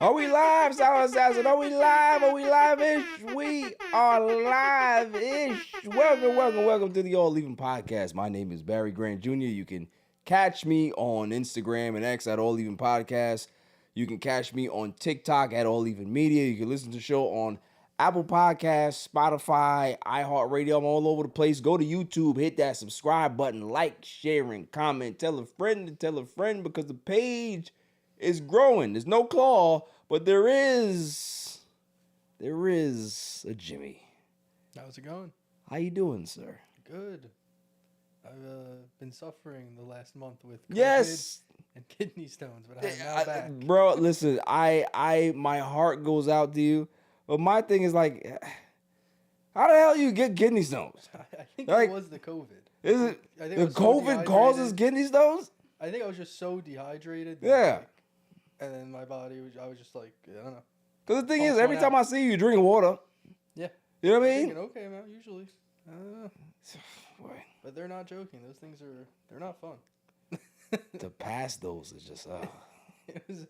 Are we live, Sour Assassin? Are we live? Are we live-ish? We are live-ish. Welcome to the All Even Podcast. My name is Barry Grant Jr. You can catch me on Instagram and X at All Even Podcast. You can catch me on TikTok at All Even Media. You can listen to the show on Apple Podcasts, Spotify, iHeartRadio. I'm all over the place. Go to YouTube, hit that subscribe button, like, share, and comment. Tell a friend to tell a friend because the page is growing. There's no claw, but there is a Jimmy. How's it going? How you doing, sir? Good. I've been suffering the last month with COVID and kidney stones, but I'm now back. Bro, listen, I my heart goes out to you, but my thing is like, how the hell you get kidney stones? I think like, it was the COVID. Is it I think the COVID causes kidney stones? I think I was just so dehydrated. Yeah. And then my body, I was just like, I don't know. Because the thing is, every time I see you, you drink water. Yeah. You know what I mean? Thinking, okay, man, usually. I don't know. But they're not joking. Those things they're not fun. To pass those is just, It was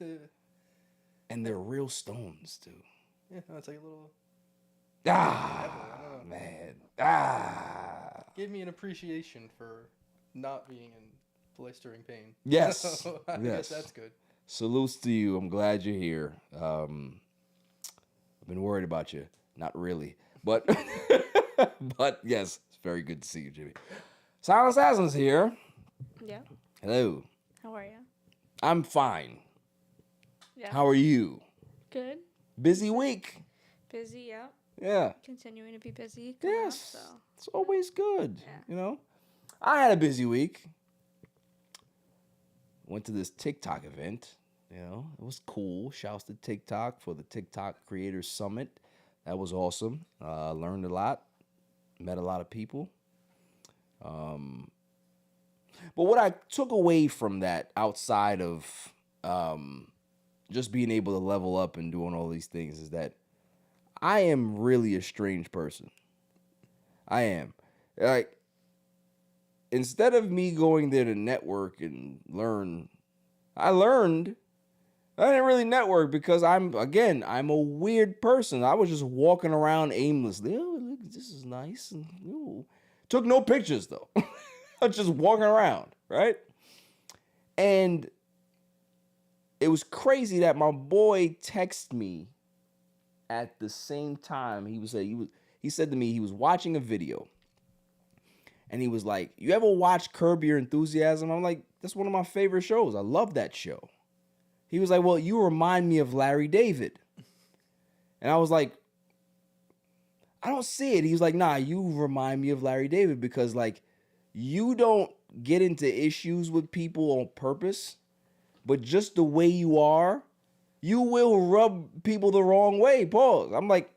and they're real stones, too. Yeah, no, it's like a little... Man. Gave me an appreciation for not being in blistering pain. Yes. So I guess that's good. Salutes to you. I'm glad you're here. I've been worried about you. Not really. But but yes, it's very good to see you, Jimmy. Silent Assassin's here. Yeah. Hello. How are you? I'm fine. Yeah. How are you? Good. Busy week. Busy, yeah. Yeah. Continuing to be busy. Yes. Up, so. It's always good. Yeah. You know? I had a busy week. Went to this TikTok event. You know, it was cool. Shouts to TikTok for the TikTok Creators Summit. That was awesome. Learned a lot. Met a lot of people. But what I took away from that, outside of just being able to level up and doing all these things, is that I am really a strange person. I am. Like, instead of me going there to network and learn, I learned. I didn't really network because I'm a weird person. I was just walking around aimlessly. Oh, look, this is nice. And, ooh. Took no pictures, though. I was just walking around, right? And it was crazy that my boy texted me at the same time. He said to me he was watching a video. And he was like, you ever watch Curb Your Enthusiasm? I'm like, that's one of my favorite shows. I love that show. He was like, well, you remind me of Larry David. And I was like, I don't see it. He was like, nah, you remind me of Larry David because, like, you don't get into issues with people on purpose, but just the way you are, you will rub people the wrong way. Pause. I'm like,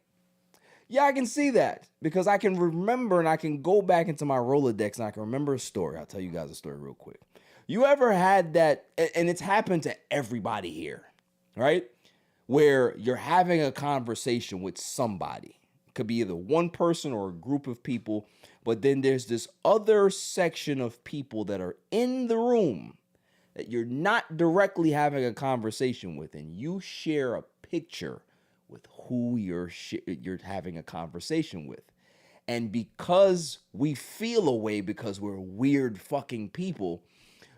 yeah, I can see that because I can remember and I can go back into my Rolodex and I can remember a story. I'll tell you guys a story real quick. You ever had that, and it's happened to everybody here, right? Where you're having a conversation with somebody. It could be either one person or a group of people, but then there's this other section of people that are in the room that you're not directly having a conversation with, and you share a picture with who you're having a conversation with. And because we feel a way because we're weird fucking people,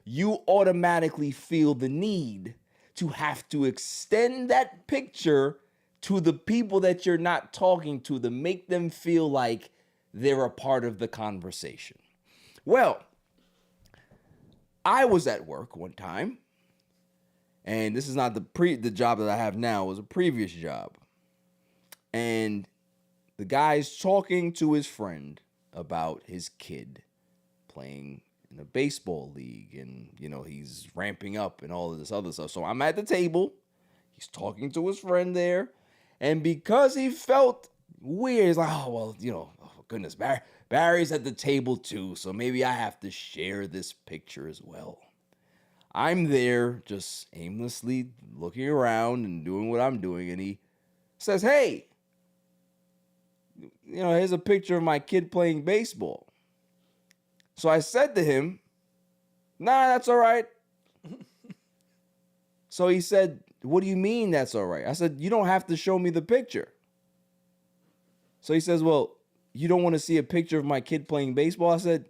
you automatically feel the need to have to extend that picture to the people that you're not talking to make them feel like they're a part of the conversation. Well, I was at work one time, and this is not the job that I have now. It was a previous job. And the guy's talking to his friend about his kid playing in a baseball league, and, you know, he's ramping up and all of this other stuff. So I'm at the table. He's talking to his friend there. And because he felt weird, he's like, oh, well, you know, oh, goodness, Barry's at the table too, so maybe I have to share this picture as well. I'm there just aimlessly looking around and doing what I'm doing, and he says, hey, you know, here's a picture of my kid playing baseball. So I said to him, nah, that's all right. So he said, what do you mean that's all right? I said, you don't have to show me the picture. So he says, well, you don't want to see a picture of my kid playing baseball? I said,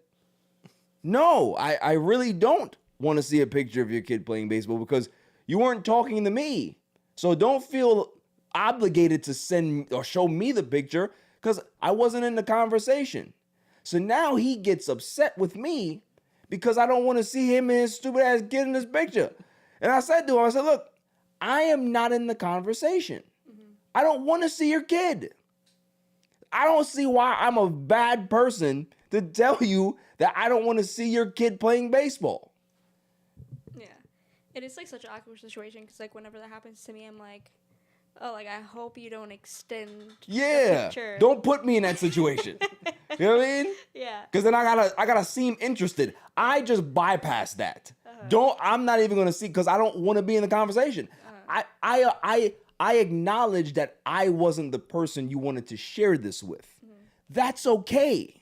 no, I really don't want to see a picture of your kid playing baseball because you weren't talking to me. So don't feel obligated to send or show me the picture because I wasn't in the conversation. So now he gets upset with me because I don't want to see him and his stupid ass kid in this picture. And I said to him, I said, look, I am not in the conversation. I don't want to see your kid. I don't see why I'm a bad person to tell you that I don't want to see your kid playing baseball. Yeah. It is like such an awkward situation because like whenever that happens to me, I'm like, oh, like I hope you don't extend the picture. Don't put me in that situation. You know what I mean? Yeah. Because then I gotta seem interested. I just bypass that. I'm not even gonna see because I don't want to be in the conversation. I acknowledge that I wasn't the person you wanted to share this with. That's okay.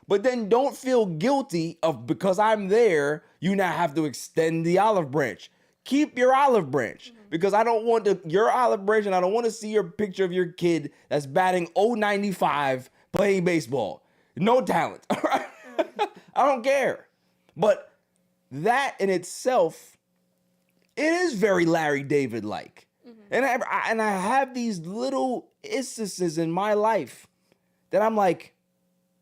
But then don't feel guilty of because I'm there, you now have to extend the olive branch. Keep your olive branch because I don't want your olive branch and I don't want to see your picture of your kid that's batting .095 playing baseball. No talent. All right? I don't care. But that in itself, it is very Larry David-like. And I have these little instances in my life that I'm like,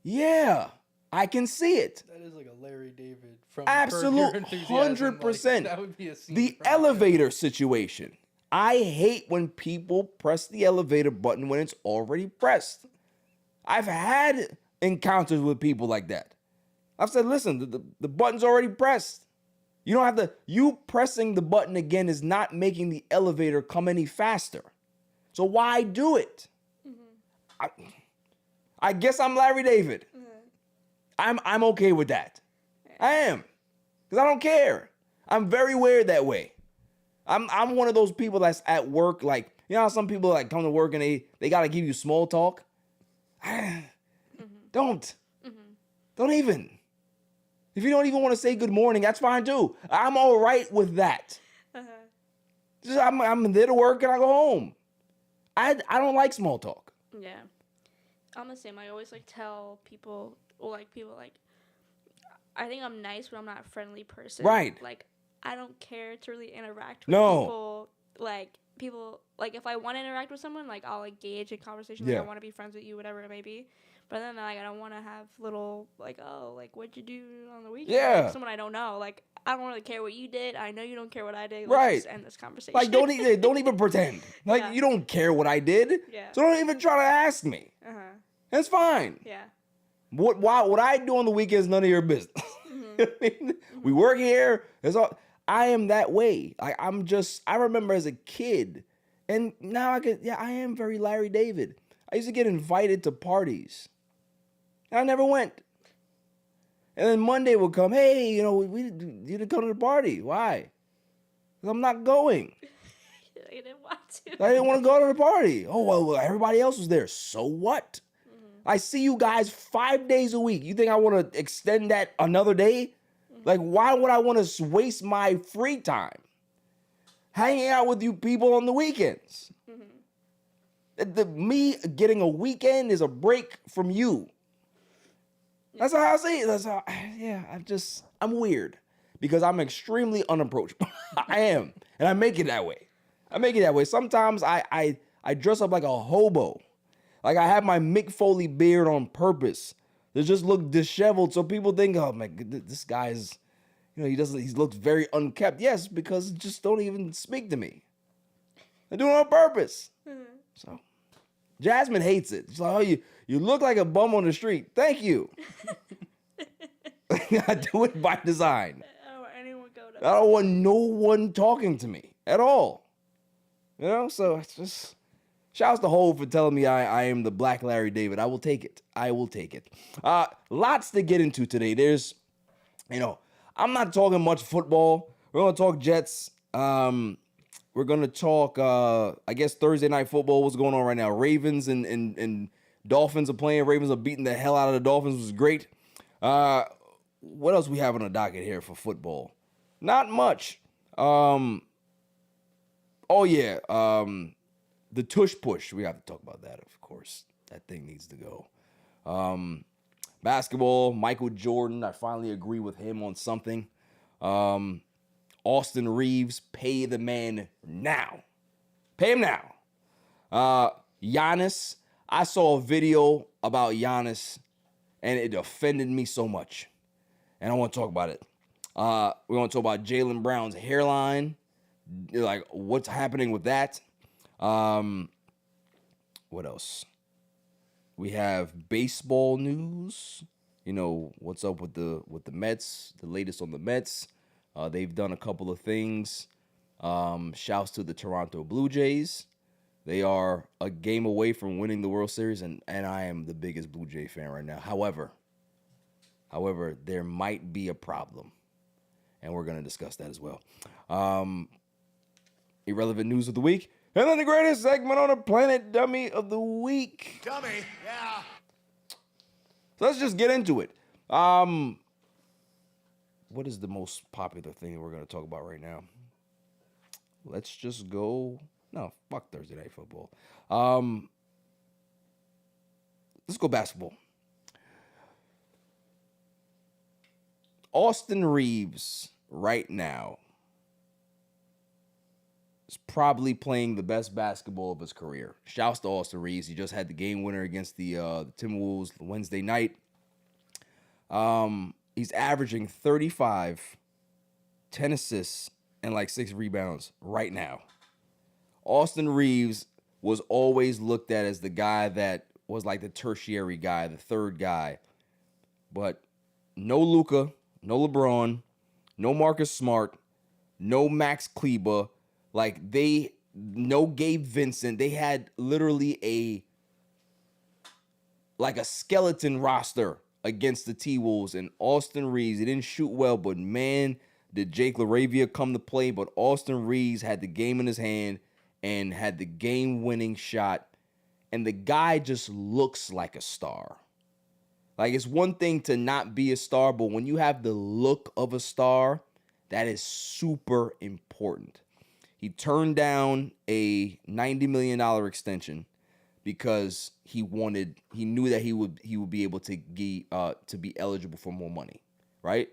yeah, I can see it. That is like a Larry David from Absolute 100%. Like, that would be a scene The from elevator situation. I hate when people press the elevator button when it's already pressed. I've had encounters with people like that. I've said, listen, the button's already pressed. You don't have to, you pressing the button again is not making the elevator come any faster. So why do it? I guess I'm Larry David. I'm okay with that. I am. Because I don't care. I'm very weird that way. I'm one of those people that's at work, like, you know how some people like come to work and they gotta give you small talk? Don't. Don't even. If you don't even want to say good morning, that's fine too. I'm all right with that. Just, I'm there to work and I go home. I don't like small talk. Yeah. I'm the same. I always like tell people, or like people like, I think I'm nice, but I'm not a friendly person. Right. Like, I don't care to really interact with people. Like, if I want to interact with someone, like, I'll engage in conversation. Like, I want to be friends with you, whatever it may be. But then, like, I don't want to have little, like, oh, like, what'd you do on the weekend? Yeah. Like, someone I don't know. Like, I don't really care what you did. I know you don't care what I did. Right. Let's just end this conversation. Like, don't even pretend. Like, Yeah. you don't care what I did. Yeah. So don't even try to ask me. That's fine. Yeah. What I do on the weekend is none of your business. I mean, we work here. That's all. I am that way. I remember as a kid, and now I am very Larry David. I used to get invited to parties. And I never went. And then Monday would come, hey, you didn't come to the party. Why? Because I'm not going. I didn't want to. I didn't want to go to the party. Oh, well, everybody else was there. So what? I see you guys 5 days a week. You think I want to extend that another day? Like, why would I want to waste my free time hanging out with you people on the weekends? Me getting a weekend is a break from you. That's how I see it. I'm weird because I'm extremely unapproachable. I am. And I make it that way. Sometimes I dress up like a hobo. Like I have my Mick Foley beard on purpose to just look disheveled so people think, oh man, this guy is, he looks very unkept. Yes, because just don't even speak to me. I do it on purpose. So Jasmine hates it. She's like, oh, you look like a bum on the street. Thank you. I do it by design. I don't want anyone go to. I don't want no one talking to me at all. So it's just shouts to Hov for telling me I am the Black Larry David. I will take it. Lots to get into today. There's, I'm not talking much football. We're going to talk Jets. We're going to talk, I guess, Thursday Night Football. What's going on right now? Ravens and Dolphins are playing. Ravens are beating the hell out of the Dolphins, which is great. What else we have on the docket here for football? Not much. Oh yeah, the Tush Push. We have to talk about that, of course. That thing needs to go. Basketball, Michael Jordan. I finally agree with him on something. Austin Reaves, pay the man now. Pay him now. Giannis. I saw a video about Giannis, and it offended me so much. And I want to talk about it. We're going to talk about Jaylen Brown's hairline. Like, what's happening with that? What else? We have baseball news. You know, what's up with the Mets, the latest on the Mets. They've done a couple of things. Shouts to the Toronto Blue Jays. They are a game away from winning the World Series, and I am the biggest Blue Jay fan right now. However, there might be a problem, and we're going to discuss that as well. Irrelevant news of the week, and then the greatest segment on the planet, Dummy of the Week. Dummy, yeah. So let's just get into it. What is the most popular thing we're going to talk about right now? Let's just go. No, fuck Thursday Night Football. Let's go basketball. Austin Reaves right now is probably playing the best basketball of his career. Shouts to Austin Reaves. He just had the game winner against the Timberwolves Wednesday night. He's averaging 35, 10 assists, and like 6 rebounds right now. Austin Reaves was always looked at as the guy that was like the tertiary guy, the third guy. But no Luka, no LeBron, no Marcus Smart, no Max Kleber. Like no Gabe Vincent. They had literally a skeleton roster against the T-Wolves. And Austin Reaves, he didn't shoot well, but man, did Jake LaRavia come to play. But Austin Reaves had the game in his hand and had the game-winning shot. And the guy just looks like a star. Like, it's one thing to not be a star, but when you have the look of a star, that is super important. He turned down a $90 million extension because he knew that he would be able to be eligible for more money, right?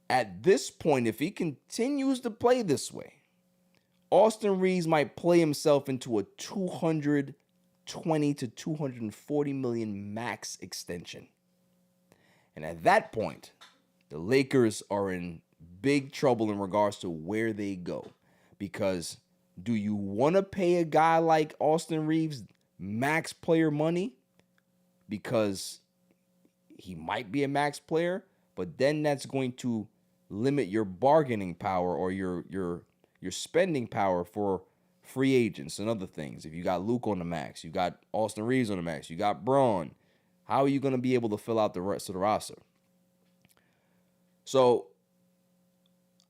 At this point, if he continues to play this way, Austin Reaves might play himself into a $220 to $240 million max extension. And at that point, the Lakers are in big trouble in regards to where they go. Because do you want to pay a guy like Austin Reaves max player money? Because he might be a max player, but then that's going to limit your bargaining power or your spending power for free agents and other things. If you got Luke on the max, you got Austin Reaves on the max, you got Braun, how are you going to be able to fill out the rest of the roster? So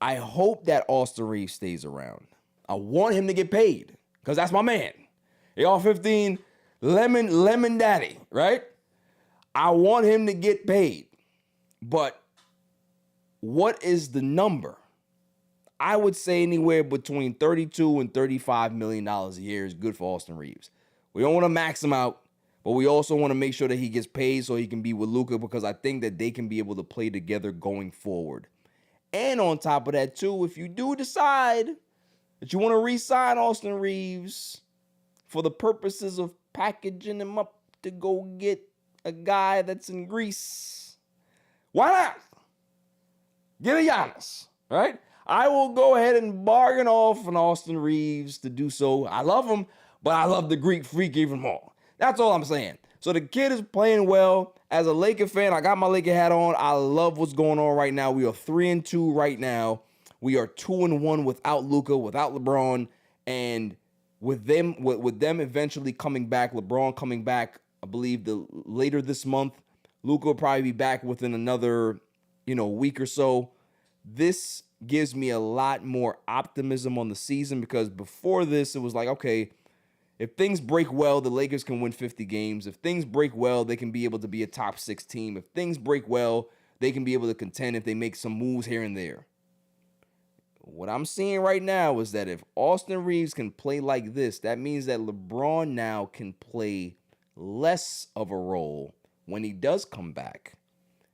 I hope that Austin Reaves stays around. I want him to get paid because that's my man. AR-15, lemon daddy, right? I want him to get paid. But what is the number? I would say anywhere between $32 and $35 million a year is good for Austin Reaves. We don't want to max him out, but we also want to make sure that he gets paid so he can be with Luka, because I think that they can be able to play together going forward. And on top of that, too, if you do decide that you want to re-sign Austin Reaves for the purposes of packaging him up to go get a guy that's in Greece, why not? Get a Giannis, right? I will go ahead and bargain off an Austin Reaves to do so. I love him, but I love the Greek Freak even more. That's all I'm saying. So the kid is playing well. As a Laker fan, I got my Laker hat on. I love what's going on right now. We are 3-2 right now. We are 2-1 without Luka, without LeBron, and with them eventually coming back, LeBron coming back, I believe later this month. Luka will probably be back within another, week or so. This gives me a lot more optimism on the season, because before this, it was like, okay, if things break well, the Lakers can win 50 games. If things break well, they can be able to be a top 6 team. If things break well, they can be able to contend if they make some moves here and there. what I'm seeing right now is that if Austin Reaves can play like this, that means that LeBron now can play less of a role when he does come back.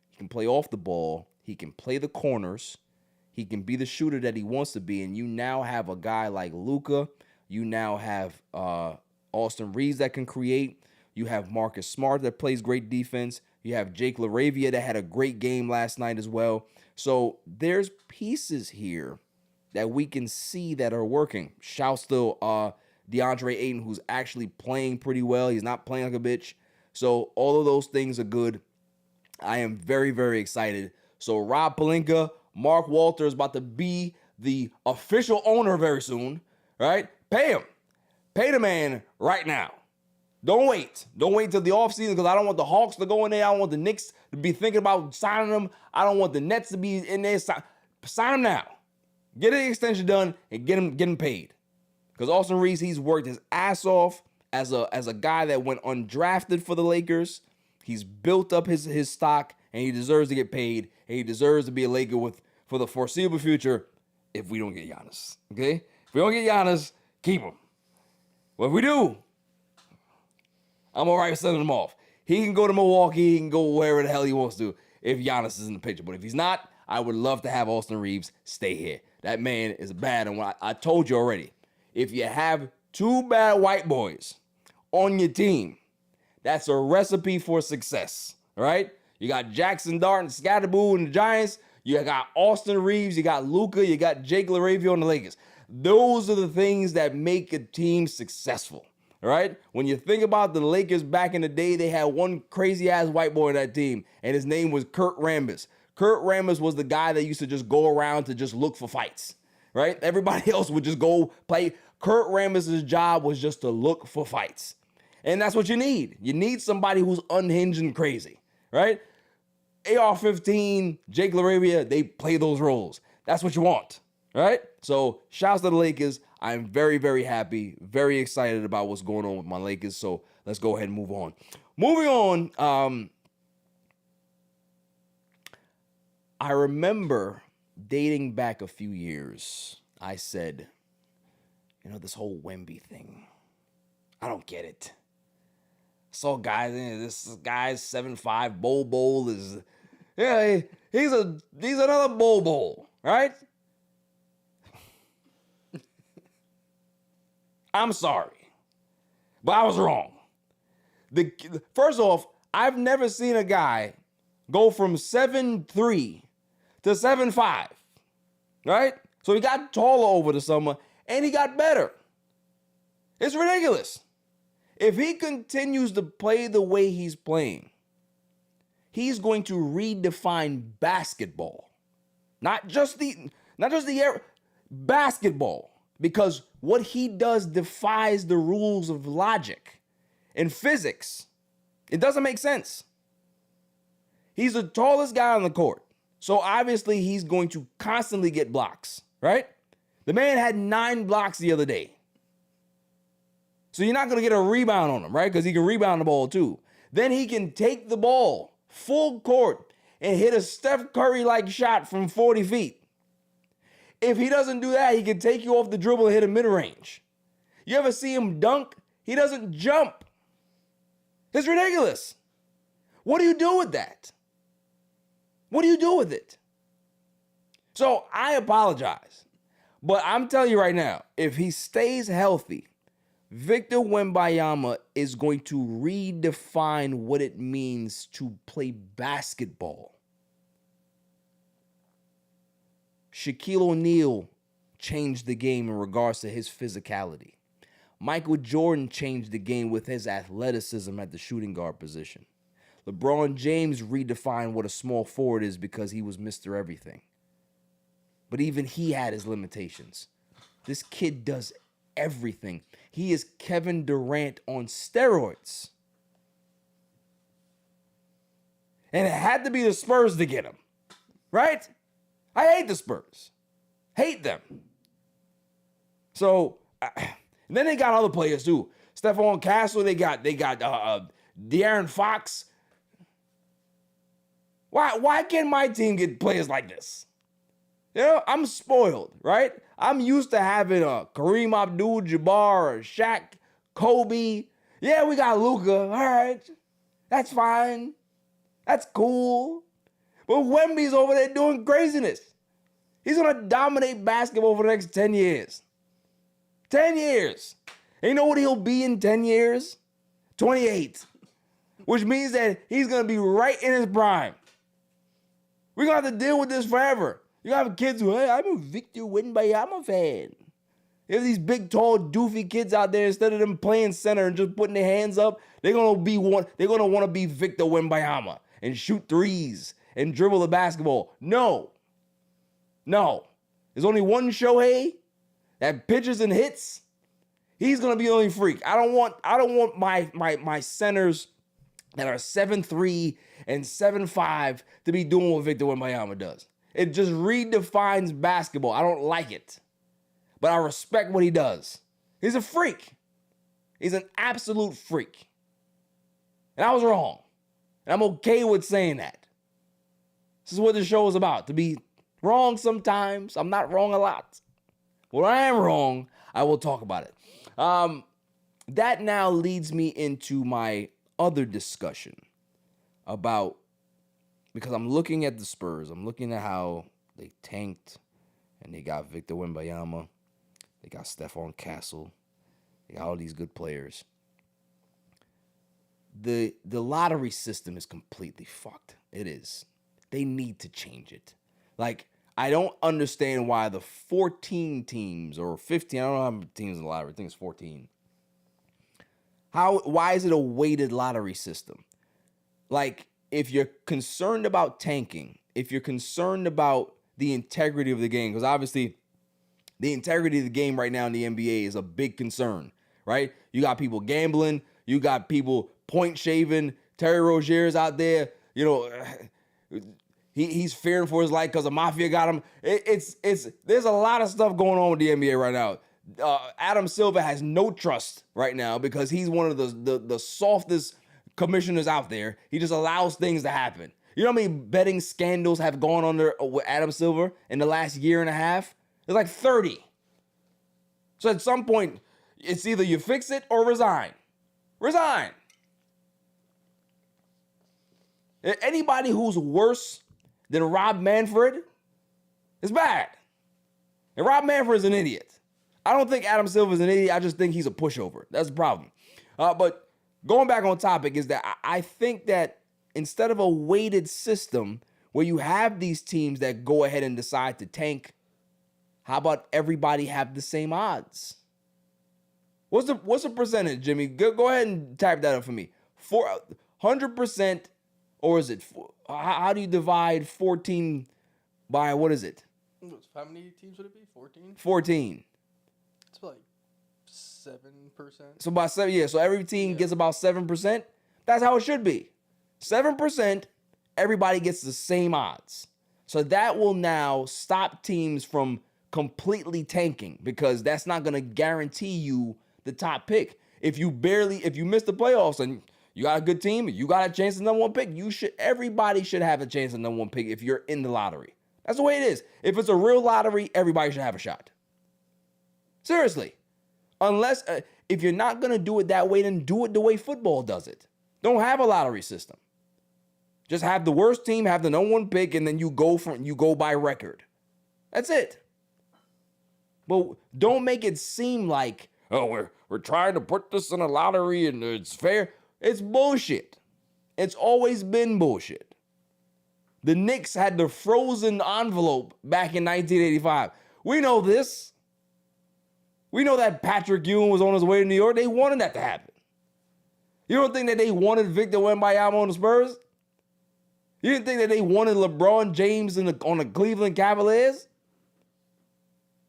He can play off the ball. He can play the corners. He can be the shooter that he wants to be. And you now have a guy like Luka. You now have Austin Reaves that can create. You have Marcus Smart that plays great defense. You have Jake LaRavia that had a great game last night as well. So there's pieces here that we can see that are working. Shouts to DeAndre Ayton, who's actually playing pretty well. He's not playing like a bitch. So all of those things are good. I am very, very excited. So Rob Pelinka, Mark Walter is about to be the official owner very soon, right? Pay him. Pay the man right now. Don't wait. Don't wait until the offseason because I don't want the Hawks to go in there. I don't want the Knicks to be thinking about signing them. I don't want the Nets to be in there. Sign them now. Get an extension done and get him paid. Because Austin Reaves, he's worked his ass off as a guy that went undrafted for the Lakers. He's built up his stock, and he deserves to get paid, and he deserves to be a Laker for the foreseeable future if we don't get Giannis. Okay? If we don't get Giannis, keep him. Well, if we do, I'm all right with sending him off. He can go to Milwaukee. He can go wherever the hell he wants to if Giannis is in the picture. But if he's not, I would love to have Austin Reaves stay here. That man is bad. And I told you already, if you have two bad white boys on your team, that's a recipe for success, right? You got Jackson Dart and Scatterboo and the Giants. You got Austin Reaves. You got Luka. You got Jake LaRavia on the Lakers. Those are the things that make a team successful, right? When you think about the Lakers back in the day, they had one crazy-ass white boy on that team, and his name was Kurt Rambis. Kurt Rambis was the guy that used to just go around to just look for fights, right? Everybody else would just go play. Kurt Rambis' job was just to look for fights. And that's what you need. You need somebody who's unhinged and crazy, right? AR-15, Jake LaRavia, they play those roles. That's what you want, right? So shouts to the Lakers. I'm very, very happy, very excited about what's going on with my Lakers. So let's go ahead and move on. Moving on, I remember dating back a few years, I said, this whole Wemby thing, I don't get it. Saw guys in this guy's 7'5", Bol is, he's another Bol, right? I'm sorry, but I was wrong. First off, I've never seen a guy go from 7'3" to 7'5", right? So he got taller over the summer, and he got better. It's ridiculous. If he continues to play the way he's playing, he's going to redefine basketball. Not just the basketball. Because what he does defies the rules of logic and physics. It doesn't make sense. He's the tallest guy on the court. So obviously he's going to constantly get blocks, right? The man had 9 blocks the other day. So you're not going to get a rebound on him, right? Because he can rebound the ball too. Then he can take the ball full court and hit a Steph Curry-like shot from 40 feet. If he doesn't do that, he can take you off the dribble and hit a mid-range. You ever see him dunk? He doesn't jump. It's ridiculous. What do you do with that? What do you do with it? So I apologize. But I'm telling you right now, if he stays healthy, Victor Wembanyama is going to redefine what it means to play basketball. Shaquille O'Neal changed the game in regards to his physicality. Michael Jordan changed the game with his athleticism at the shooting guard position. LeBron James redefined what a small forward is because he was Mr. Everything. But even he had his limitations. This kid does everything. He is Kevin Durant on steroids. And it had to be the Spurs to get him, right? I hate the Spurs. Hate them. So, then they got other players too. Stephon Castle, they got De'Aaron Fox. Why can't my team get players like this? You know, I'm spoiled, right? I'm used to having a Kareem Abdul-Jabbar, a Shaq, Kobe. Yeah, we got Luka. All right, that's fine. That's cool. But Wemby's over there doing craziness. He's going to dominate basketball for the next 10 years. 10 years. And you know what he'll be in 10 years? 28. Which means that he's going to be right in his prime. We're going to have to deal with this forever. You have kids who, hey, I'm a Victor Wembanyama fan. There's these big, tall, doofy kids out there. Instead of them playing center and just putting their hands up, they're gonna want to be Victor Wembanyama and shoot threes and dribble the basketball. No. There's only one Shohei that pitches and hits. He's gonna be the only freak. I don't want my centers that are 7'3" and 7'5" to be doing what Victor Wembanyama does. It just redefines basketball. I don't like it. But I respect what he does. He's a freak. He's an absolute freak. And I was wrong. And I'm okay with saying that. This is what this show is about. To be wrong sometimes. I'm not wrong a lot. When I am wrong, I will talk about it. That now leads me into my other discussion about, because I'm looking at the Spurs. I'm looking at how they tanked and they got Victor Wembanyama. They got Stephon Castle. They got all these good players. The lottery system is completely fucked. It is. They need to change it. Like, I don't understand why the 14 teams or 15, I don't know how many teams in the lottery. I think it's 14. Why is it a weighted lottery system? Like, if you're concerned about tanking, if you're concerned about the integrity of the game, because obviously the integrity of the game right now in the NBA is a big concern, right? You got people gambling, you got people point shaving. Terry Rozier's out there, you know, he's fearing for his life because the mafia got him. There's a lot of stuff going on with the NBA right now. Adam Silver has no trust right now because he's one of the softest commissioners out there. He just allows things to happen. You know how many betting scandals have gone on there with Adam Silver in the last year and a half? There's like 30. So at some point, it's either you fix it or resign. Resign. Anybody who's worse than Rob Manfred is bad. And Rob Manfred is an idiot. I don't think Adam Silver is an idiot. I just think he's a pushover. That's the problem. But going back on topic is that I think that instead of a weighted system where you have these teams that go ahead and decide to tank, how about everybody have the same odds? What's the percentage, Jimmy? Go ahead and type that up for me. 100%, or is it? How do you divide 14 by what is it? How many teams would it be? 14. 14. It's like 7%. So about 7, yeah. So every team gets about 7%. That's how it should be. 7%. Everybody gets the same odds. So that will now stop teams from completely tanking because that's not going to guarantee you the top pick. If you miss the playoffs and you got a good team, you got a chance at number one pick, everybody should have a chance at number one pick if you're in the lottery. That's the way it is. If it's a real lottery, everybody should have a shot. Seriously. Unless, if you're not going to do it that way, then do it the way football does it. Don't have a lottery system. Just have the worst team have the number one pick, and then you go by record. That's it. But don't make it seem like, oh, we're trying to put this in a lottery and it's fair. It's bullshit. It's always been bullshit. The Knicks had the frozen envelope back in 1985. We know this. We know that Patrick Ewing was on his way to New York. They wanted that to happen. You don't think that they wanted Victor Wembanyama on the Spurs? You didn't think that they wanted LeBron James on the Cleveland Cavaliers?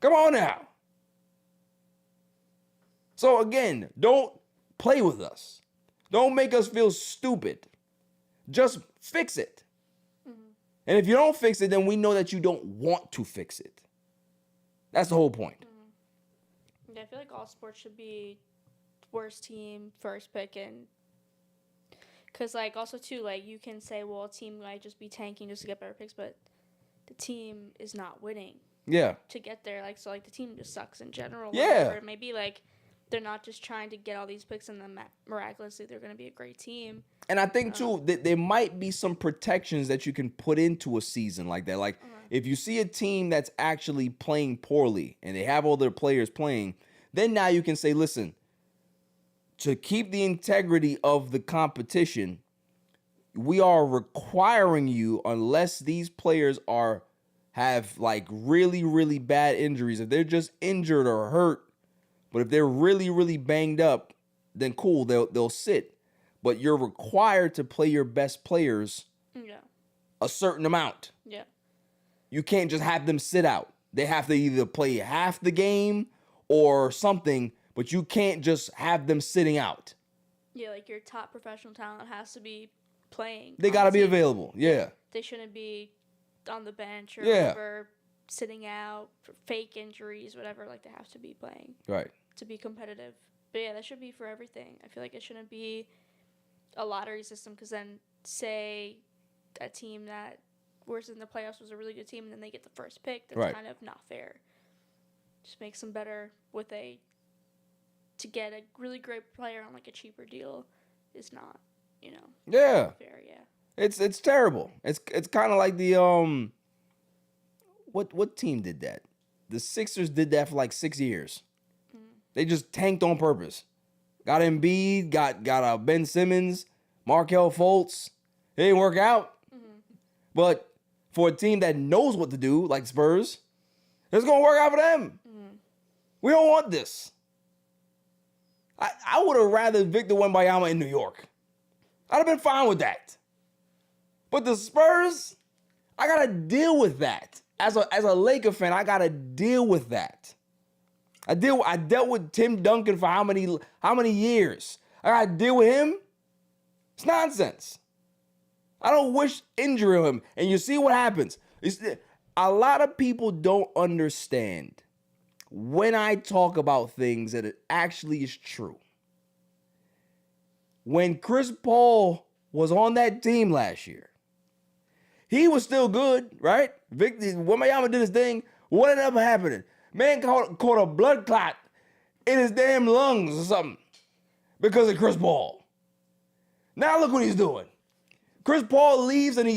Come on now. So again, don't play with us. Don't make us feel stupid. Just fix it. Mm-hmm. And if you don't fix it, then we know that you don't want to fix it. That's the whole point. Mm-hmm. Yeah, I feel like all sports should be worst team, first pick, and because, like, also, too, like, you can say, well, a team might just be tanking just to get better picks, but the team is not winning. Yeah. To get there, like, so, like, the team just sucks in general. Yeah. Whatever. Maybe, like, they're not just trying to get all these picks and then miraculously they're going to be a great team. And I think, too, that there might be some protections that you can put into a season like that. Like, if you see a team that's actually playing poorly and they have all their players playing, then now you can say, listen, to keep the integrity of the competition, we are requiring you, unless these players have like really, really bad injuries, if they're just injured or hurt, but if they're really, really banged up, then cool, they'll sit. But you're required to play your best players a certain amount. Yeah. You can't just have them sit out. They have to either play half the game or something, but you can't just have them sitting out. Yeah, like your top professional talent has to be playing. They got to be available. Yeah. They shouldn't be on the bench or whatever, sitting out for fake injuries, whatever. Like, they have to be playing. Right. To be competitive. But yeah, that should be for everything. I feel like it shouldn't be a lottery system, because then say a team that was in the playoffs was a really good team and then they get the first pick. That's kind of not fair. Just makes them better to get a really great player on like a cheaper deal is not, fair. Yeah. It's terrible. It's kind of like the what team did that? The Sixers did that for like 6 years. They just tanked on purpose. Got Embiid, got Ben Simmons, Markelle Fultz. It didn't work out. But for a team that knows what to do, like Spurs, it's going to work out for them. We don't want this. I would have rather Victor Wembanyama in New York. I'd have been fine with that. But the Spurs, I got to deal with that. As a Laker fan, I got to deal with that. I dealt with Tim Duncan for how many years? I got to deal with him? It's nonsense. I don't wish injury on him. And you see what happens. A lot of people don't understand when I talk about things that it actually is true. When Chris Paul was on that team last year, he was still good, right? Victor Wembanyama did his thing. What ended up happening? Man caught a blood clot in his damn lungs or something because of Chris Paul. Now look what he's doing. Chris Paul leaves and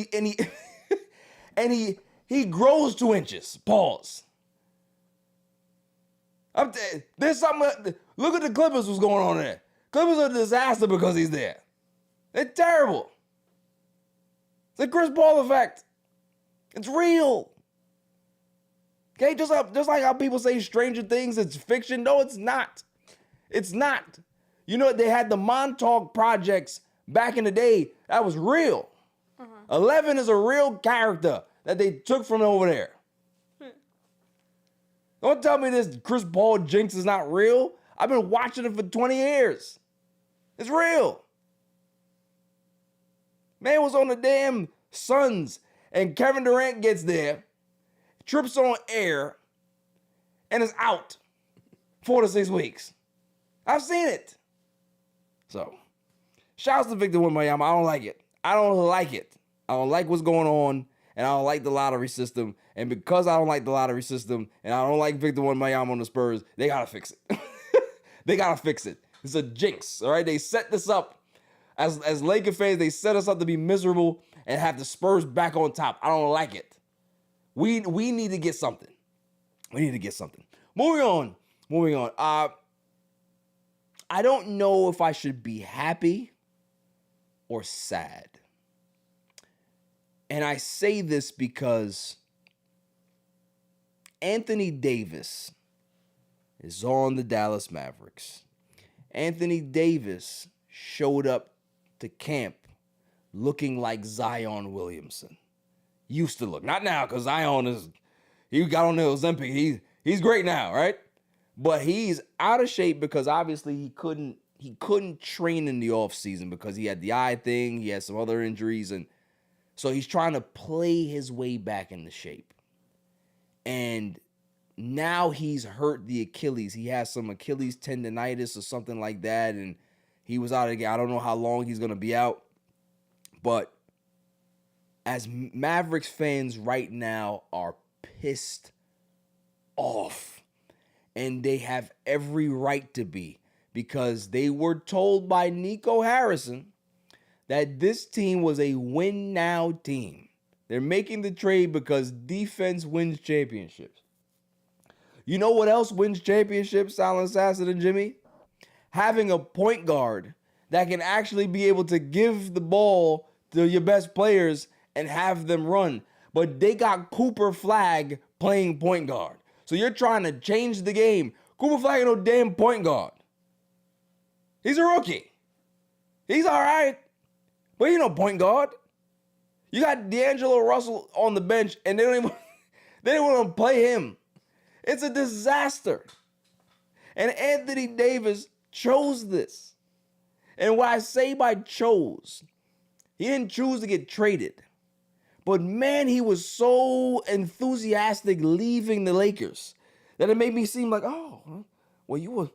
he grows 2 inches. Pause. There's something. Look at the Clippers. What's going on there? Clippers are a disaster because he's there. They're terrible. It's the Chris Paul effect. It's real. Okay, just like how people say Stranger Things, it's fiction. No, it's not. It's not. You know, they had the Montauk projects back in the day. That was real. 11 is a real character that they took from over there. Don't tell me this Chris Paul jinx is not real. I've been watching it for 20 years. It's real. Man was on the damn Suns, and Kevin Durant gets there, trips on air, and is out 4 to 6 weeks. I've seen it. So, shouts to Victor Wembanyama. I don't like it. I don't like what's going on, and I don't like the lottery system. And because I don't like the lottery system, and I don't like Victor Wembanyama on the Spurs, they got to fix it. They got to fix it. It's a jinx, all right? They set this up. As Laker fans, they set us up to be miserable and have the Spurs back on top. I don't like it. We need to get something. Moving on. I don't know if I should be happy or sad. And I say this because Anthony Davis is on the Dallas Mavericks. Anthony Davis showed up to camp looking like Zion Williamson. Used to look. Not now, because he got on the Ozempic. He's great now, right? But he's out of shape because obviously he couldn't train in the offseason because he had the eye thing, he had some other injuries, and so he's trying to play his way back into shape. And now he's hurt the Achilles. He has some Achilles tendonitis or something like that, and he was out again. I don't know how long he's going to be out. But as Mavericks fans right now are pissed off. And they have every right to be, because they were told by Nico Harrison that this team was a win now team. They're making the trade because defense wins championships. You know what else wins championships, Silent Assassin and Jimmy? Having a point guard that can actually be able to give the ball to your best players and have them run. But they got Cooper Flagg playing point guard. So you're trying to change the game. Cooper Flagg ain't no damn point guard. He's a rookie. He's all right, but he's no point guard. You got D'Angelo Russell on the bench, and they don't want to play him. It's a disaster. And Anthony Davis chose this. And what I say by chose, he didn't choose to get traded. But man, he was so enthusiastic leaving the Lakers that it made me seem like, oh, well, you were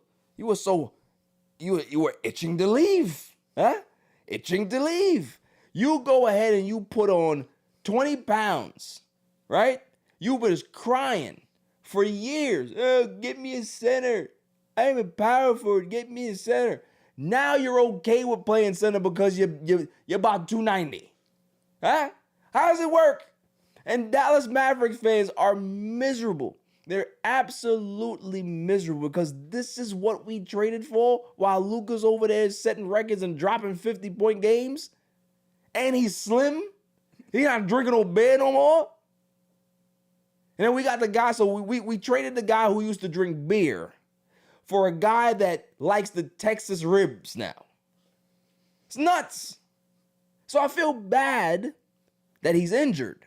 itching to leave, huh? Itching to leave. You go ahead and you put on 20 pounds, right? You was crying for years. Oh, get me a center. I'm a power forward. Get me a center. Now you're okay with playing center because you're about 290, huh? How does it work? And Dallas Mavericks fans are miserable. They're absolutely miserable because this is what we traded for while Luka's over there setting records and dropping 50-point games. And he's slim. He's not drinking no beer no more. And then we got the guy, so we traded the guy who used to drink beer for a guy that likes the Texas ribs now. It's nuts. So I feel bad that he's injured.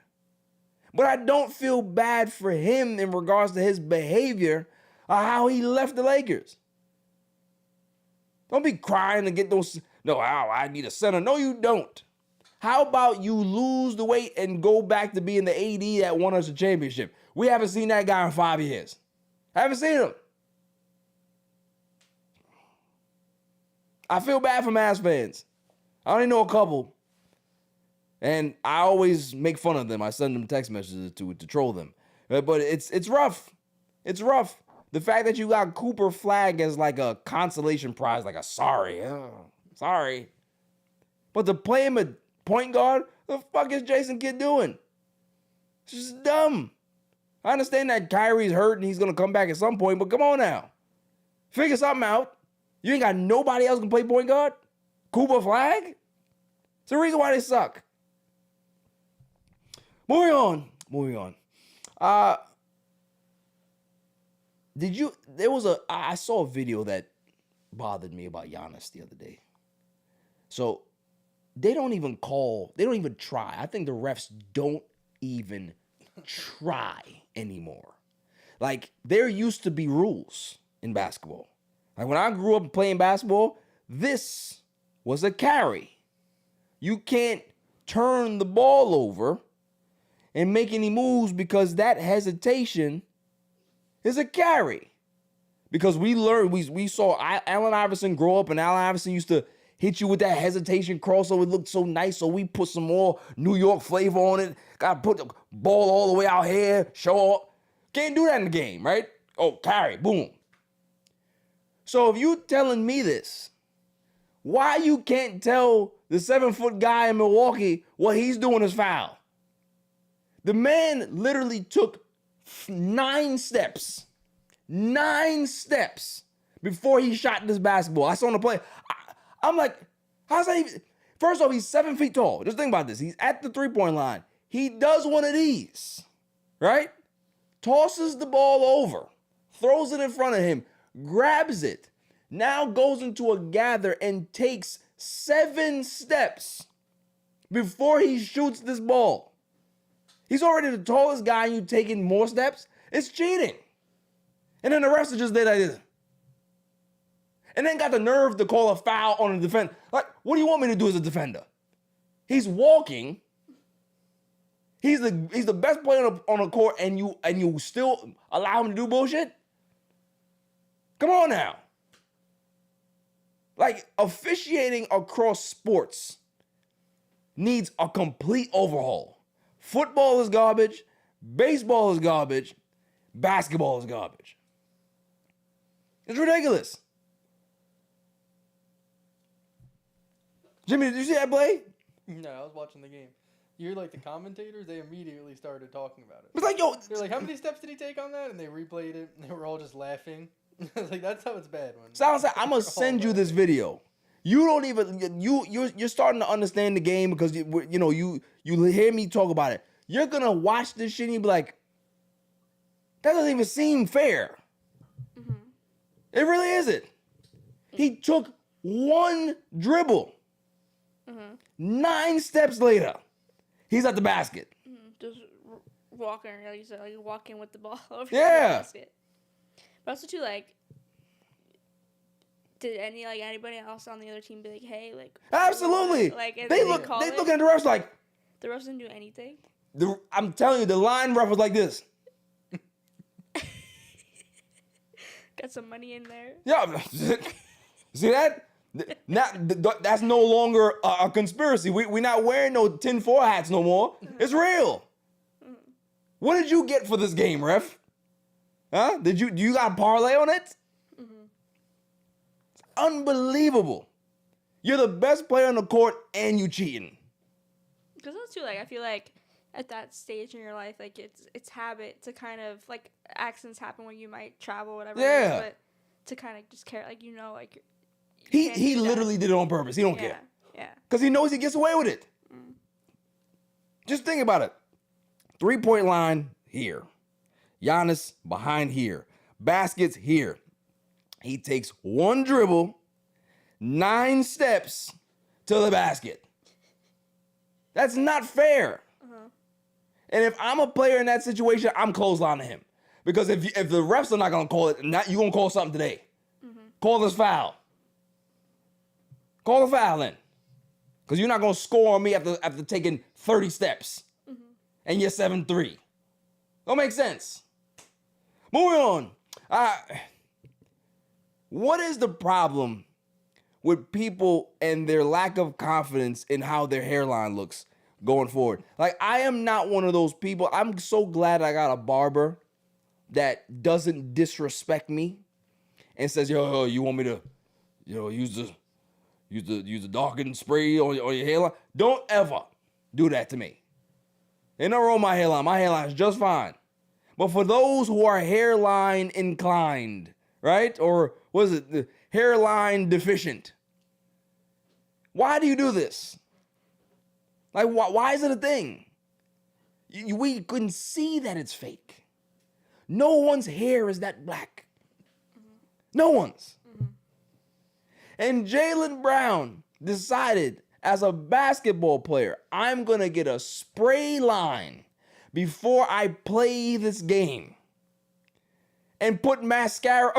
But I don't feel bad for him in regards to his behavior or how he left the Lakers. Don't be crying to get those, no, I need a center. No, you don't. How about you lose the weight and go back to being the AD that won us a championship? We haven't seen that guy in 5 years. Haven't seen him. I feel bad for Mavs fans. I only know a couple. And I always make fun of them. I send them text messages to troll them. But it's rough. It's rough. The fact that you got Cooper Flagg as like a consolation prize, like a sorry. But to play him at point guard, the fuck is Jason Kidd doing? It's just dumb. I understand that Kyrie's hurt and he's going to come back at some point, but come on now. Figure something out. You ain't got nobody else can play point guard? Cooper Flagg? It's the reason why they suck. Moving on. I saw a video that bothered me about Giannis the other day. So they don't even try. I think the refs don't even try anymore. Like, there used to be rules in basketball. Like, when I grew up playing basketball, this was a carry. You can't turn the ball over and make any moves because that hesitation is a carry. Because we learned, we saw Allen Iverson grow up, and Allen Iverson used to hit you with that hesitation crossover. It looked so nice, so we put some more New York flavor on it. Got to put the ball all the way out here, show up. Can't do that in the game, right? Oh, carry, boom. So if you telling me this, why you can't tell the 7-foot guy in Milwaukee what he's doing is foul? The man literally took 9 steps before he shot this basketball. I saw him play. I'm like, how's that even? First off, he's 7 feet tall. Just think about this. He's at the 3-point line. He does one of these, right? Tosses the ball over, throws it in front of him, grabs it, now goes into a gather and takes 7 steps before he shoots this ball. He's already the tallest guy and you taking more steps? It's cheating. And then the rest are just there like this. And then got the nerve to call a foul on a defender. Like, what do you want me to do as a defender? He's walking. He's the best player on the court, and you still allow him to do bullshit? Come on now. Like, officiating across sports needs a complete overhaul. Football is garbage. Baseball is garbage. Basketball is garbage. It's ridiculous. Jimmy, did you see that play? No, I was watching the game. You're like the commentators, they immediately started talking about it. It's like, yo. They're like, how many steps did he take on that? And they replayed it, and they were all just laughing. Like, that's how it's bad. When Sounds like I'm going to send you this video. You don't even, you're starting to understand the game because, you hear me talk about it. You're going to watch this shit and you be like, that doesn't even seem fair. Mm-hmm. It really isn't. He took one dribble. Mm-hmm. 9 steps later, he's at the basket. Mm-hmm. Just walking, like you said, like walking with the ball over the basket. But also too, like, did anybody else on the other team be like, hey, like, absolutely, like they look at the refs like the refs didn't do anything. I'm telling you, the line ref was like this. Got some money in there. Yeah, see that? Now, that's no longer a conspiracy. We're not wearing no tinfoil hats no more. It's real. What did you get for this game, ref? Huh? Do you got a parlay on it? Mm-hmm. It's unbelievable. You're the best player on the court and you cheating. Because that's too, like, I feel like at that stage in your life, like, it's habit to kind of, like, accidents happen when you might travel, whatever. Yeah. But to kind of just care, like, like, he literally did it on purpose. He don't care. Yeah. Because he knows he gets away with it. Mm. Just think about it. 3-point line here. Giannis behind here. Baskets here. He takes one dribble, 9 steps to the basket. That's not fair. Uh-huh. And if I'm a player in that situation, I'm clotheslining him. Because if the refs are not going to call it, you're going to call something today. Mm-hmm. Call this foul. Call the foul in. Because you're not going to score on me after taking 30 steps. Mm-hmm. And you're 7-3. Don't make sense. Moving on. What is the problem with people and their lack of confidence in how their hairline looks going forward? Like, I am not one of those people. I'm so glad I got a barber that doesn't disrespect me and says, yo, you want me to, use the darkening spray on your hairline? Don't ever do that to me. Ain't no wrong with my hairline. My hairline is just fine. But for those who are hairline inclined, right? Or what is it? The hairline deficient. Why do you do this? Like, why is it a thing? We couldn't see that it's fake. No one's hair is that black. Mm-hmm. No one's. Mm-hmm. And Jaylen Brown decided, as a basketball player, I'm going to get a spray line before I play this game. And put mascara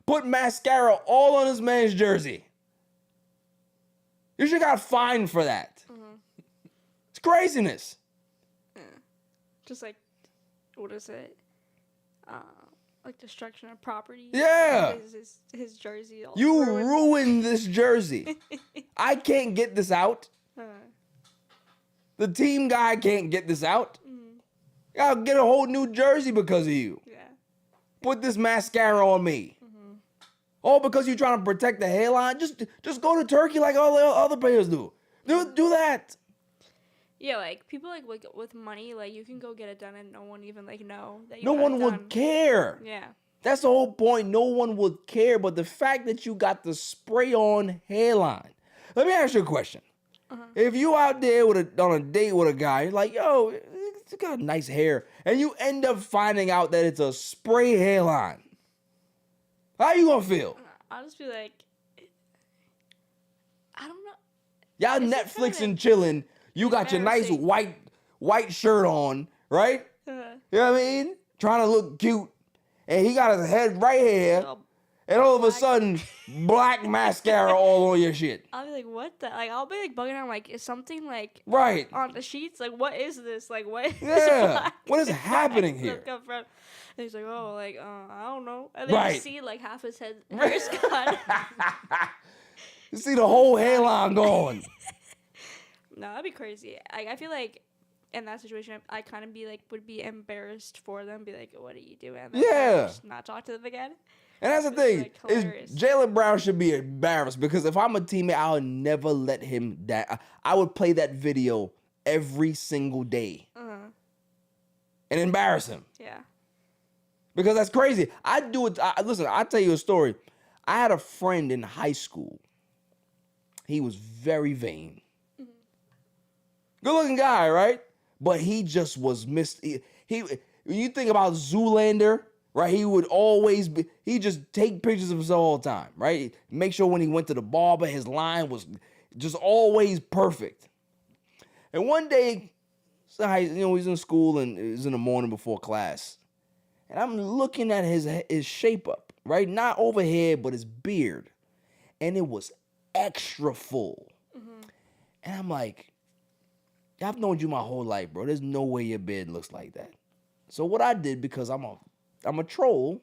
all on this man's jersey. You should got fined for that. Mm-hmm. It's craziness. Yeah. Just like, what is it? Like destruction of property. Yeah. His jersey. You ruined this jersey. I can't get this out. The team guy can't get this out. Mm-hmm. I'll get a whole new jersey because of you. Yeah. Put this mascara on me. Mm-hmm. All because you're trying to protect the hairline. Just go to Turkey like all the other players do. Do that. Yeah, like people like with money, like you can go get it done and no one even like know that you No one would care. Yeah. That's the whole point. No one would care. But the fact that you got the spray on hairline. Let me ask you a question. Uh-huh. If you out there on a date with a guy, you're like, yo, it's got nice hair, and you end up finding out that it's a spray hairline, how you gonna feel? I'll just be like, I don't know. Y'all Netflix and chilling. You got your nice white shirt on, right? Uh-huh. You know what I mean? Trying to look cute. And he got his head right here. And all of a sudden, black mascara all on your shit. I'll be like, what the? Like, I'll be like bugging out. Like, is something like right on the sheets? Like, what is this? Like, what? Yeah. What is happening here? And he's like, oh, like, I don't know. And then you see like half his head hair's gone. You see the whole hairline going. No, that'd be crazy. I feel like in that situation, I kind of would be embarrassed for them, be like, what are you doing? And Yeah. just not talk to them again. And that's the thing, is hilarious. Jaylen Brown should be embarrassed, because if I'm a teammate, I'll never let him down. I would play that video every single day and embarrass him. Yeah. Because that's crazy. I do it. Listen, I'll tell you a story. I had a friend in high school. He was very vain. Good looking guy, right? But he just was when you think about Zoolander, right? He would always he just take pictures of himself all the time, right? Make sure when he went to the barber, his line was just always perfect. And one day, he's in school and it was in the morning before class. And I'm looking at his shape up, right? Not over here, but his beard. And it was extra full. And I'm like, I've known you my whole life, bro. There's no way your beard looks like that. So what I did, because I'm a troll,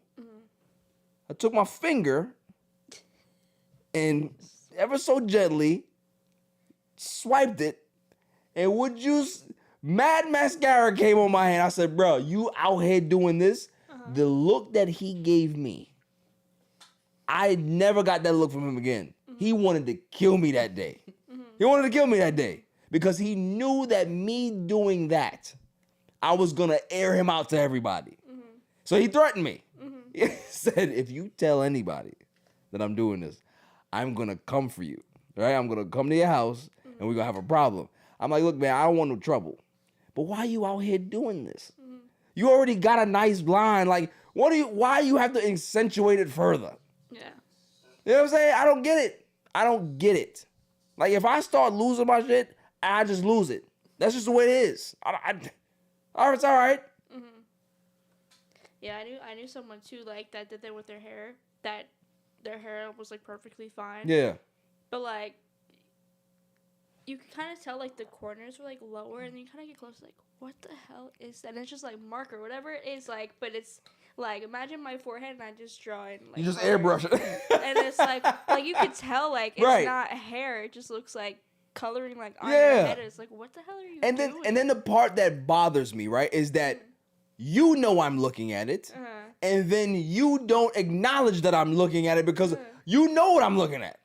I took my finger and ever so gently swiped it, and mad mascara came on my hand. I said, bro, you out here doing this? The look that he gave me, I never got that look from him again. He wanted to kill me that day. He wanted to kill me that day because he knew that me doing that, I was going to air him out to everybody. So he threatened me. He said, if you tell anybody that I'm doing this, I'm going to come for you, right? I'm going to come to your house and we're going to have a problem. I'm like, look, man, I don't want no trouble. But why are you out here doing this? You already got a nice line. Like, why you have to accentuate it further? Yeah. You know what I'm saying? I don't get it. Like, if I start losing my shit, I just lose it. That's just the way it is. It's all right. Yeah, I knew someone too, like, that did that with their hair. That their hair was, like, perfectly fine. Yeah. But, like, you could kind of tell, like, the corners were, like, lower, and then you kind of get close, like, what the hell is that? And it's just, like, marker, whatever it is, like, but it's, like, imagine my forehead, and I just draw it, like, you just color. airbrush it. And it's, like, you could tell, like, it's not hair. It just looks like coloring, like, on your head. It's like, what the hell are you doing? And then the part that bothers me, right, is that you know I'm looking at it, and then you don't acknowledge that I'm looking at it because you know what I'm looking at.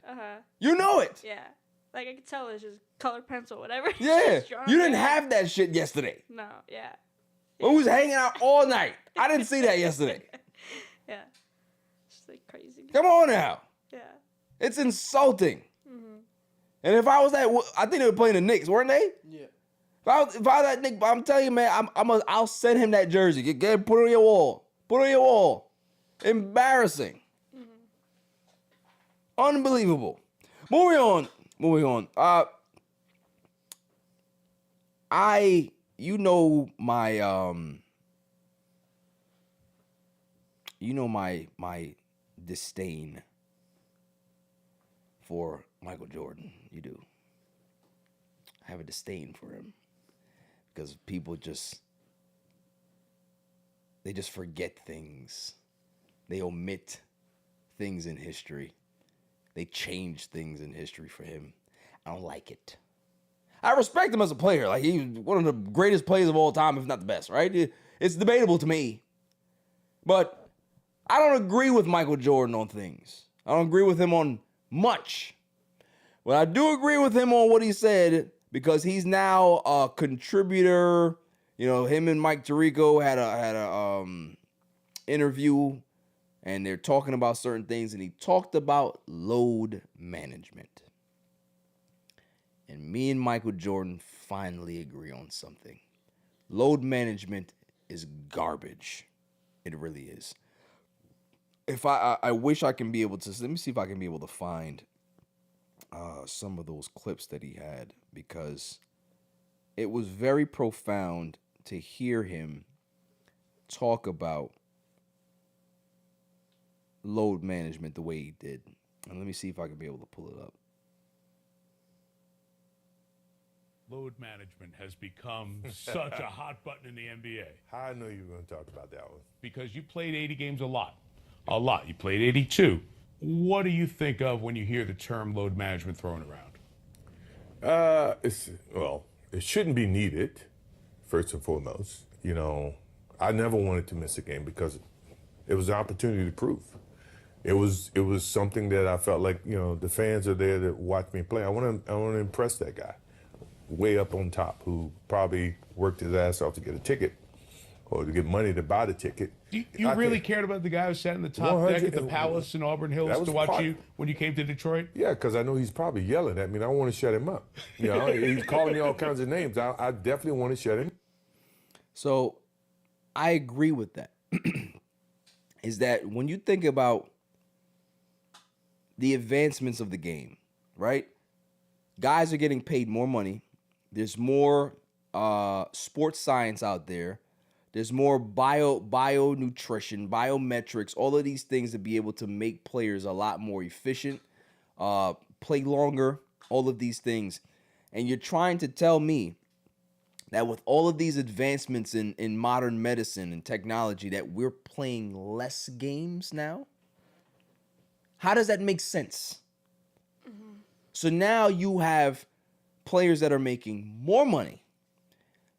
You know it. Yeah. Like, I could tell it's just colored pencil, whatever. Yeah. You didn't have that shit yesterday. No, yeah. We was hanging out all night. I didn't see that yesterday. Yeah. It's like crazy. Come on now. Yeah. It's insulting. And if I was I think they were playing the Knicks, weren't they? Yeah. If I was that Nick, I'm telling you, man, I'll send him that jersey. Get put it on your wall. Put it on your wall. Embarrassing. Unbelievable. Moving on. My disdain for Michael Jordan. You do. I have a disdain for him because people just forget things. They omit things in history. They change things in history for him. I don't like it. I respect him as a player. Like, he's one of the greatest players of all time, if not the best, right? It's debatable to me. But I don't agree with Michael Jordan on things. I don't agree with him on much. But I do agree with him on what he said because he's now a contributor. You know, him and Mike Tirico had a interview, and they're talking about certain things, and he talked about load management. And me and Michael Jordan finally agree on something. Load management is garbage. It really is. If I wish I can be able to, let me see if I can be able to find some of those clips that he had, because it was very profound to hear him talk about load management the way he did. And let me see if I can be able to pull it up. Load management has become such a hot button in the NBA. How I know you were going to talk about that one? Because you played 80 games a lot. A lot. You played 82. What do you think of when you hear the term load management thrown around? It shouldn't be needed first and foremost. I never wanted to miss a game because it was an opportunity to prove. It was something that I felt like, the fans are there to watch me play. I want to impress that guy way up on top who probably worked his ass off to get a ticket or to get money to buy the ticket. You really cared about the guy who sat in the top deck at the Palace in Auburn Hills to watch you when you came to Detroit? Yeah, because I know he's probably yelling at me, and I want to shut him up. He's calling me all kinds of names. I definitely want to shut him. So I agree with that. Is that when you think about the advancements of the game, right? Guys are getting paid more money. There's more sports science out there. There's more bio-nutrition, biometrics, all of these things to be able to make players a lot more efficient, play longer, all of these things. And you're trying to tell me that with all of these advancements in modern medicine and technology that we're playing less games now? How does that make sense? Mm-hmm. So now you have players that are making more money.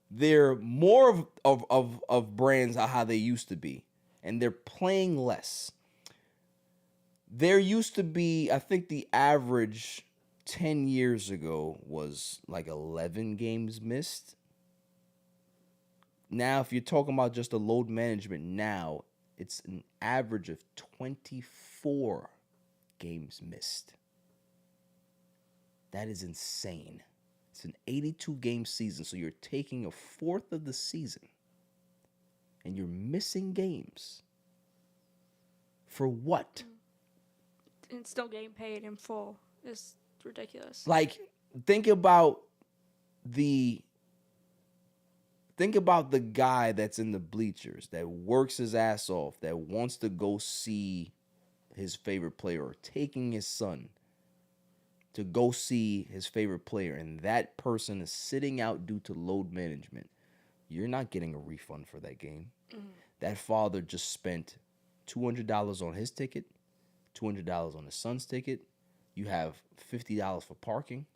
They're more of brands are how they used to be, and they're playing less. There used to be, I think the average 10 years ago was like 11 games missed. Now, if you're talking about just the load management now, it's an average of 24 games missed. That is insane. It's an 82-game season, so you're taking a fourth of the season, and you're missing games. For what? And still getting paid in full. It's ridiculous. Like, think about the guy that's in the bleachers, that works his ass off, that wants to go see his favorite player, or taking his son to go see his favorite player, and that person is sitting out due to load management. You're not getting a refund for that game. Mm-hmm. That father just spent $200 on his ticket, $200 on his son's ticket. You have $50 for parking.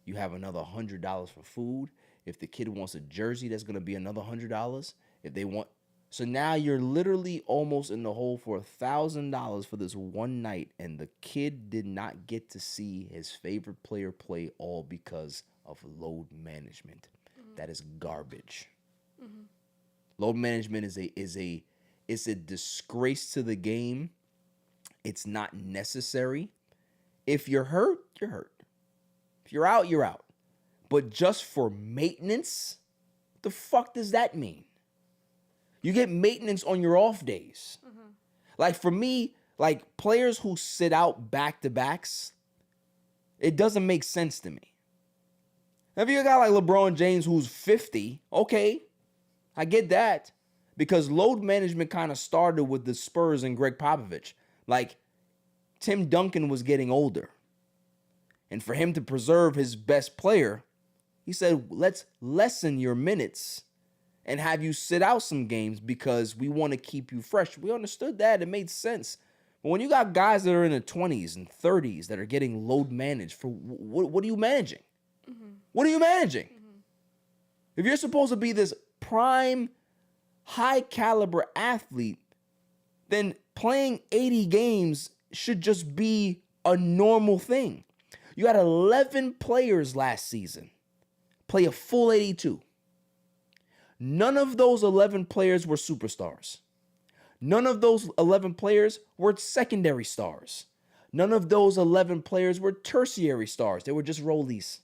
You have another $100 for food. If the kid wants a jersey, that's going to be another $100. If they want... So now you're literally almost in the hole for $1,000 for this one night, and the kid did not get to see his favorite player play, all because of load management. Mm-hmm. That is garbage. Mm-hmm. Load management is a disgrace to the game. It's not necessary. If you're hurt, you're hurt. If you're out, you're out. But just for maintenance, the fuck does that mean? You get maintenance on your off days. Mm-hmm. Like for me, like players who sit out back-to-backs, it doesn't make sense to me. If you got like LeBron James who's 50, okay, I get that. Because load management kind of started with the Spurs and Greg Popovich. Like Tim Duncan was getting older. And for him to preserve his best player, he said, let's lessen your minutes and have you sit out some games because we want to keep you fresh. We understood that. It made sense. But when you got guys that are in their 20s and 30s that are getting load managed, for what are you managing? Mm-hmm. What are you managing? Mm-hmm. If you're supposed to be this prime, high-caliber athlete, then playing 80 games should just be a normal thing. You had 11 players last season play a full 82. None of those 11 players were superstars. None of those 11 players were secondary stars. None of those 11 players were tertiary stars. They were just rollies.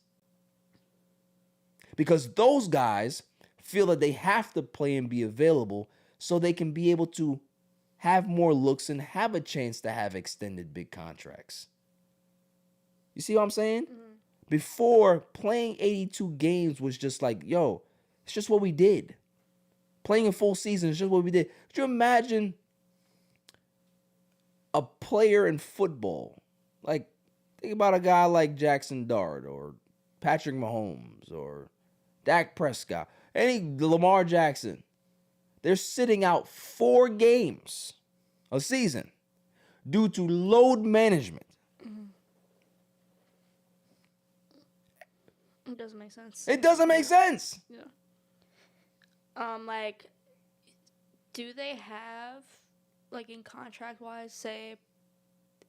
Because those guys feel that they have to play and be available so they can be able to have more looks and have a chance to have extended big contracts. You see what I'm saying? Mm-hmm. Before, playing 82 games was just like, yo, it's just what we did. Playing a full season is just what we did. Could you imagine a player in football? Like, think about a guy like Jackson Dart or Patrick Mahomes or Dak Prescott, Lamar Jackson. They're sitting out 4 games a season due to load management. Mm-hmm. It doesn't make sense. It doesn't make sense. Yeah. Like, do they have, like, in contract wise, say,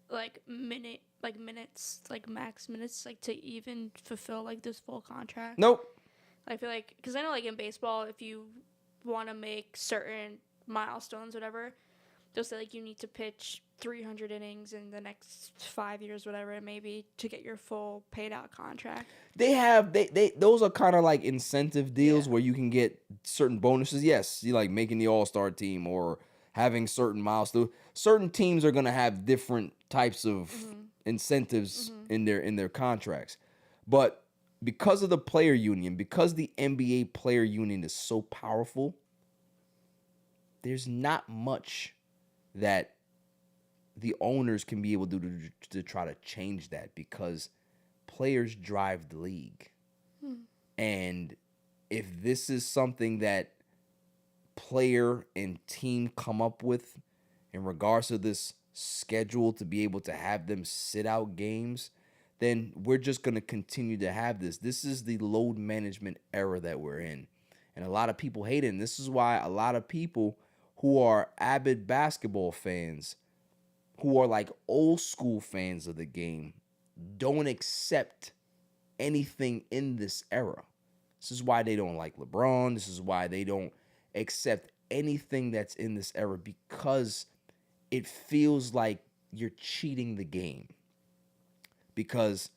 like minutes, like max minutes, like to even fulfill like this full contract? Nope. I feel like, because I know like in baseball, if you want to make certain milestones, whatever, they'll say like you need to pitch 300 innings in the next 5 years, whatever it may be, to get your full paid out contract. They those are kind of like incentive deals Yeah. where you can get certain bonuses. Yes, you like making the All-Star team or having certain milestones. Certain teams are gonna have different types of incentives in their contracts. But because of the player union, because the NBA player union is so powerful, there's not much that the owners can be able to do to try to change that, because players drive the league. And if this is something that player and team come up with in regards to this schedule to be able to have them sit out games, then we're just going to continue to have this. This is the load management era that we're in. And a lot of people hate it. And this is why a lot of people who are avid basketball fans, who are like old school fans of the game, don't accept anything in this era. This is why they don't like LeBron. This is why they don't accept anything that's in this era, because it feels like you're cheating the game. Because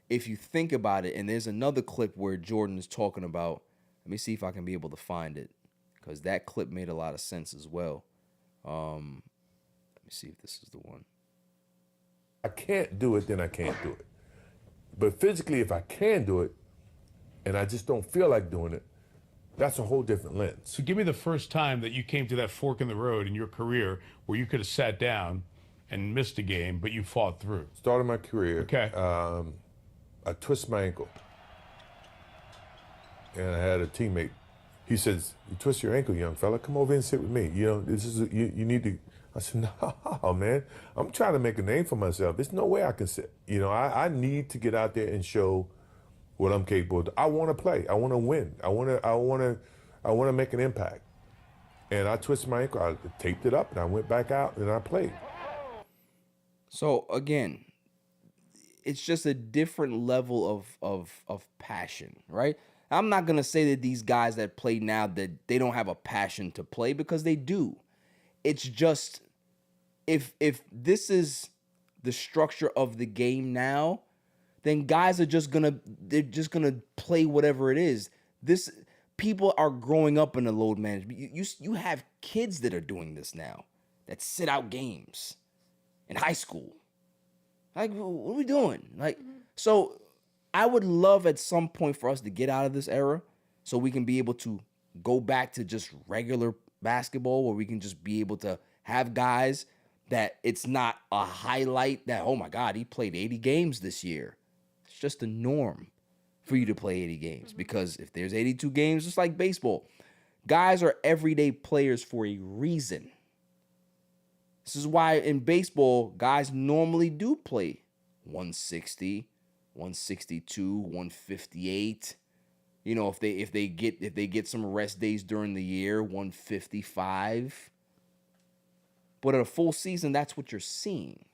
if you think about it, and there's another clip where Jordan is talking about, let me see if I can be able to find it, because that clip made a lot of sense as well. Let me see if this is the one. I can't do it, then I can't do it. But physically, if I can do it, and I just don't feel like doing it, that's a whole different lens. So give me the first time that you came to that fork in the road in your career where you could have sat down and missed a game, but you fought through. Started my career. Okay. I twisted my ankle. And I had a teammate. He says, "You twist your ankle, young fella. Come over and sit with me. You know, this is you need to." I said, "No, man. I'm trying to make a name for myself. There's no way I can sit. You know, I need to get out there and show what I'm capable of. I want to play. I want to win. I want to make an impact." And I twisted my ankle. I taped it up, and I went back out and I played. So again, it's just a different level of passion, right? I'm not gonna say that these guys that play now that they don't have a passion to play, because they do. It's just if this is the structure of the game now, then guys are just gonna play whatever it is. This people are growing up in the load management. You have kids that are doing this now, that sit out games in high school. Like, what are we doing? Like, so I would love at some point for us to get out of this era so we can be able to go back to just regular basketball, where we can just be able to have guys that it's not a highlight that, oh my God, he played 80 games this year. It's just the norm for you to play 80 games, because if there's 82 games, just like baseball, guys are everyday players for a reason. This is why in baseball, guys normally do play 160, 162, 158. You know, if they get some rest days during the year, 155. But in a full season, that's what you're seeing.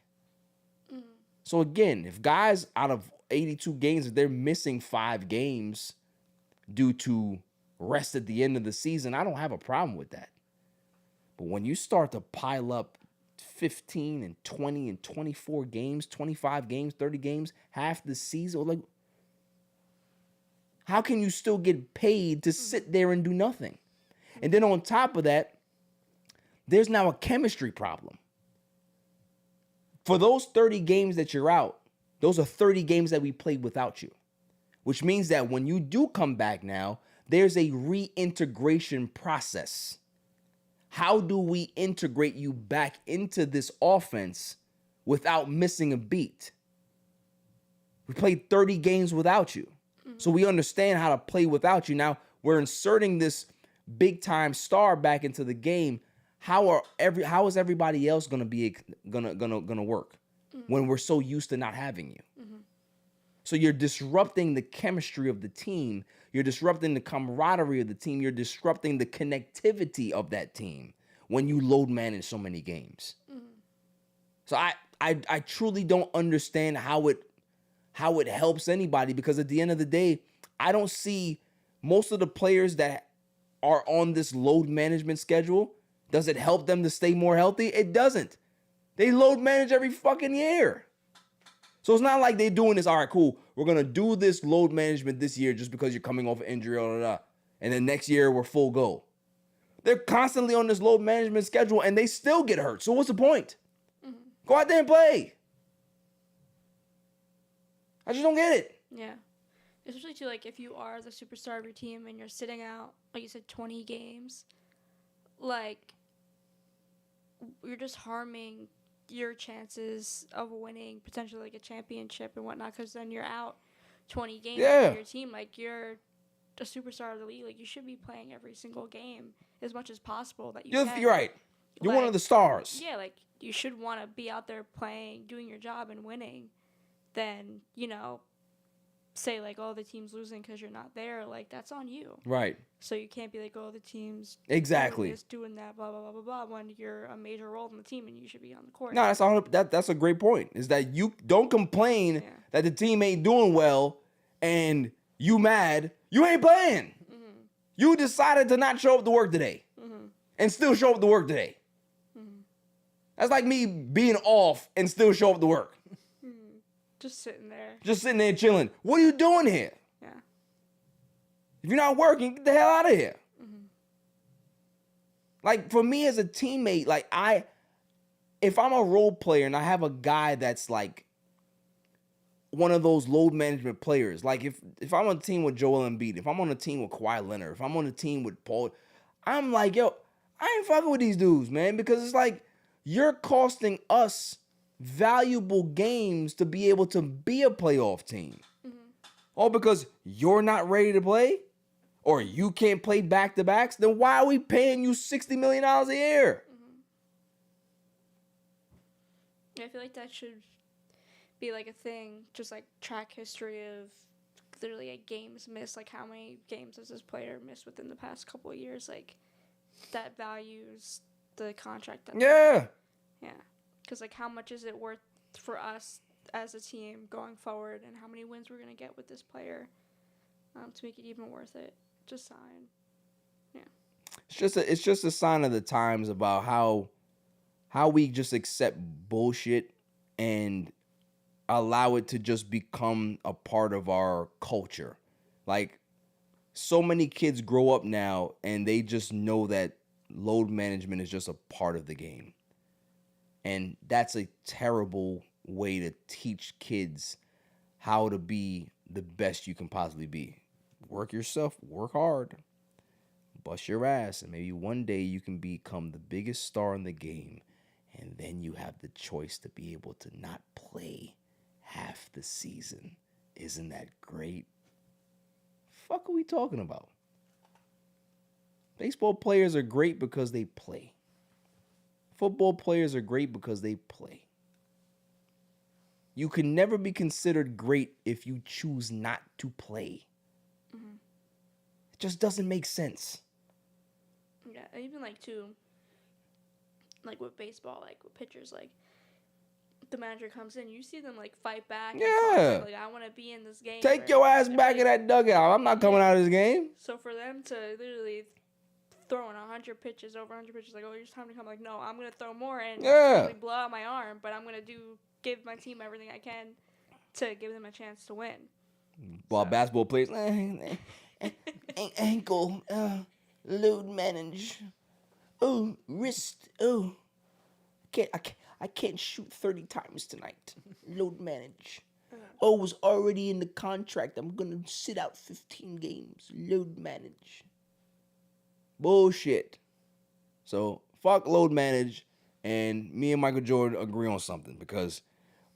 So again, if guys out of 82 games, if they're missing 5 games due to rest at the end of the season, I don't have a problem with that. But when you start to pile up 15 and 20 and 24 games, 25 games, 30 games, half the season, like, how can you still get paid to sit there and do nothing? And then on top of that, there's now a chemistry problem. For those 30 games that you're out, those are 30 games that we played without you, which means that when you do come back now, there's a reintegration process. How do we integrate you back into this offense without missing a beat? We played 30 games without you. So we understand how to play without you. Now we're inserting this big time star back into the game. How is everybody else gonna work when we're so used to not having you? So you're disrupting the chemistry of the team. You're disrupting the camaraderie of the team. You're disrupting the connectivity of that team when you load manage so many games. So I truly don't understand how it helps anybody, because at the end of the day, I don't see most of the players that are on this load management schedule. Does it help them to stay more healthy? It doesn't. They load manage every fucking year. So it's not like they're doing this, all right, cool, we're going to do this load management this year just because you're coming off an injury, and then next year we're full go. They're constantly on this load management schedule, and they still get hurt. So what's the point? Go out there and play. I just don't get it. Yeah. Especially, too, like, if you are the superstar of your team and you're sitting out, like you said, 20 games, like, you're just harming your chances of winning potentially like a championship and whatnot, because then you're out 20 games for your team. Like, you're a superstar of the league. Like, you should be playing every single game as much as possible that you can. You're right. You're one of the stars. Yeah, like, you should want to be out there playing, doing your job and winning. Then, you know, say like, oh, the team's losing because you're not there. Like, that's on you. Right. So you can't be like, oh, the team's doing that, blah, blah, blah, blah, blah, when you're a major role in the team and you should be on the court. No, that's a great point, is that you don't complain that the team ain't doing well and you mad. You ain't playing. You decided to not show up to work today and still show up to work today. That's like me being off and still show up to work. Just sitting there. Just sitting there chilling. What are you doing here? Yeah. If you're not working, get the hell out of here. Like, for me as a teammate, like, if I'm a role player and I have a guy that's like one of those load management players, like if I'm on a team with Joel Embiid, if I'm on a team with Kawhi Leonard, if I'm on a team with Paul, I'm like, yo, I ain't fucking with these dudes, man, because it's like, you're costing us valuable games to be able to be a playoff team. All because you're not ready to play, or you can't play back-to-backs, then why are we paying you $60 million a year? Yeah, I feel like that should be like a thing, just like track history of literally like games missed, like how many games has this player missed within the past couple of years, like that values the contract. Yeah. Because, like, how much is it worth for us as a team going forward, and how many wins we're going to get with this player to make it even worth it? Just sign. Yeah. It's just a sign of the times about how we just accept bullshit and allow it to just become a part of our culture. Like, so many kids grow up now and they just know that load management is just a part of the game. And that's a terrible way to teach kids how to be the best you can possibly be. Work yourself, work hard, bust your ass, and maybe one day you can become the biggest star in the game, and then you have the choice to be able to not play half the season. Isn't that great? Fuck are we talking about? Baseball players are great because they play. Football players are great because they play. You can never be considered great if you choose not to play. It just doesn't make sense. Yeah, even like too, like with baseball, like with pitchers, like the manager comes in, you see them like fight back. Yeah. Like, I want to be in this game. Take your ass back in that dugout. I'm not coming out of this game. So for them to literally throwing 100 pitches, over 100 pitches, like, oh, it's time to come. Like, no, I'm going to throw more and like, blow out my arm, but I'm going to give my team everything I can to give them a chance to win. While basketball players, ankle, load manage, oh, wrist, oh, I can't shoot 30 times tonight. Load manage. Oh, it was already in the contract. I'm going to sit out 15 games. Load manage. Bullshit. So, fuck load manage, and me and Michael Jordan agree on something, because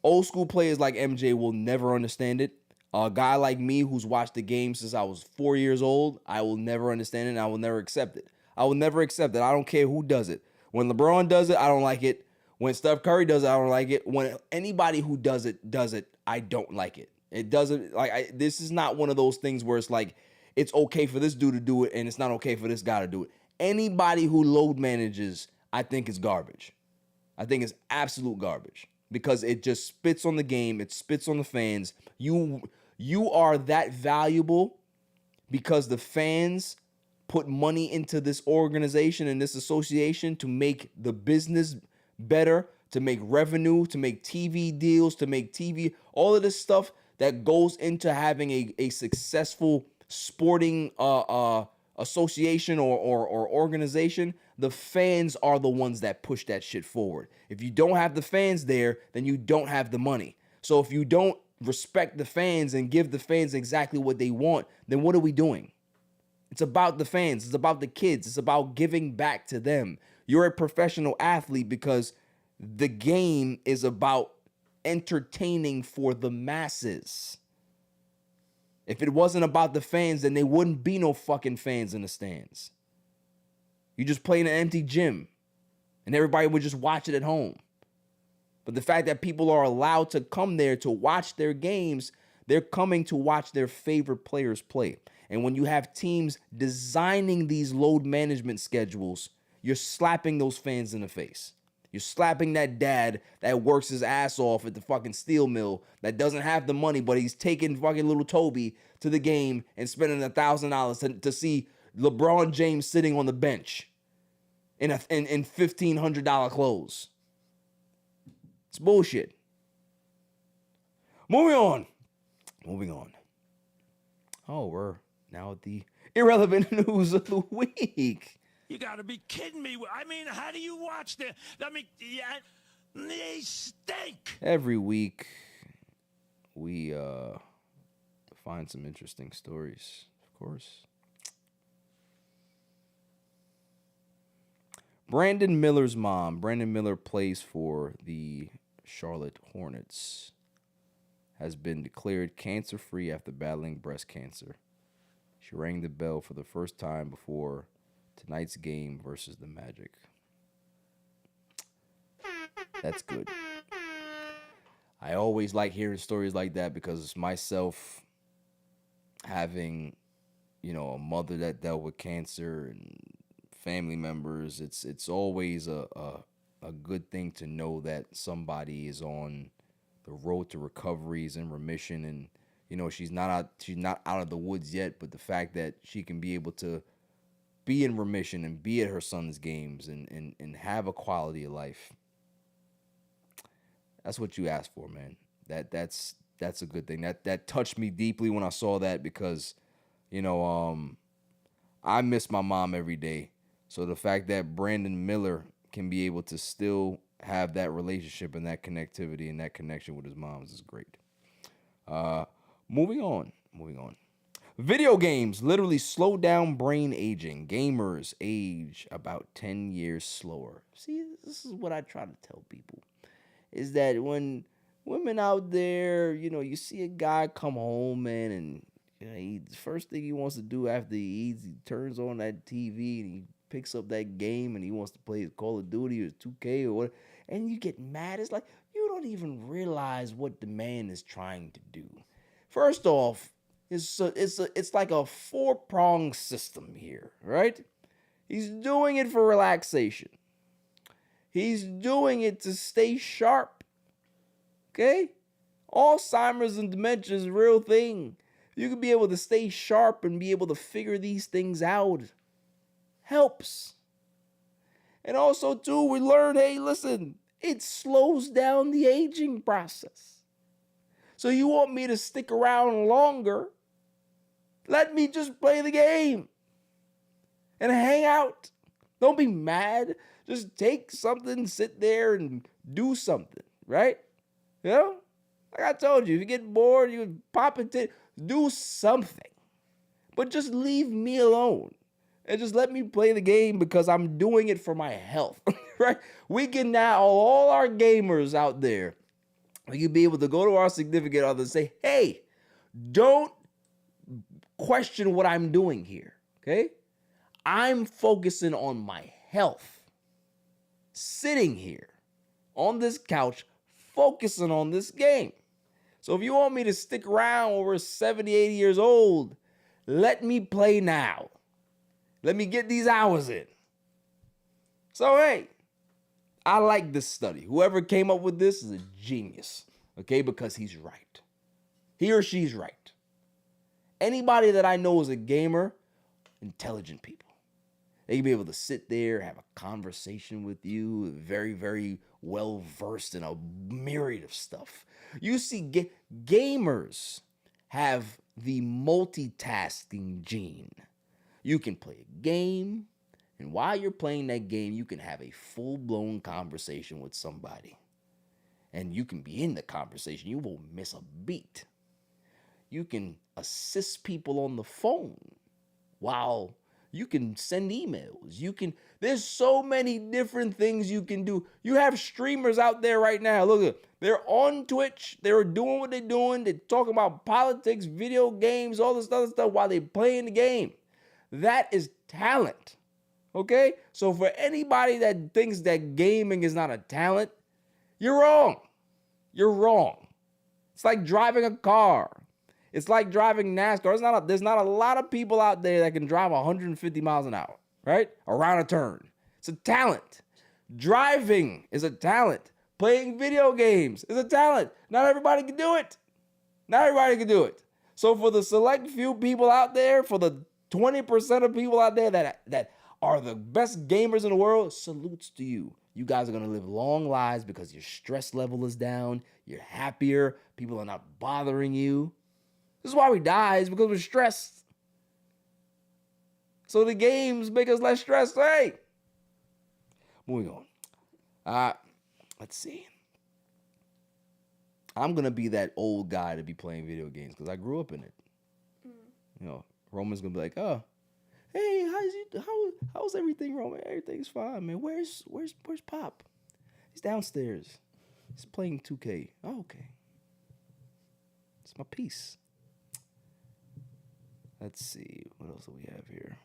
old school players like MJ will never understand it. A guy like me who's watched the game since I was 4 years old, I will never understand it, and I will never accept it. I will never accept it. I don't care who does it. When LeBron does it, I don't like it. When Steph Curry does it, I don't like it. When anybody who does it, I don't like it. It doesn't, like, this is not one of those things where it's like, it's okay for this dude to do it and it's not okay for this guy to do it. Anybody who load manages, I think is garbage. I think it's absolute garbage because it just spits on the game. It spits on the fans. You are that valuable because the fans put money into this organization and this association to make the business better, to make revenue, to make TV deals, to make TV, all of this stuff that goes into having a successful sporting association or organization. The fans are the ones that push that shit forward. If you don't have the fans there, then you don't have the money. So if you don't respect the fans and give the fans exactly what they want, then what are we doing? It's about the fans. It's about the kids. It's about giving back to them. You're a professional athlete because the game is about entertaining for the masses. If it wasn't about the fans, then there wouldn't be no fucking fans in the stands. You just play in an empty gym and everybody would just watch it at home. But the fact that people are allowed to come there to watch their games, they're coming to watch their favorite players play. And when you have teams designing these load management schedules, you're slapping those fans in the face. You're slapping that dad that works his ass off at the fucking steel mill that doesn't have the money, but he's taking fucking little Toby to the game and spending $1,000 to see LeBron James sitting on the bench in $1,500 clothes. It's bullshit. Moving on. Oh, we're now at the irrelevant news of the week. You got to be kidding me. I mean, how do you watch the... I mean, yeah, they stink. Every week, we find some interesting stories, of course. Brandon Miller's mom. Brandon Miller plays for the Charlotte Hornets. Has been declared cancer-free after battling breast cancer. She rang the bell for the first time before tonight's game versus the Magic. That's good. I always like hearing stories like that because myself having, a mother that dealt with cancer and family members, it's always a good thing to know that somebody is on the road to recovery, is in remission, and she's not out of the woods yet, but the fact that she can be able to be in remission and be at her son's games and have a quality of life, that's what you ask for, man. That's a good thing. That touched me deeply when I saw that because I miss my mom every day. So the fact that Brandon Miller can be able to still have that relationship and that connectivity and that connection with his mom is great. Moving on. Video games literally slow down brain aging. Gamers age about 10 years slower. See, this is what I try to tell people, is that when women out there, you see a guy come home, man, and the first thing he wants to do after he eats, he turns on that TV and he picks up that game and he wants to play Call of Duty or 2K or what, and you get mad. It's like you don't even realize what the man is trying to do. First off, it's like a 4-pronged system here, right? He's doing it for relaxation. He's doing it to stay sharp. Okay? Alzheimer's and dementia is a real thing. You can be able to stay sharp and be able to figure these things out. Helps. And also, too, we learn, hey, listen, it slows down the aging process. So you want me to stick around longer? Let me just play the game and hang out. Don't be mad. Just take something, sit there and do something, right? Like I told you, if you get bored, you pop it, do something. But just leave me alone. And just let me play the game because I'm doing it for my health, right? We can now, all our gamers out there, we can be able to go to our significant other and say, hey, don't question what I'm doing here, okay? I'm focusing on my health. Sitting here on this couch, focusing on this game. So if you want me to stick around when we're 70, 80 years old, Let me play now. Let me get these hours in. So, hey, I like this study. Whoever came up with this is a genius, okay, because he's right. He or she's right. Anybody that I know is a gamer, intelligent people. They can be able to sit there, have a conversation with you, very, very well versed in a myriad of stuff. You see, gamers have the multitasking gene. You can play a game, and while you're playing that game, you can have a full-blown conversation with somebody. And you can be in the conversation. You won't miss a beat. You can assist people on the phone while you can send emails. There's so many different things you can do. You have streamers out there right now. Look, they're on Twitch. They're doing what they're doing. They're talking about politics, video games, all this other stuff while they're playing the game. That is talent. Okay? So for anybody that thinks that gaming is not a talent, you're wrong. You're wrong. It's like driving a car. It's like driving NASCAR. There's not a lot of people out there that can drive 150 miles an hour, right? Around a turn. It's a talent. Driving is a talent. Playing video games is a talent. Not everybody can do it. Not everybody can do it. So for the select few people out there, for the 20% of people out there that are the best gamers in the world, salutes to you. You guys are going to live long lives because your stress level is down. You're happier. People are not bothering you. This is why we die, is because we're stressed. So the games make us less stressed. Hey! Moving on. Let's see. I'm going to be that old guy to be playing video games because I grew up in it. You know, Roman's going to be like, oh, hey, how's everything, Roman? Everything's fine, man. Where's Pop? He's downstairs. He's playing 2K. Oh, okay. It's my piece. Let's see. What else do we have here?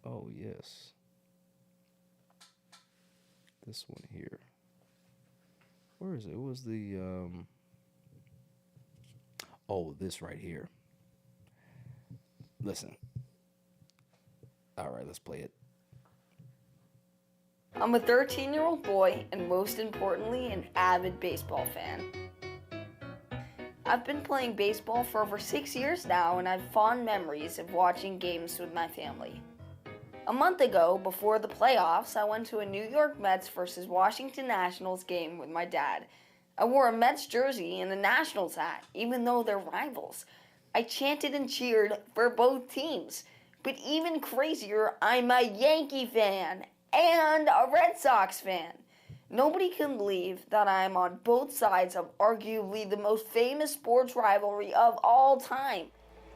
Oh, yes. This one here. Where is it? What was the... Oh, this right here. Listen. All right, let's play it. I'm a 13-year-old boy and most importantly, an avid baseball fan. I've been playing baseball for over 6 years now and I have fond memories of watching games with my family. A month ago, before the playoffs, I went to a New York Mets versus Washington Nationals game with my dad. I wore a Mets jersey and a Nationals hat, even though they're rivals. I chanted and cheered for both teams. But even crazier, I'm a Yankee fan and a Red Sox fan. Nobody can believe that I'm on both sides of arguably the most famous sports rivalry of all time.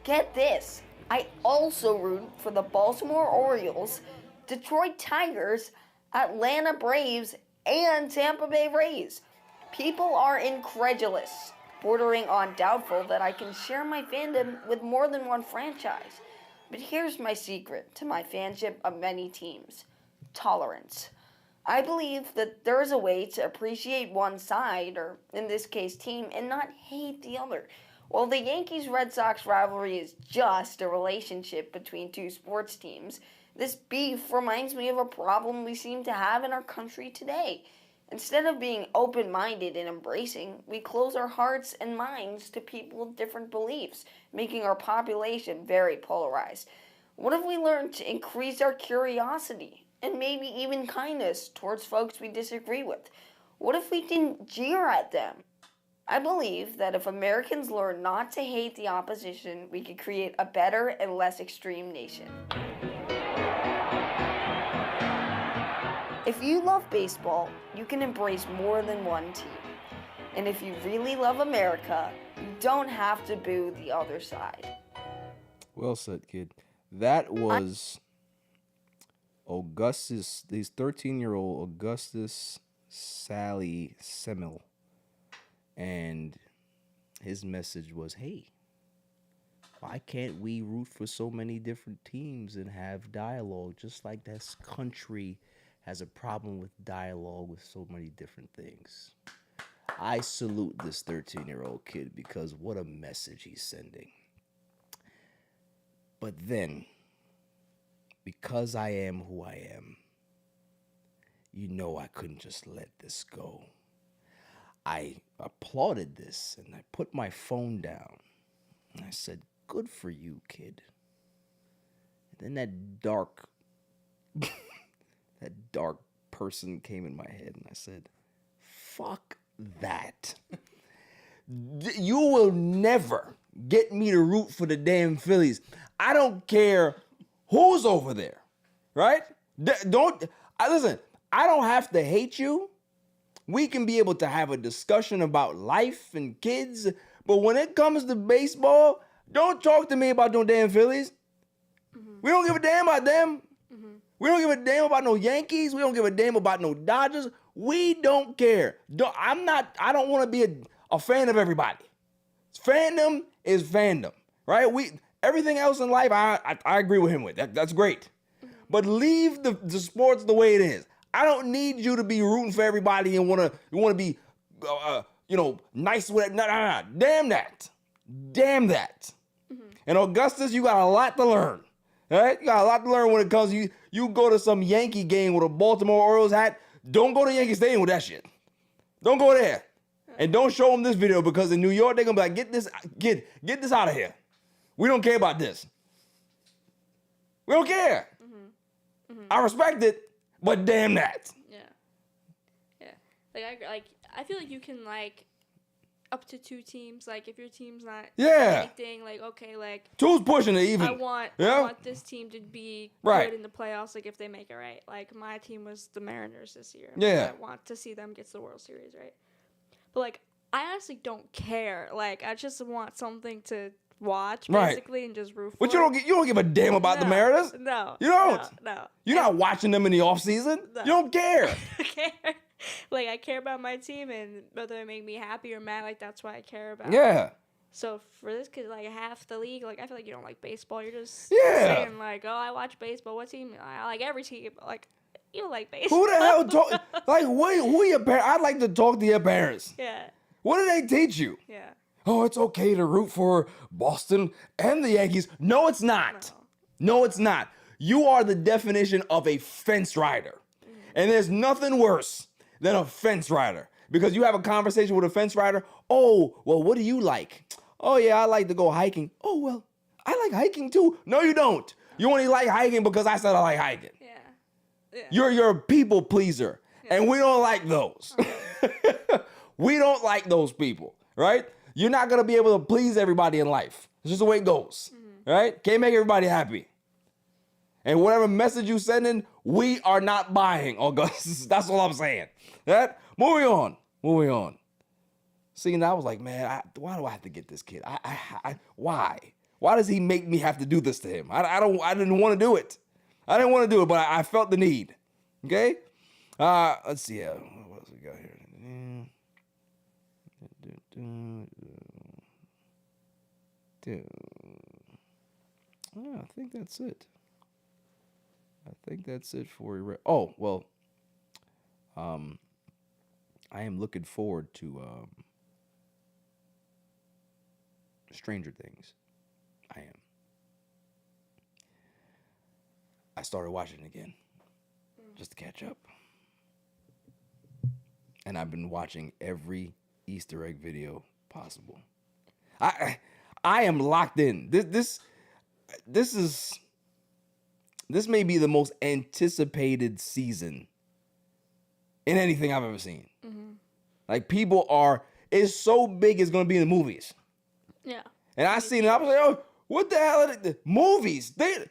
Get this, I also root for the Baltimore Orioles, Detroit Tigers, Atlanta Braves, and Tampa Bay Rays. People are incredulous, bordering on doubtful that I can share my fandom with more than one franchise. But here's my secret to my fanship of many teams: tolerance. I believe that there is a way to appreciate one side, or in this case team, and not hate the other. While the Yankees-Red Sox rivalry is just a relationship between two sports teams, this beef reminds me of a problem we seem to have in our country today. Instead of being open-minded and embracing, we close our hearts and minds to people with different beliefs, making our population very polarized. What if we learned to increase our curiosity and maybe even kindness towards folks we disagree with? What if we didn't jeer at them? I believe that if Americans learn not to hate the opposition, we could create a better and less extreme nation. If you love baseball, you can embrace more than one team. And if you really love America, you don't have to boo the other side. Well said, kid. That was Augustus, his 13-year-old Augustus Sally Semmel. And his message was, hey, why can't we root for so many different teams and have dialogue, just like this country has a problem with dialogue with so many different things? I salute this 13-year-old kid because what a message he's sending. But then, because I am who I am, I couldn't just let this go. I applauded this and I put my phone down. And I said, good for you, kid. And then that dark person came in my head and I said, fuck that. You will never get me to root for the damn Phillies. I don't care who's over there, right? Listen, I don't have to hate you. We can be able to have a discussion about life and kids, but when it comes to baseball, don't talk to me about no damn Phillies. Mm-hmm. We don't give a damn about them. Mm-hmm. We don't give a damn about no Yankees. We don't give a damn about no Dodgers. We don't care. I don't want to be a fan of everybody. Fandom is fandom, right? Everything else in life, I agree with him with. That's great. Mm-hmm. But leave the sports the way it is. I don't need you to be rooting for everybody and want to be, nice with it. No. Damn that. Mm-hmm. And Augustus, you got a lot to learn. All right? You got a lot to learn when it comes to you go to some Yankee game with a Baltimore Orioles hat. Don't go to Yankee Stadium with that shit. Don't go there. And don't show them this video because in New York, they're going to be like, get this out of here. We don't care about this. We don't care. Mm-hmm. Mm-hmm. I respect it, but damn that. Yeah. I feel like you can up to 2 teams. Like if your team's not anything, okay, two's pushing it even. I want this team to be good in the playoffs. Like if they make it right. Like my team was the Mariners this year. Yeah. I want to see them get to the World Series, right? But I honestly don't care. I just want something to watch basically and just root for. But you don't give a damn about the Mariners? No. You don't? No. You're not watching them in the off season? No. You don't care. I care. I care about my team and whether they make me happy or mad, that's what I care about. Yeah. So for this kid, half the league, I feel like you don't like baseball. You're just saying I watch baseball. What team? I like every team. You don't like baseball. Who the hell who are your parents? I'd like to talk to your parents. Yeah. What do they teach you? Yeah. Oh, it's okay to root for Boston and the Yankees. No, it's not. No, it's not. You are the definition of a fence rider. Mm-hmm. And there's nothing worse than a fence rider. Because you have a conversation with a fence rider. Oh, well, what do you like? Oh, yeah, I like to go hiking. Oh, well, I like hiking too. No, you don't. You only like hiking because I said I like hiking. Yeah. You're a people pleaser. Yeah. And we don't like those. We don't like those people, right? You're not going to be able to please everybody in life. It's just the way it goes, right? Can't make everybody happy. And whatever message you send in, we are not buying, Augustus. That's all I'm saying. Right? Moving on. See, and I was like, man, why do I have to get this kid? Why? Why does he make me have to do this to him? I didn't want to do it. I didn't want to do it, but I felt the need. Okay? Let's see. What else we got here? I think that's it. For you. Oh, well, I am looking forward to Stranger Things. I am. I started watching it again just to catch up. And I've been watching every Easter egg video possible. I am locked in. This may be the most anticipated season in anything I've ever seen. Mm-hmm. It's so big it's gonna be in the movies. Yeah. And I seen it, I was like, oh, what the hell are the movies? They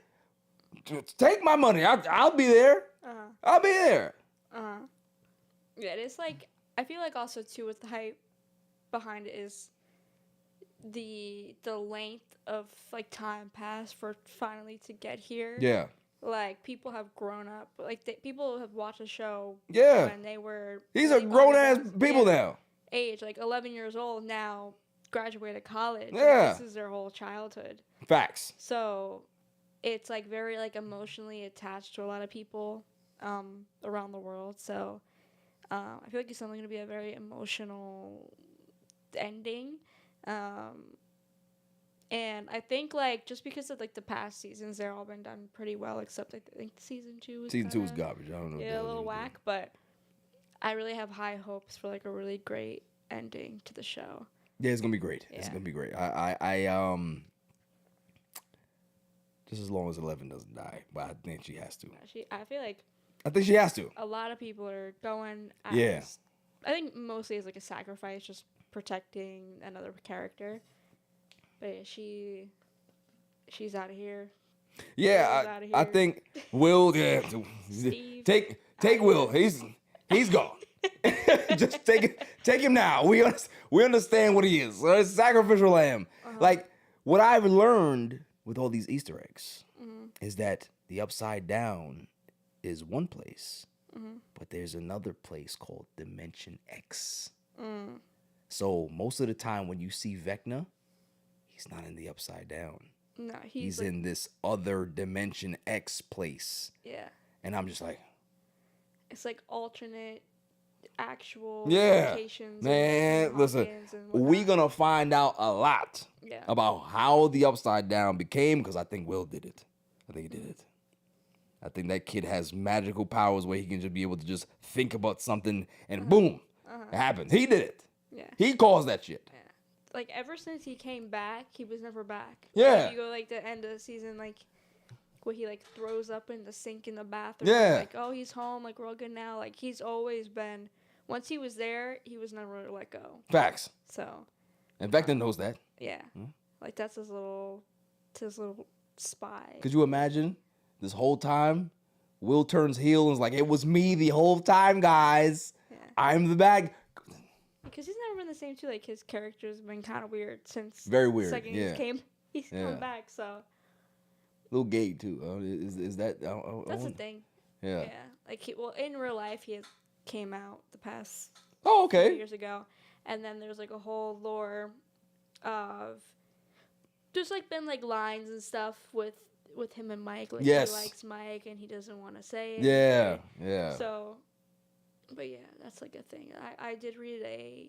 take my money. I'll be there. I'll be there. Yeah, it's I feel like also too with the hype behind it is the length of time passed for finally to get here. Yeah. People have grown up. People have watched the show when they were. These are grown ass people now. Age 11 years old now, graduated college. Yeah. This is their whole childhood. Facts. So, it's very emotionally attached to a lot of people around the world. So, I feel like it's only going to be a very emotional ending. And I think, like, just because of, like, the past seasons, they're all been done pretty well, except, I think, season 2 was Season 2 was garbage. I don't know. Yeah, a little whack, but I really have high hopes for, like, a really great ending to the show. Yeah, it's going to be great. Yeah. It's going to be great. Just as long as 11 doesn't die, but I think she has to. I feel like I think she has to. a lot of people are going as, Yeah. I think mostly as, like, a sacrifice, just protecting another character. But yeah, she's out of here. Yeah, I think Will. Yeah, take Will. He's gone. Just take him now. We understand what he is. Sacrificial lamb. Like what I've learned with all these Easter eggs is that the upside down is one place, but there's another place called Dimension X. So most of the time when you see Vecna, he's not in the upside down. No, he's like, in this other Dimension X place. Yeah. And I'm just like, it's like alternate actual locations. Man, listen, we're gonna find out a lot about how the upside down became, because I think Will did it. I think he did it. I think that kid has magical powers where he can just be able to just think about something and boom, it happens. He did it. Yeah. He caused that shit. Yeah. Like, ever since he came back, he was never back. Yeah. Like, you go, like, the end of the season, like, where he, like, throws up in the sink in the bathroom. Yeah. Like, oh, he's home. Like, we're all good now. Like, he's always been, once he was there, he was never let go. Facts. So. And Vecna knows that. Yeah. Like, that's his little spy. Could you imagine this whole time, Will turns heel and is like, it was me the whole time, guys. Yeah. I'm the bad. Because he's never been the same, too. Like, his character's been kind of weird since. Very weird. The second he's come back, so. A little gay, too. Is that? That's the thing. Yeah. Yeah. Like, in real life, he came out the past. Oh, okay. 2 years ago. And then there's, like, a whole lore of. There's, like, been, like, lines and stuff with him and Mike. Like, he likes Mike and he doesn't want to say it. Yeah. Yeah. So. But yeah, that's like a thing. I did read a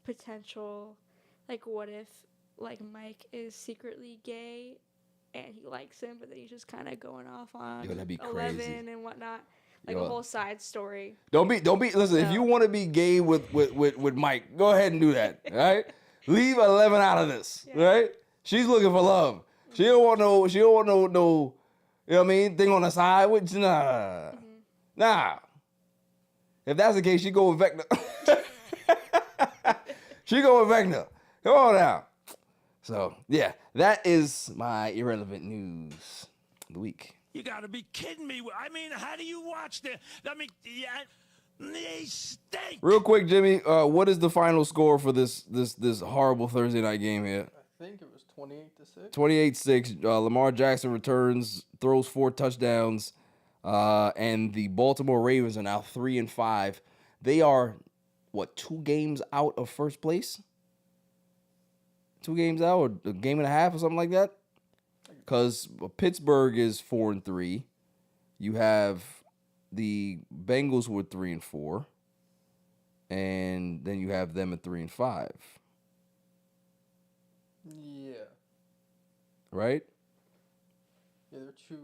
potential, like, what if, like, Mike is secretly gay and he likes him, but then he's just kind of going off on 11 and whatnot. Like a whole side story. Don't be. Listen, if you want to be gay with Mike, go ahead and do that. All right, leave 11 out of this. Right? She's looking for love. She don't want no. You know what I mean? Thing on the side. Nah. If that's the case, she go with Vecna. She go with Vecna. Come on now. So, yeah, that is my irrelevant news of the week. You got to be kidding me. I mean, how do you watch the... I mean, they stink. Real quick, Jimmy, what is the final score for this horrible Thursday night game here? I think it was 28-6. 28-6. Lamar Jackson returns, throws 4 touchdowns. And the Baltimore Ravens are now 3-5. They are, 2 games out of first place? 2 games out, or a game and a half, or something like that? Because Pittsburgh is 4-3. You have the Bengals who are 3-4, and then you have them at 3-5. Yeah. Right? Yeah, they're 2.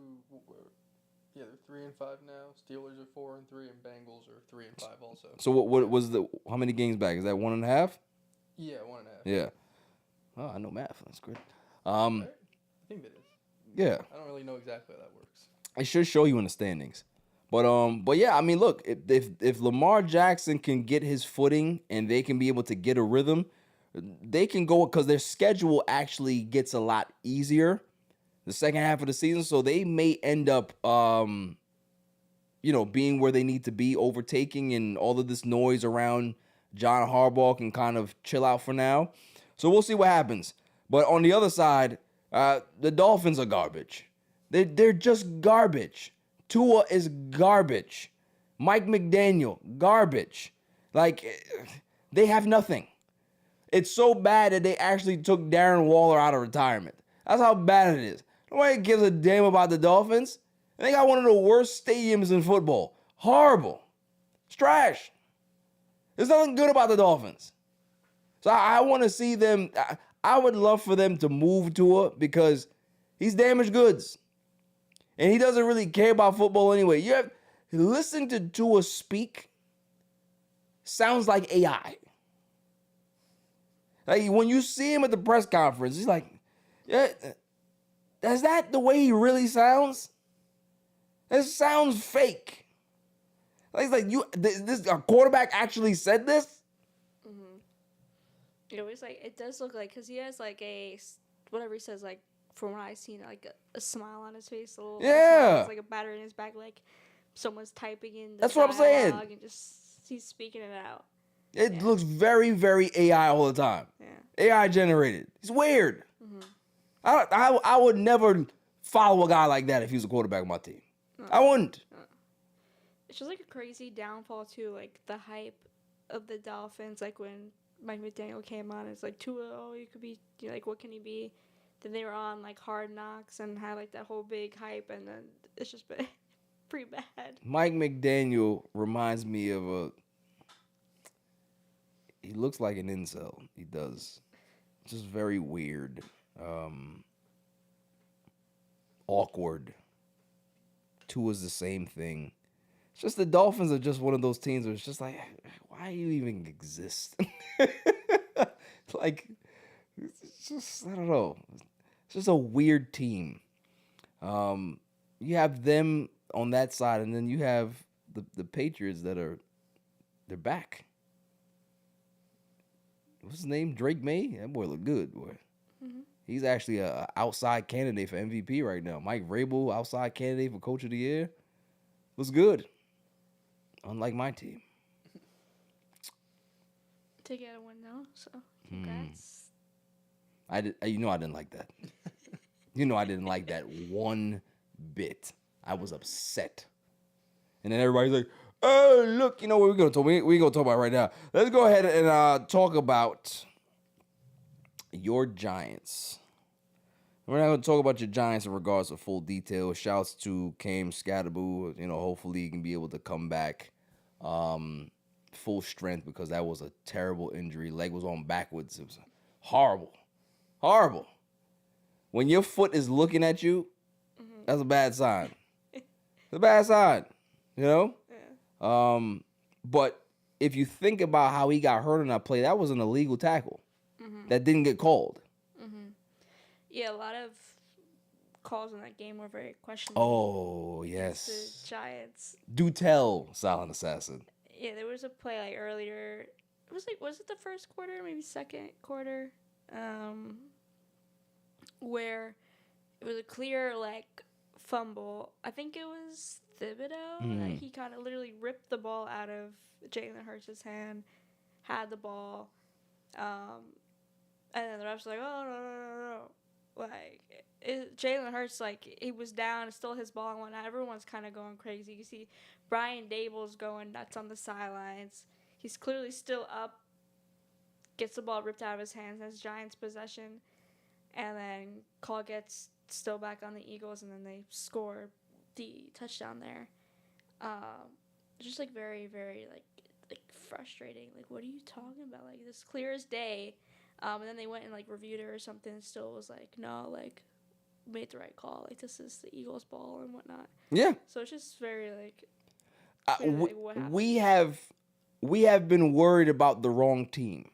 Yeah, they're 3-5 now. Steelers are 4-3, and Bengals are 3-5 also. So what was how many games back? Is that 1.5? Yeah, 1.5. Yeah. Oh, I know math. That's good. Right? I think that is. Yeah. I don't really know exactly how that works. It should show you in the standings. But yeah, I mean, look, if Lamar Jackson can get his footing and they can be able to get a rhythm, they can go, because their schedule actually gets a lot easier the second half of the season, so they may end up, being where they need to be, overtaking, and all of this noise around John Harbaugh can kind of chill out for now. So we'll see what happens. But on the other side, the Dolphins are garbage. They're just garbage. Tua is garbage. Mike McDaniel, garbage. Like, they have nothing. It's so bad that they actually took Darren Waller out of retirement. That's how bad it is. Nobody gives a damn about the Dolphins. And they got one of the worst stadiums in football. Horrible. It's trash. There's nothing good about the Dolphins. So I want to see them. I would love for them to move Tua because he's damaged goods. And he doesn't really care about football anyway. Listen to Tua speak. Sounds like AI. Like when you see him at the press conference, he's like, yeah, is that the way he really sounds? It sounds fake. Like, it's like this a quarterback actually said this? It always like it does look like because he has like a whatever he says like from what I've seen like a smile on his face, a little smile, it's like a battery in his back, like someone's typing in. That's what I'm saying. And just he's speaking it out. It looks very, very AI all the time. Yeah. AI generated. It's weird. I would never follow a guy like that if he was a quarterback on my team. I wouldn't. It's just like a crazy downfall too, like the hype of the Dolphins, like when Mike McDaniel came on, it's like Tua, oh, you could be, like, what can he be? Then they were on like Hard Knocks and had like that whole big hype, and then it's just been pretty bad. Mike McDaniel reminds me of he looks like an incel. He does. Just very weird. Awkward. Tua's the same thing. It's just the Dolphins are just one of those teams where it's just like, why do you even exist? Like, it's just, I don't know. It's just a weird team. You have them on that side, and then you have the Patriots they're back. What's his name? Drake May? That boy look good, boy. He's actually a outside candidate for MVP right now. Mike Vrabel, outside candidate for Coach of the Year. Looks good. Unlike my team. To get a win though, so congrats. I didn't like that. I didn't like that one bit. I was upset. And then everybody's like, oh, look, what we're going to talk about right now. Let's go ahead and talk about your Giants. We're not going to talk about your Giants in regards to full detail. Shouts to Cam Scatterboo. Hopefully he can be able to come back full strength because that was a terrible injury. Leg was on backwards. It was horrible. Horrible. When your foot is looking at you, that's a bad sign. It's a bad sign, Yeah. But if you think about how he got hurt on that play, that was an illegal tackle. That didn't get called. Yeah, a lot of calls in that game were very questionable. Oh, yes. The Giants. Do tell, Silent Assassin. Yeah, there was a play like earlier. Was it the first quarter, maybe second quarter? Where it was a clear like fumble. I think it was Thibodeau. Like, he kind of literally ripped the ball out of Jalen Hurts' hand, had the ball, and then the refs were like, oh, no. Like, Jalen Hurts, like, he was down, it's still his ball and whatnot. Everyone's kind of going crazy. You see Brian Dable's going nuts on the sidelines. He's clearly still up, gets the ball ripped out of his hands, has Giants possession, and then call gets still back on the Eagles, and then they score the touchdown there. Just, like, very, very, like frustrating. Like, what are you talking about? Like, this clear as day. And then they went and, like, reviewed it or something and still was like, no, like, made the right call. Like, this is the Eagles' ball and whatnot. Yeah. So it's just very, like, what happened. We have been worried about the wrong team.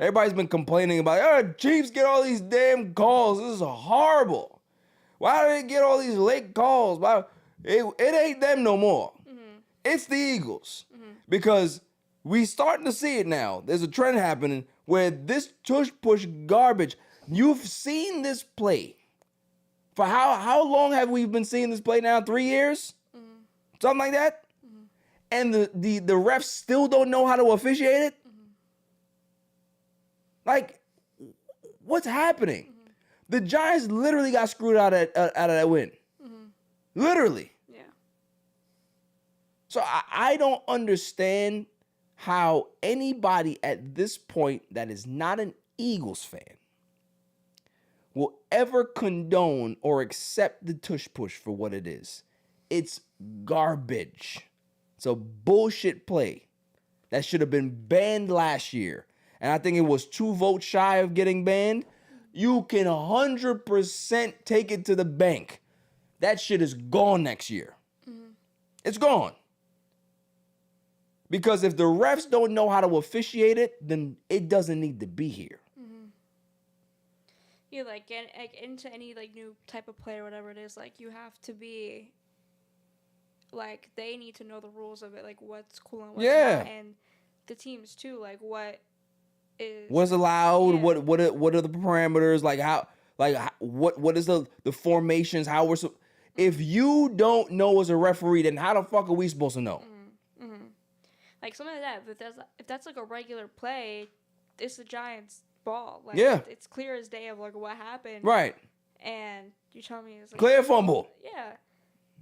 Everybody's been complaining about, Chiefs get all these damn calls. This is horrible. Why do they get all these late calls? Why? It ain't them no more. It's the Eagles. Because we starting to see it now. There's a trend happening where this tush push garbage, you've seen this play. For how long have we been seeing this play now? 3 years? Something like that? And the refs still don't know how to officiate it? Like, what's happening? The Giants literally got screwed out of that win. Literally. Yeah. So I don't understand how anybody at this point that is not an Eagles fan will ever condone or accept the tush push for what it is. It's garbage. It's a bullshit play. that should have been banned last year, and I think it was 2 votes shy of getting banned, you can 100% take it to the bank. That shit is gone next year. It's gone. Because if the refs don't know how to officiate it, then it doesn't need to be here. Yeah, like get into any like new type of play or whatever it is, like you have to be like they need to know the rules of it, like what's cool and what's not, and the teams too, like what's allowed, what are the parameters, like how, like what is the formations, how we're so. If you don't know as a referee, then how the fuck are we supposed to know? Like something like that. If that's like a regular play, it's the Giants' ball. Like, it's clear as day of like what happened. Right. And you tell me it's like clear fumble. Yeah.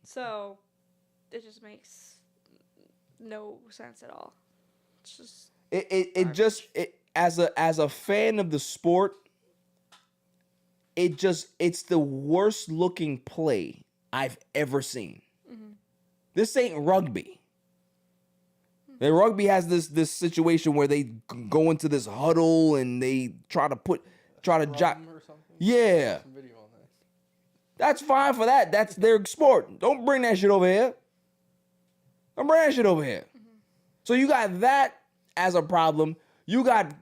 So it just makes no sense at all. It's just it as a fan of the sport, it's the worst looking play I've ever seen. This ain't rugby. The rugby has this situation where they go into this huddle and they try to jot. Yeah. That's fine for that. That's their sport. Don't bring that shit over here. So you got that as a problem. You got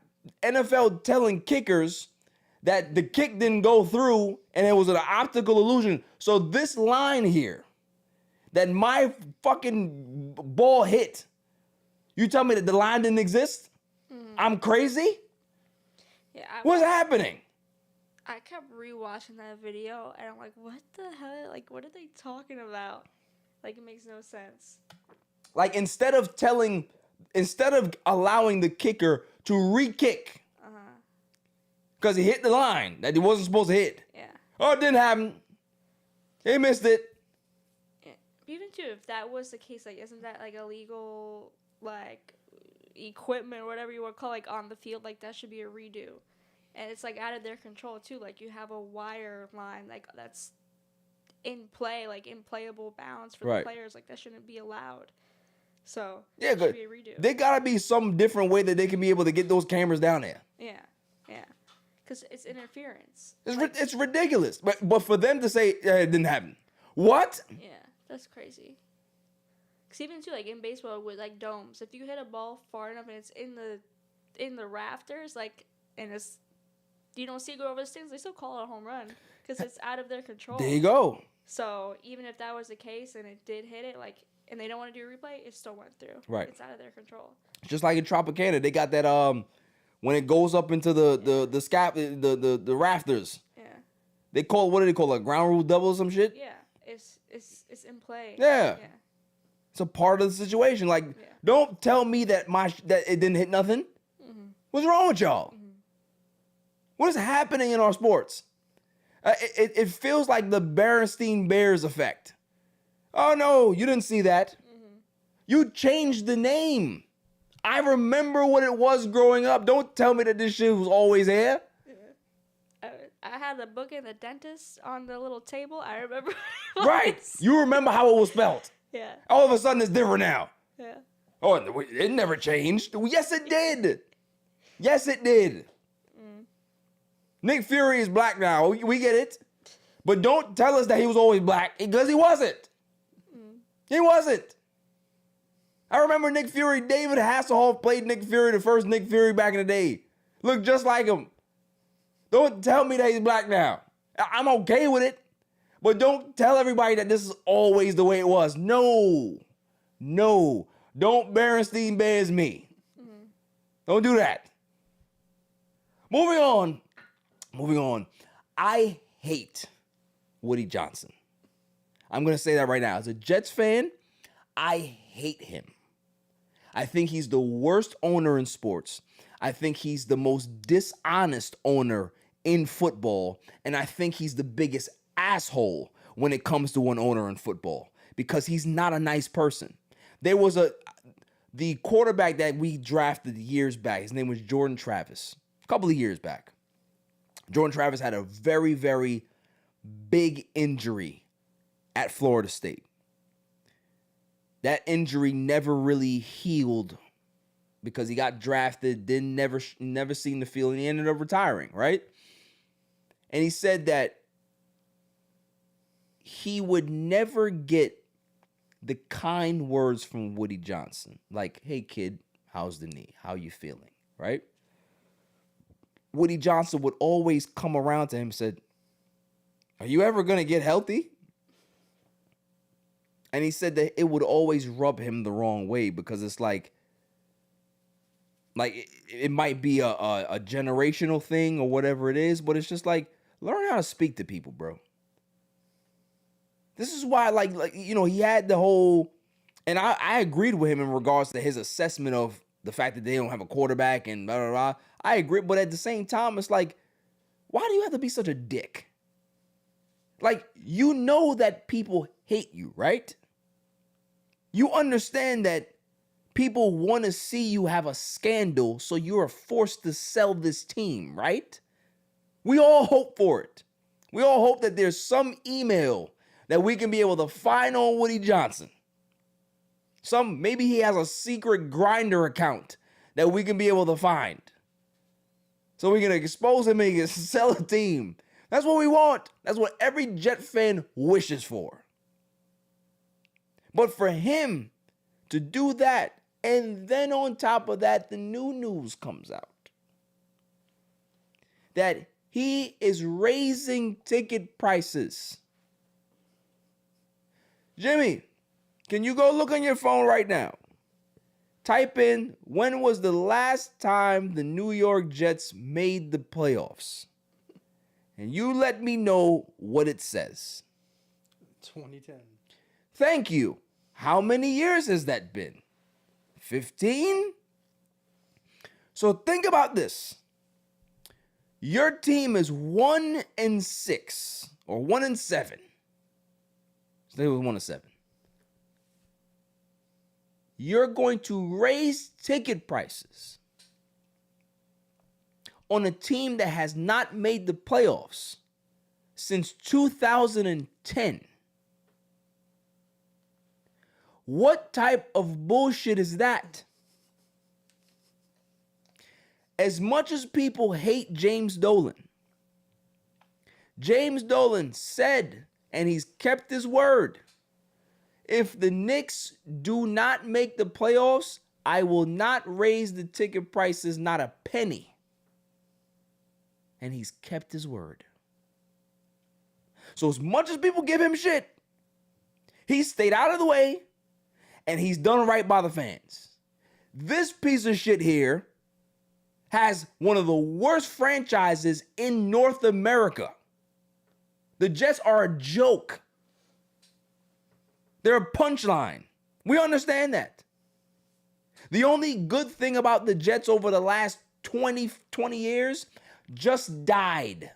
NFL telling kickers that the kick didn't go through and it was an optical illusion. So this line here, that my fucking ball hit, you tell me that the line didn't exist? I'm crazy? Yeah. What's happening? I kept rewatching that video and I'm like, what the hell? Like, what are they talking about? Like, it makes no sense. Like, instead of allowing the kicker to re-kick, because he hit the line that he wasn't supposed to hit. Yeah. Oh, it didn't happen. He missed it. Yeah. Even too, if that was the case, like, isn't that like illegal, like, equipment or whatever you want to call, like, on the field? Like, that should be a redo. And it's like out of their control too. Like, you have a wire line, like, that's in play, like in playable bounds for the players. Like, that shouldn't be allowed. So yeah, good. Should be a redo. There gotta be some different way that they can be able to get those cameras down there. Yeah. Because it's interference. It's ridiculous. But for them to say it didn't happen. What? Yeah, that's crazy. Because even too, like in baseball with like domes, if you hit a ball far enough and it's in the rafters, like, and it's, you don't see it go over the stands, they still call it a home run because it's out of their control. There you go. So even if that was the case and it did hit it, like, and they don't want to do a replay, it still went through. Right. It's out of their control. Just like in Tropicana, they got that when it goes up into the rafters. Yeah. They call, what do they call it, ground rule double or some shit? Yeah. It's in play. Yeah. It's a part of the situation. Like, don't tell me that that it didn't hit nothing. What's wrong with y'all? What is happening in our sports? It feels like the Berenstein Bears effect. Oh, no, you didn't see that. You changed the name. I remember what it was growing up. Don't tell me that this shit was always there. I had a book in the dentist on the little table. I remember. Right. You remember how it was spelled. Yeah. All of a sudden, it's different now. Yeah. Oh, it never changed. Yes, it did. Yes, it did. Nick Fury is black now. We get it. But don't tell us that he was always black, because he wasn't. He wasn't. I remember Nick Fury. David Hasselhoff played Nick Fury, the first Nick Fury back in the day. Looked just like him. Don't tell me that he's black now. I'm okay with it. But don't tell everybody that this is always the way it was. No. Don't Berenstein Bears me. Don't do that. Moving on. I hate Woody Johnson. I'm going to say that right now. As a Jets fan, I hate him. I think he's the worst owner in sports. I think he's the most dishonest owner in football. And I think he's the biggest asshole when it comes to an owner in football, because he's not a nice person. There was the quarterback that we drafted years back. His name was Jordan Travis. A couple of years back. Jordan Travis had a very, very big injury at Florida State. That injury never really healed because he got drafted, then never seen the field, and he ended up retiring, right? And he said that he would never get the kind words from Woody Johnson, like, "Hey kid, how's the knee? How you feeling?" Right? Woody Johnson would always come around to him and said, "Are you ever gonna get healthy?" And he said that it would always rub him the wrong way because it's like it might be a generational thing or whatever it is, but it's just like, learn how to speak to people, bro. This is why, he had the whole, and I agreed with him in regards to his assessment of the fact that they don't have a quarterback and blah, blah, blah. I agree, but at the same time, it's like, why do you have to be such a dick? Like, you know that people hate you, right? You understand that people want to see you have a scandal, so you are forced to sell this team, right? We all hope for it. We all hope that there's some email that we can be able to find on Woody Johnson. Maybe he has a secret Grindr account that we can be able to find. So we can expose him and he can sell a team. That's what we want. That's what every Jet fan wishes for. But for him to do that, and then on top of that, the new news comes out that he is raising ticket prices. Jimmy, can you go look on your phone right now? Type in, when was the last time the New York Jets made the playoffs? And you let me know what it says. 2010. Thank you. How many years has that been? 15? So think about this. Your team is 1-6 or 1-7. Stay with 1-7. You're going to raise ticket prices on a team that has not made the playoffs since 2010. What type of bullshit is that? As much as people hate James Dolan said, and he's kept his word, if the Knicks do not make the playoffs, I will not raise the ticket prices, not a penny. And he's kept his word. So as much as people give him shit, he stayed out of the way, and he's done right by the fans. This piece of shit here has one of the worst franchises in North America. The Jets are a joke. They're a punchline. We understand that. The only good thing about the Jets over the last 20 years just died.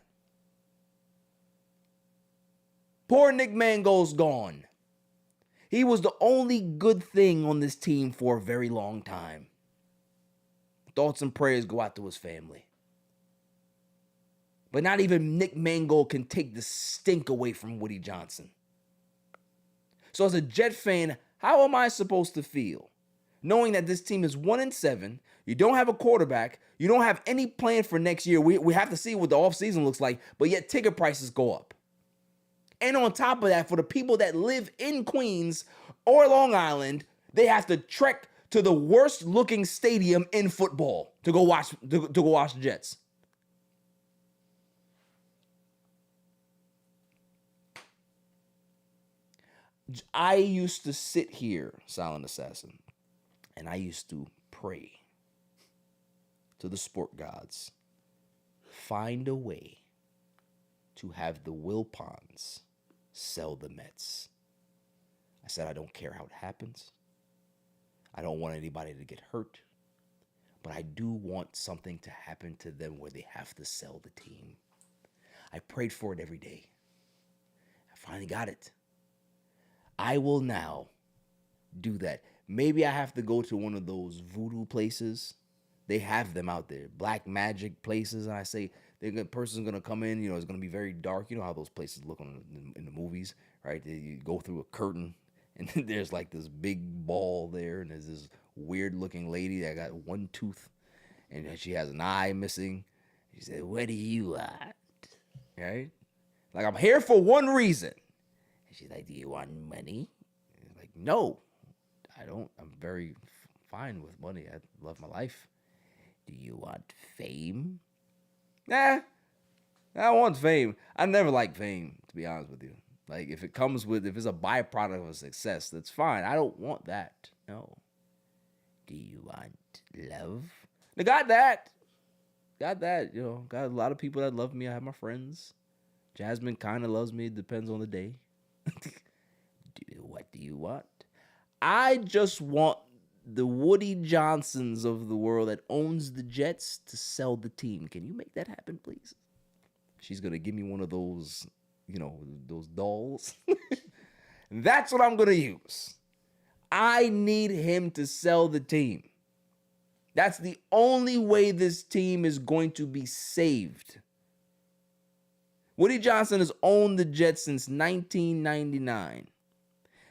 Poor Nick Mangold's gone. He was the only good thing on this team for a very long time. Thoughts and prayers go out to his family. But not even Nick Mangold can take the stink away from Woody Johnson. So as a Jet fan, how am I supposed to feel? Knowing that this team is 1-7, you don't have a quarterback, you don't have any plan for next year. We have to see what the offseason looks like, but yet ticket prices go up. And on top of that, for the people that live in Queens or Long Island, they have to trek to the worst looking stadium in football to go watch the Jets. I used to sit here, Silent Assassin, and I used to pray to the sport gods, find a way to have the Wilpons sell the Mets. I said, I don't care how it happens. I don't want anybody to get hurt. But I do want something to happen to them where they have to sell the team. I prayed for it every day. I finally got it. I will now do that. Maybe I have to go to one of those voodoo places. They have them out there, black magic places. And I say, the person's going to come in, it's going to be very dark. You know how those places look in the movies, right? You go through a curtain, and then there's like this big ball there, and there's this weird looking lady that got one tooth and she has an eye missing. She said, "What do you want?" Right? Like, I'm here for one reason. And she's like, "Do you want money?" And like, "No, I don't. I'm very fine with money. I love my life." "Do you want fame?" Nah, I want fame. I never liked fame, to be honest with you. Like, if it's a byproduct of success, that's fine. I don't want that. No. "Do you want love?" I got that. Got that. Got a lot of people that love me. I have my friends. Jasmine kind of loves me. It depends on the day. What do you want? I just want the Woody Johnsons of the world that owns the Jets to sell the team. Can you make that happen, please? She's going to give me one of those, those dolls. That's what I'm going to use. I need him to sell the team. That's the only way this team is going to be saved. Woody Johnson has owned the Jets since 1999.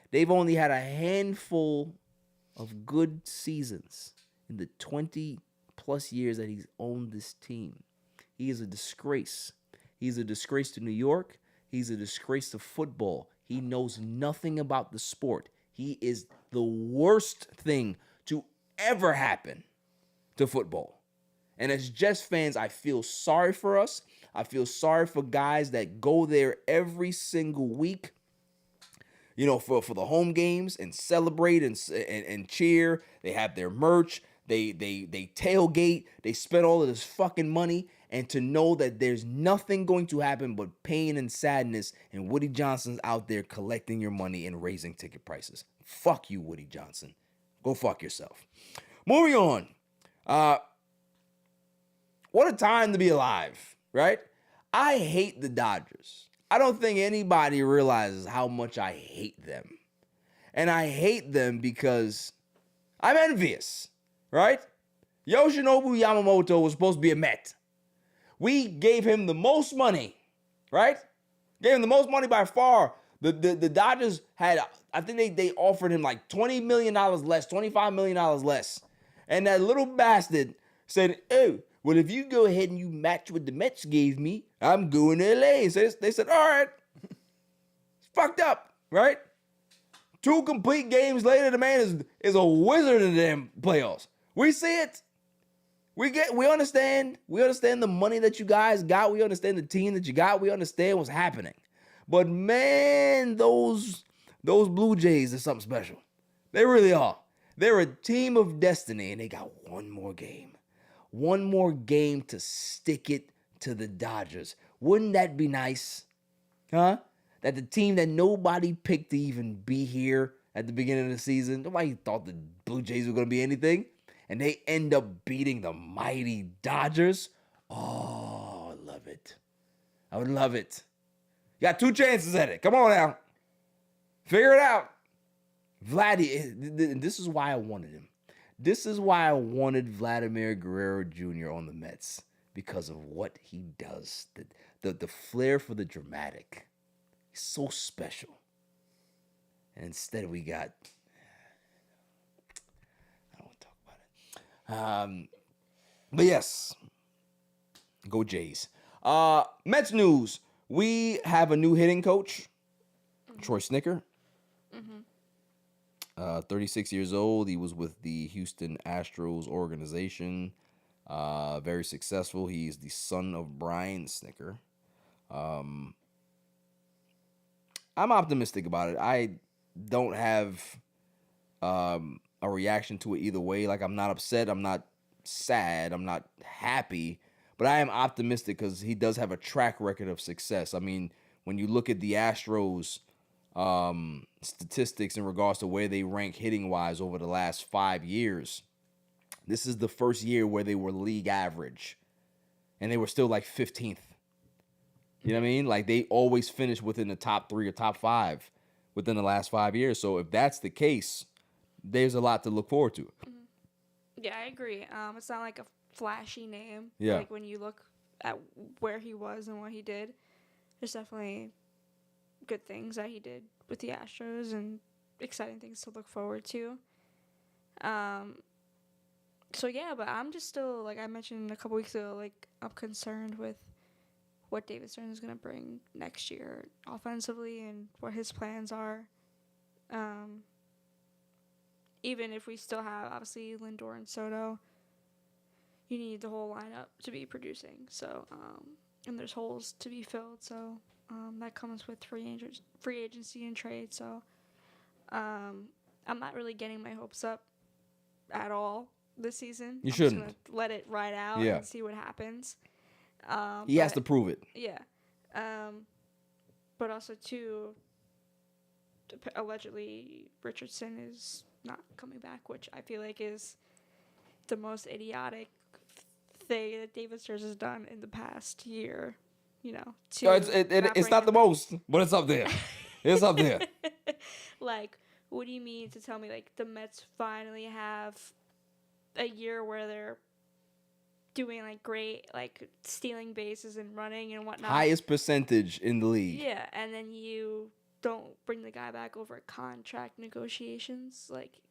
They've only had a handful of good seasons in the 20-plus years that he's owned this team. He is a disgrace. He's a disgrace to New York. He's a disgrace to football. He knows nothing about the sport. He is the worst thing to ever happen to football. And as Jets fans, I feel sorry for us. I feel sorry for guys that go there every single week, for the home games and celebrate and cheer. They have their merch. They tailgate. They spend all of this fucking money. And to know that there's nothing going to happen but pain and sadness, and Woody Johnson's out there collecting your money and raising ticket prices. Fuck you, Woody Johnson. Go fuck yourself. Moving on. What a time to be alive, right? I hate the Dodgers. I don't think anybody realizes how much I hate them. And I hate them because I'm envious, right? Yoshinobu Yamamoto was supposed to be a Met. We gave him the most money, right? Gave him the most money by far. The Dodgers had, I think they offered him like $20 million less, $25 million less. And that little bastard said, "Oh, well, if you go ahead and you match what the Mets gave me, I'm going to LA." So they said, "All right." It's fucked up, right? 2 complete games later, the man is a wizard in the damn playoffs. We see it. We understand. We understand the money that you guys got. We understand the team that you got. We understand what's happening. But man, those Blue Jays are something special. They really are. They're a team of destiny, and they got one more game. One more game to stick it to the Dodgers. Wouldn't that be nice? Huh? That the team that nobody picked to even be here at the beginning of the season, nobody thought the Blue Jays were going to be anything, and they end up beating the mighty Dodgers. Oh, I love it. I would love it. You got 2 chances at it. Come on now. Figure it out. Vladdy, this is why I wanted him. This is why I wanted Vladimir Guerrero Jr. on the Mets, because of what he does. The flair for the dramatic. He's so special. And instead we got, I don't want to talk about it. But yes, go Jays. Mets news. We have a new hitting coach, Troy Snicker. 36 years old. He was with the Houston Astros organization. Very successful. He's the son of Brian Snicker. I'm optimistic about it. I don't have a reaction to it either way. Like, I'm not upset. I'm not sad. I'm not happy. But I am optimistic because he does have a track record of success. I mean, when you look at the Astros statistics in regards to where they rank hitting wise over the last 5 years, this is the first year where they were league average and they were still like 15th. You know what I mean? Like, they always finish within the top 3 or top 5 within the last 5 years. So if that's the case, there's a lot to look forward to. Yeah, I agree. It's not like a flashy name. Yeah. Like, when you look at where he was and what he did, there's definitely good things that he did with the Astros and exciting things to look forward to. So yeah, but I'm just still, like I mentioned a couple weeks ago, like I'm concerned with what David Stern is going to bring next year offensively and what his plans are. Even if we still have, obviously, Lindor and Soto, you need the whole lineup to be producing. So, and there's holes to be filled. So, that comes with free agency and trade. So, I'm not really getting my hopes up at all this season. You I'm shouldn't. just gonna let it ride out and see what happens. He has to prove it. Yeah. But also, too, allegedly, Richardson is not coming back, which I feel like is the most idiotic thing that David Stern has done in the past year. You know, it's not the most, but it's up there. It's up there. Like, what do you mean to tell me, like, the Mets finally have a year where they're doing, like, great, like, stealing bases and running and whatnot? Highest percentage in the league. Yeah, and then you don't bring the guy back over contract negotiations. Like,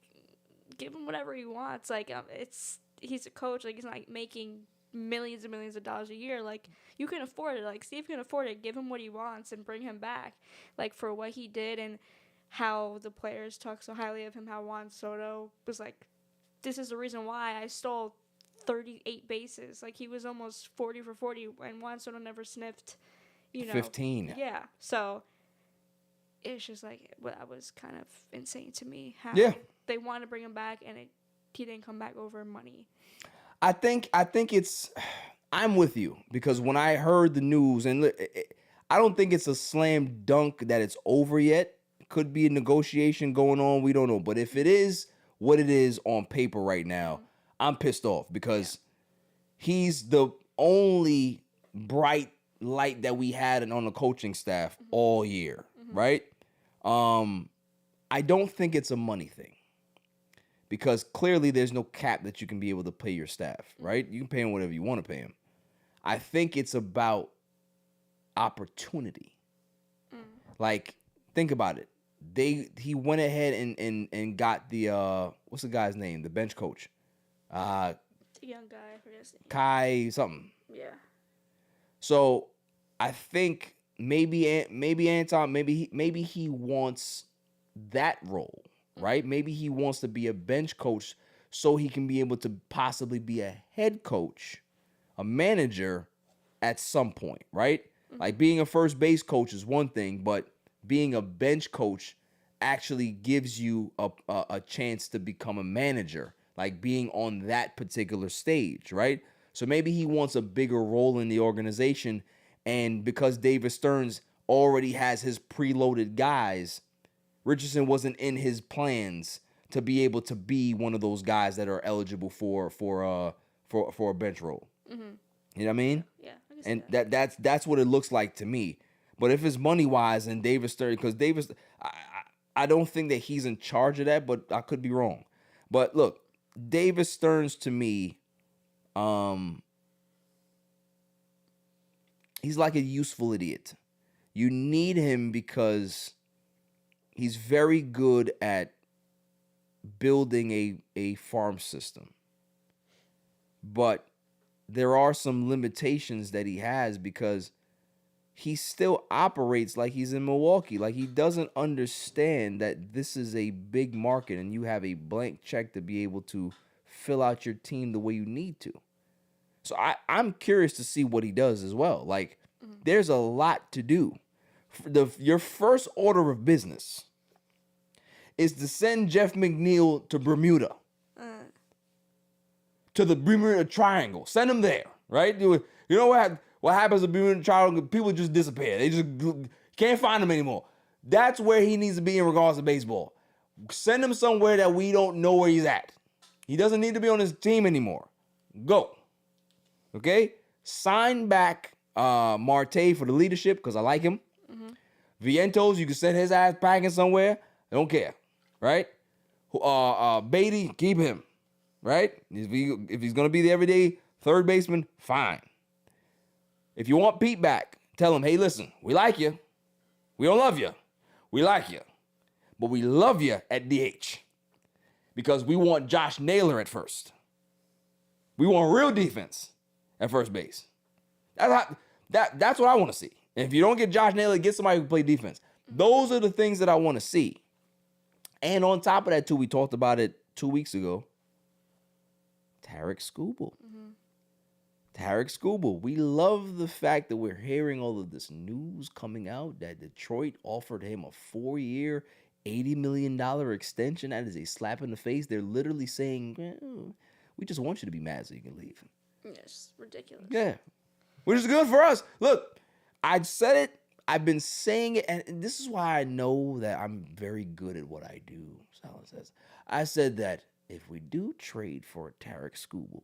give him whatever he wants. Like, he's a coach. Like, he's not, like, making millions and millions of dollars a year. Like, you can afford it. Like, see if you can afford it. Give him what he wants and bring him back. Like, for what he did and how the players talk so highly of him, how Juan Soto was like, this is the reason why I stole 38 bases. Like, he was almost 40 for 40, and Juan Soto never sniffed, 15. Yeah. So it's just like, well, that was kind of insane to me. How they wanted to bring him back, and he didn't come back over money. I think it's. I'm with you, because when I heard the news, and I don't think it's a slam dunk that it's over yet. Could be a negotiation going on. We don't know. But if it is what it is on paper right now, I'm pissed off, because he's the only bright light that we had on the coaching staff all year, right? I don't think it's a money thing, because clearly there's no cap that you can be able to pay your staff, right? You can pay him whatever you want to pay him. I think it's about opportunity. Like, think about it. He went ahead and got the what's the guy's name? The bench coach. The young guy, I forget his name. Kai something. Yeah. So I think maybe Anton, maybe he wants that role, right? Maybe he wants to be a bench coach so he can be able to possibly be a head coach, a manager at some point, right? Like, being a first base coach is one thing, but being a bench coach actually gives you a chance to become a manager, like being on that particular stage, right? So maybe he wants a bigger role in the organization, and because David Stearns already has his preloaded guys, Richardson wasn't in his plans to be able to be one of those guys that are eligible for a bench role. Mm-hmm. You know what I mean? Yeah. And that's what it looks like to me. But if it's money wise, and David Stearns, because I don't think that he's in charge of that, but I could be wrong. But look, David Stearns to me, he's like a useful idiot. You need him because he's very good at building a farm system. But there are some limitations that he has, because he still operates like he's in Milwaukee. Like, he doesn't understand that this is a big market and you have a blank check to be able to fill out your team the way you need to. So I'm curious to see what he does as well. Like, there's a lot to do. Your first order of business is to send Jeff McNeil to Bermuda. To the Bermuda Triangle. Send him there, right? You know what happens to Bermuda Triangle? People just disappear. They just can't find them anymore. That's where he needs to be in regards to baseball. Send him somewhere that we don't know where he's at. He doesn't need to be on his team anymore. Go. Okay? Sign back Marte for the leadership, because I like him. Vientos, you can send his ass packing somewhere. I don't care. Right? Beatty, keep him. Right? If he's going to be the everyday third baseman, fine. If you want Pete back, tell him, hey, listen, we like you. We don't love you. We like you. But we love you at DH. because we want Josh Naylor at first. We want real defense at first base. That's what I want to see. And if you don't get Josh Naylor, get somebody who can play defense. Those are the things that I want to see. And on top of that, too, we talked about it 2 weeks ago. Tarek Skubal. Tarek Skubal. We love the fact that we're hearing all of this news coming out that Detroit offered him a 4-year, $80 million extension. That is a slap in the face. They're literally saying, we just want you to be mad so you can leave. It's ridiculous. Yeah. Which is good for us. Look, I said it. I've been saying it. And this is why I know that I'm very good at what I do. Salah says. I said that if we do trade for a Tarek Skubal,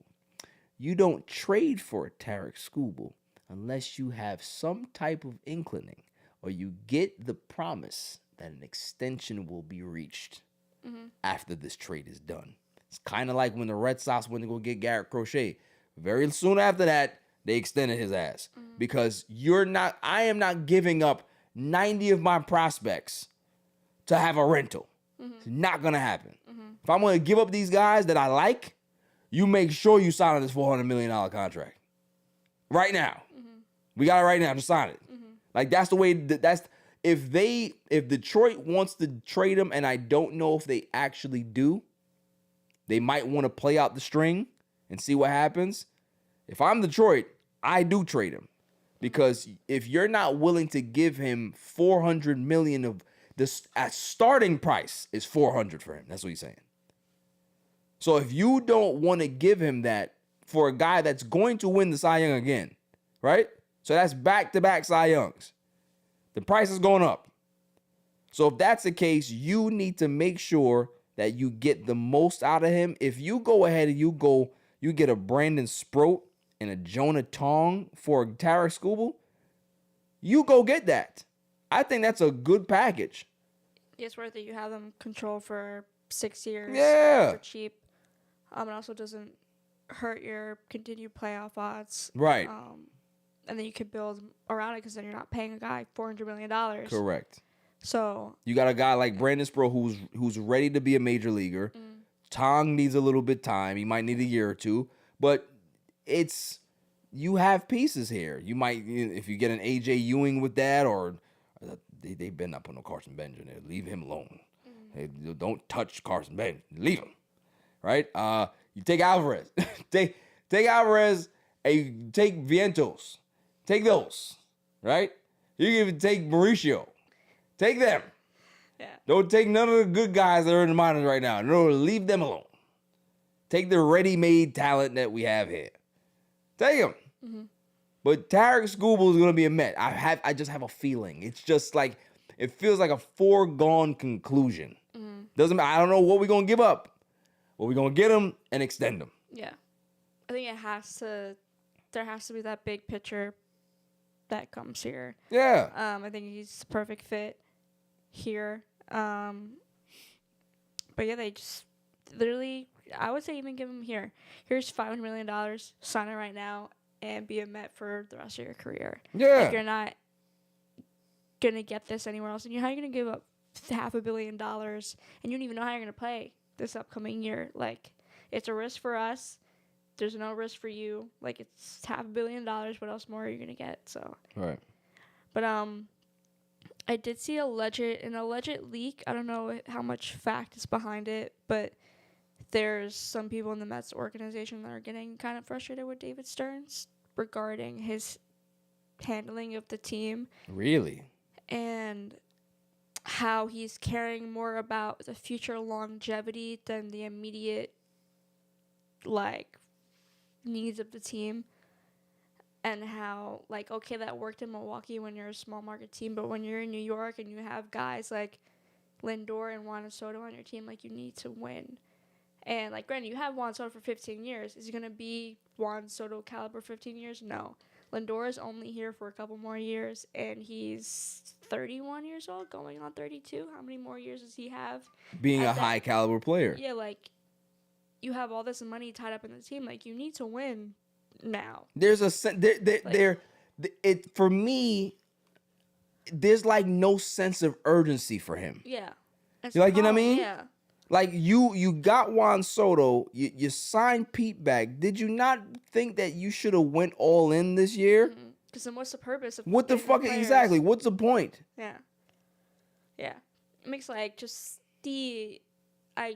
you don't trade for a Tarek Skubal unless you have some type of inclining or you get the promise that an extension will be reached after this trade is done. It's kind of like when the Red Sox went to go get Garrett Crochet. Very soon after that, they extended his ass because I am not giving up 90 of my prospects to have a rental. It's not going to happen. If I'm going to give up these guys that I like, you make sure you sign on this $400 million contract. Right now. We got it right now. Just sign it. Like, that's the way, if Detroit wants to trade him, and I don't know if they actually do, they might want to play out the string and see what happens. If I'm Detroit, I do trade him. Because if you're not willing to give him $400 million of this, at starting price is $400 for him. That's what he's saying. So if you don't want to give him that for a guy that's going to win the Cy Young again, right? So that's back-to-back Cy Youngs. The price is going up. So if that's the case, you need to make sure that you get the most out of him. If you go ahead and you get a Brandon Sproat and a Jonah Tong for a Tarek Skubal, you go get that. I think that's a good package. It's worth it. You have them control for 6 years. Yeah. For cheap. It also doesn't hurt your continued playoff odds. Right. And then you could build around it because then you're not paying a guy $400 million. Correct. So you got a guy like Brandon Sproat who's ready to be a major leaguer. Tong needs a little bit of time. He might need a year or two. But you have pieces here. You might, if you get an AJ Ewing with that, or they've been up on no Carson Benjamin there. Leave him alone. Hey, don't touch Carson Benjamin. Leave him. Right? You take Alvarez. take Alvarez and you take Vientos. Take those. Right? You can even take Mauricio. Take them. Yeah. Don't take none of the good guys that are in the minors right now. No, leave them alone. Take the ready-made talent that we have here. Take them. But Tarek Skubal is going to be a Met. I just have a feeling. It's just like, it feels like a foregone conclusion. Doesn't matter. I don't know what we're going to give up. But we're going to get him and extend him. Yeah. I think there has to be that big picture that comes here. Yeah. I think he's the perfect fit here. But yeah, they just literally, I would say even give him here. Here's $500 million. Sign it right now and be a Met for the rest of your career. Yeah. Like, you're not going to get this anywhere else. And how are you going to give up $500 million and you don't even know how you're going to play this upcoming year? Like, it's a risk for us. There's no risk for you. Like, it's $500 million. What else more are you going to get? So. Right. But I did see an alleged leak. I don't know how much fact is behind it, but there's some people in the Mets organization that are getting kind of frustrated with David Stearns regarding his handling of the team. Really? And how he's caring more about the future longevity than the immediate, like, needs of the team. And how, like, okay, that worked in Milwaukee when you're a small market team, but when you're in New York and you have guys like Lindor and Juan Soto on your team, like, you need to win. And, like, granted, you have Juan Soto for 15 years. Is he going to be Juan Soto caliber 15 years? No. Lindor is only here for a couple more years, and he's 31 years old, going on 32. How many more years does he have? Being a high caliber player. Yeah, like, you have all this money tied up in the team. Like, you need to win now. There's a for me, there's like no sense of urgency for him. Yeah. You know what I mean? Yeah. Like you got Juan Soto, you signed Pete back. Did you not think that you should have went all in this year? Because then what's the purpose of What the getting fuck players? exactly? What's the point? Yeah. Yeah. It makes like just I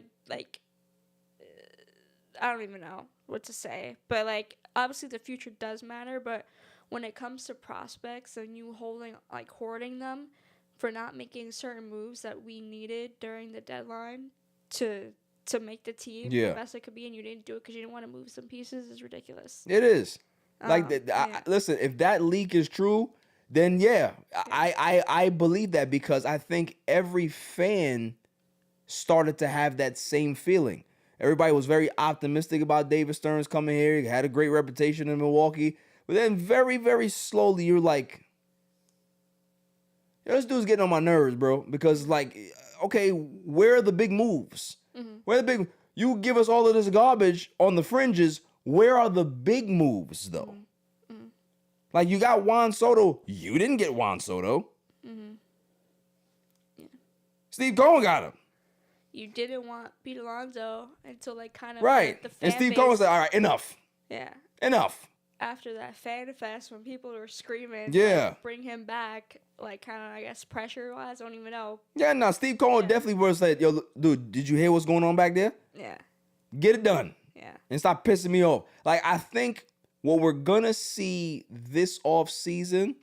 don't even know what to say. But like obviously the future does matter, but when it comes to prospects and you hoarding them for not making certain moves that we needed during the deadline to make the team the best it could be, and you didn't do it because you didn't want to move some pieces is ridiculous. It is. Listen, if that leak is true, then I believe that because I think every fan started to have that same feeling. Everybody was very optimistic about David Stearns coming here. He had a great reputation in Milwaukee. But then very, very slowly, you're like, this dude's getting on my nerves, bro. Because, like, okay, where are the big moves? Where are the big... You give us all of this garbage on the fringes. Where are the big moves, though? Like, you got Juan Soto. You didn't get Juan Soto. Steve Cohen got him. You didn't want Pete Alonso until, like, kind of... Right. Like, the fan and Steve base. Cohen said, all right, enough. Yeah. Enough. After that fan fest, when people were screaming, like, bring him back, like, kind of, I guess, pressure-wise, I don't even know. Yeah, no, Steve Cohen definitely would have said, yo, dude, did you hear what's going on back there? Yeah. Get it done. Yeah. And stop pissing me off. Like, I think what we're going to see this offseason,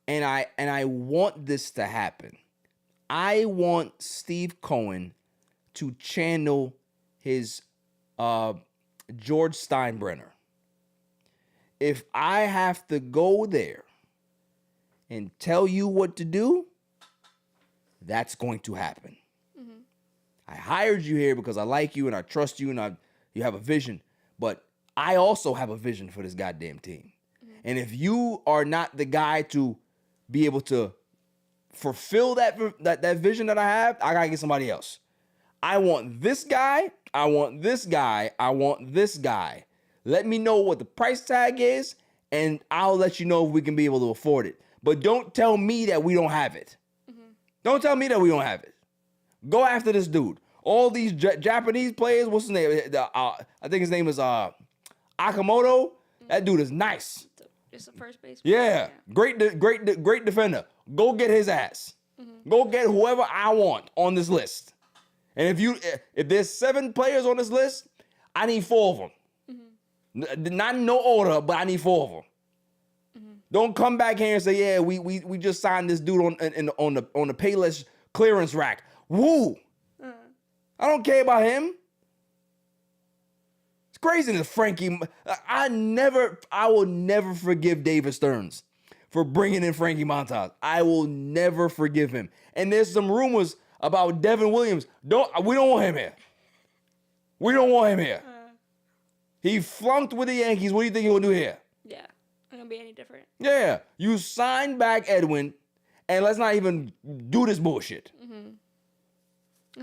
and I want this to happen, I want Steve Cohen to channel his George Steinbrenner. If I have to go there and tell you what to do, that's going to happen. I hired you here because I like you and I trust you and you have a vision. But I also have a vision for this goddamn team. And if you are not the guy to be able to fulfill that vision that I have, I gotta get somebody else. I want this guy. I want this guy. I want this guy. Let me know what the price tag is, and I'll let you know if we can be able to afford it. But don't tell me that we don't have it. Don't tell me that we don't have it. Go after this dude. All these Japanese players, what's his name? I think his name is Akamoto. That dude is nice. It's the first base. Yeah. Great defender. Go get his ass. Go get whoever I want on this list. And if there's 7 players on this list, I need 4 of them. Not in no order, but I need 4 of them. Don't come back here and say, yeah, we just signed this dude on the Payless clearance rack. Woo! I don't care about him. It's craziness, Frankie. I will never forgive David Stearns for bringing in Frankie Montas. I will never forgive him. And there's some rumors about Devin Williams. We don't want him here. We don't want him here. He flunked with the Yankees. What do you think he'll do here? Yeah. It's going to be any different. Yeah. You signed back Edwin, and let's not even do this bullshit.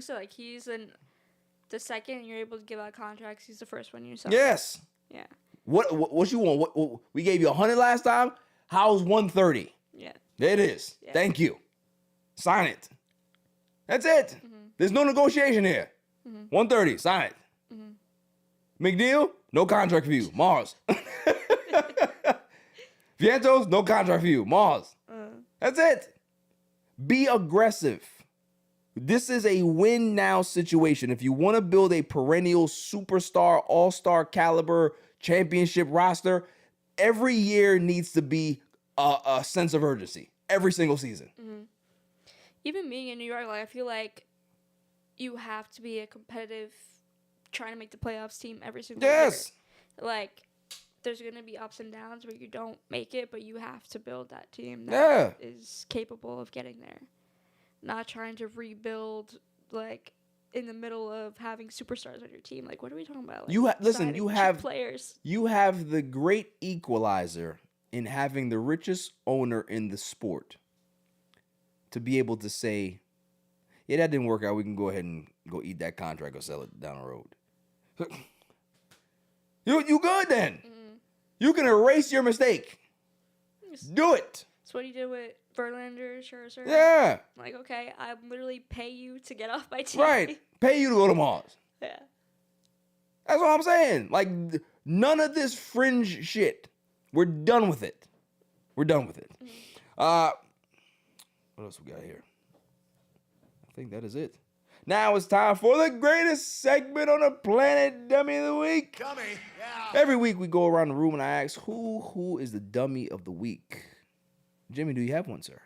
So, like, he's the second you're able to give out contracts, he's the first one you sell. Yes. Yeah. What you want? What we gave you 100 last time? How's 130? Yeah. There it is. Yeah. Thank you. Sign it. That's it. There's no negotiation here. 130. Sign it. McNeil, no contract for you. Mars. Vientos, no contract for you. Mars. That's it. Be aggressive. This is a win now situation. If you want to build a perennial superstar, all-star caliber championship roster, every year needs to be a sense of urgency. Every single season. Even being in New York, like, I feel like you have to be a competitive, trying to make the playoffs team every single year. Like, there's going to be ups and downs where you don't make it, but you have to build that team that is capable of getting there. Not trying to rebuild, like, in the middle of having superstars on your team. Like, what are we talking about? Like, you have players. You have the great equalizer in having the richest owner in the sport to be able to say, yeah, that didn't work out. We can go ahead and go eat that contract or sell it down the road. You good then. You can erase your mistake. Do it. That's what he did with Verlander, Scherzer. Yeah. Like, okay, I literally pay you to get off my team. Right. Pay you to go to Mars. Yeah. That's what I'm saying. Like, none of this fringe shit. We're done with it. We're done with it. What else we got here? I think that is it. Now it's time for the greatest segment on the planet, Dummy of the Week. Dummy, yeah. Every week we go around the room and I ask, who is the Dummy of the Week? Jimmy, do you have one, sir?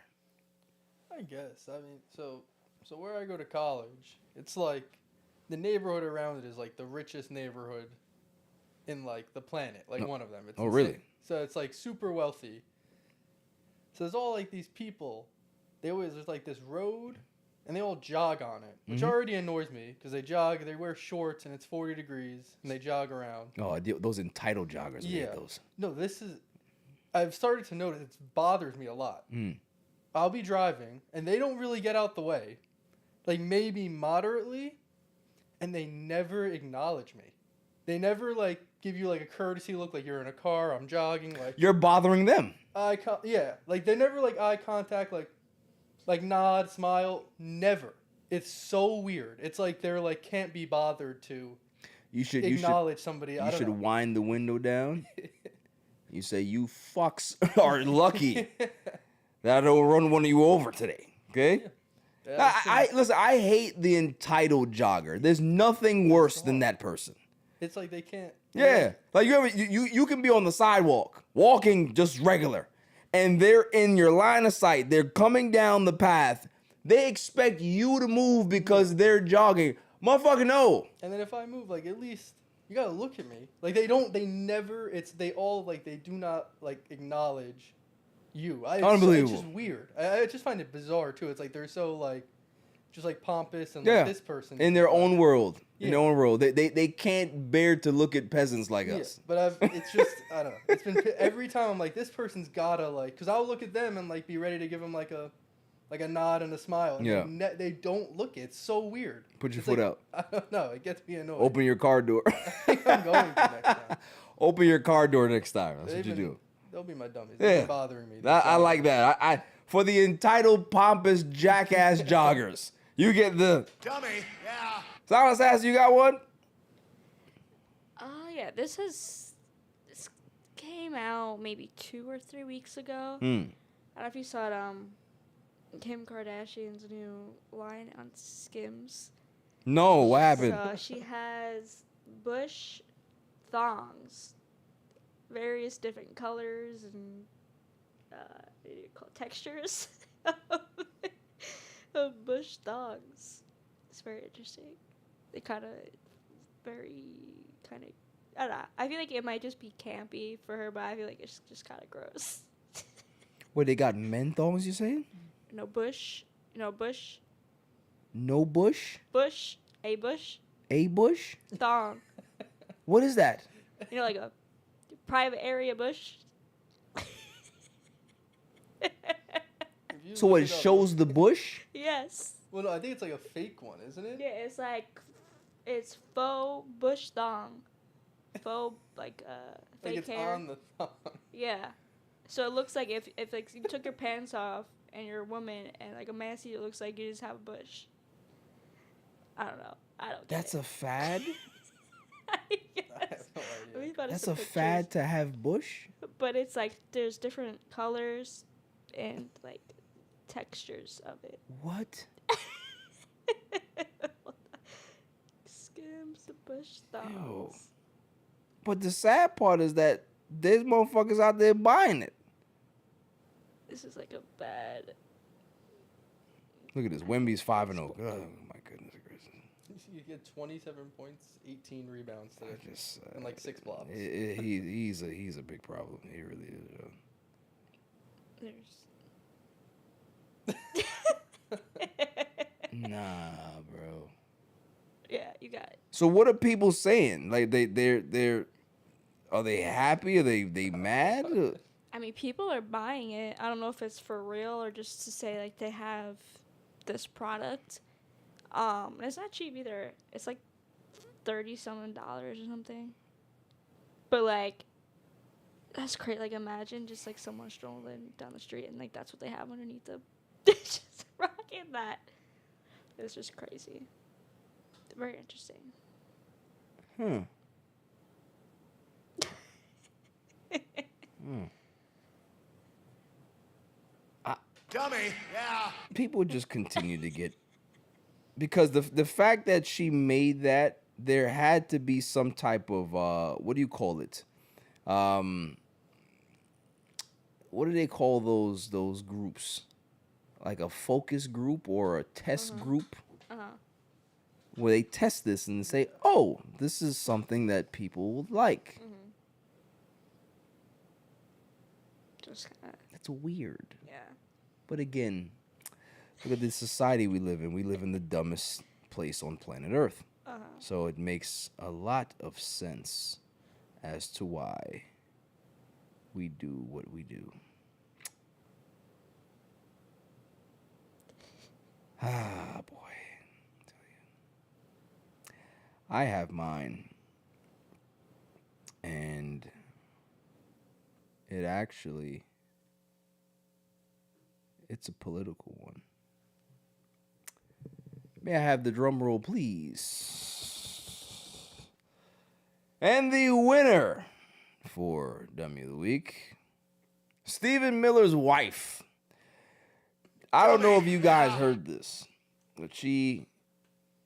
I guess. I mean, so where I go to college, it's like the neighborhood around it is like the richest neighborhood in like the planet, like one of them. It's insane. Really? So it's like super wealthy. So there's all like these people. There's like this road, and they all jog on it, which already annoys me because they jog. They wear shorts, and it's 40 degrees, and they jog around. Oh, those entitled joggers. Yeah. Those. No, I've started to notice it bothers me a lot. I'll be driving, and they don't really get out the way, like maybe moderately, and they never acknowledge me. They never like give you like a courtesy look, like you're in a car, I'm jogging, like You're bothering them. yeah, like they never like eye contact, like nod, smile, never. It's so weird. It's like they're like can't be bothered to acknowledge somebody. You should wind the window down. You say, you fucks are lucky that I don't run one of you over today. Okay? Yeah, Listen, I hate the entitled jogger. There's nothing worse than that person. it's like they can't. Yeah. Like you can be on the sidewalk, walking just regular, and they're in your line of sight. They're coming down the path. They expect you to move because they're jogging. Motherfucker, no. And then if I move, like at least you gotta look at me. Like they never. They do not like acknowledge you. Unbelievable. It's just weird. I just find it bizarre too. It's like they're so like, just like pompous and like this person in their own world. Yeah. In their own world, they can't bear to look at peasants like us. But it's just I don't know. It's been every time I'm like, this person's gotta like, because I'll look at them and like be ready to give them like a nod and a smile. And they don't look. It's so weird. Put your foot out. I don't know. It gets me annoyed. Open your car door. I think I'm going to next time. Open your car door next time. That's what you do. They'll be my dummies. They've been bothering me. I like that. I for the entitled, pompous, jackass joggers, you get the Dummy, yeah. Silence Ass. You got one? Yeah, this came out maybe 2 or 3 weeks ago. I don't know if you saw it. Kim Kardashian's new line on Skims. No, what happened? So she has bush thongs, various different colors and what do you call it, textures of bush thongs. It's very interesting. They I don't know. I feel like it might just be campy for her, but I feel like it's just kind of gross. Wait, they got men thongs, you saying? No bush. Bush. No bush? Bush. A bush. A bush? Thong. What is that? Like a private area bush. So it shows the bush? Yes. Well, no, I think it's like a fake one, isn't it? Yeah, it's faux bush thong. Faux like fake it's hair. on the thong. Yeah. So it looks like if like you took your pants off and you're a woman and like a man sees it looks like you just have a bush. I don't know. I don't. That's a fad? I have no idea. That's a fad to have bush? But it's like there's different colors and like textures of it. What? Skims the bush thongs. But the sad part is that there's motherfuckers out there buying it. This is like a bad. Look at this. Wemby's 5-0. Oh my goodness gracious. You get 27 points, 18 rebounds today, and like 6 blocks. He's a big problem. He really is. Nah, bro. Yeah, you got it. So what are people saying? Like they're are they happy? Are they mad? I mean, people are buying it. I don't know if it's for real or just to say like they have this product. And it's not cheap either. It's like $30-something or something. But like, That's great. Like, imagine just, like, someone strolling down the street and, like, that's what they have underneath them. Just rocking that. It's just crazy. Very interesting. Dummy, yeah. People just continue to get, because the fact that she made that, there had to be some type of what do you call it? What do they call those groups? Like a focus group or a test group? Where they test this and say, oh, this is something that people would like. Just kind of. That's weird. Yeah. But again, look at the society we live in. We live in the dumbest place on planet Earth. So it makes a lot of sense as to why we do what we do. Ah, boy. I tell you. I have mine. And it actually, it's a political one. May I have the drum roll, please? And the winner for Dummy of the Week, Stephen Miller's wife. I don't know if you guys heard this, but she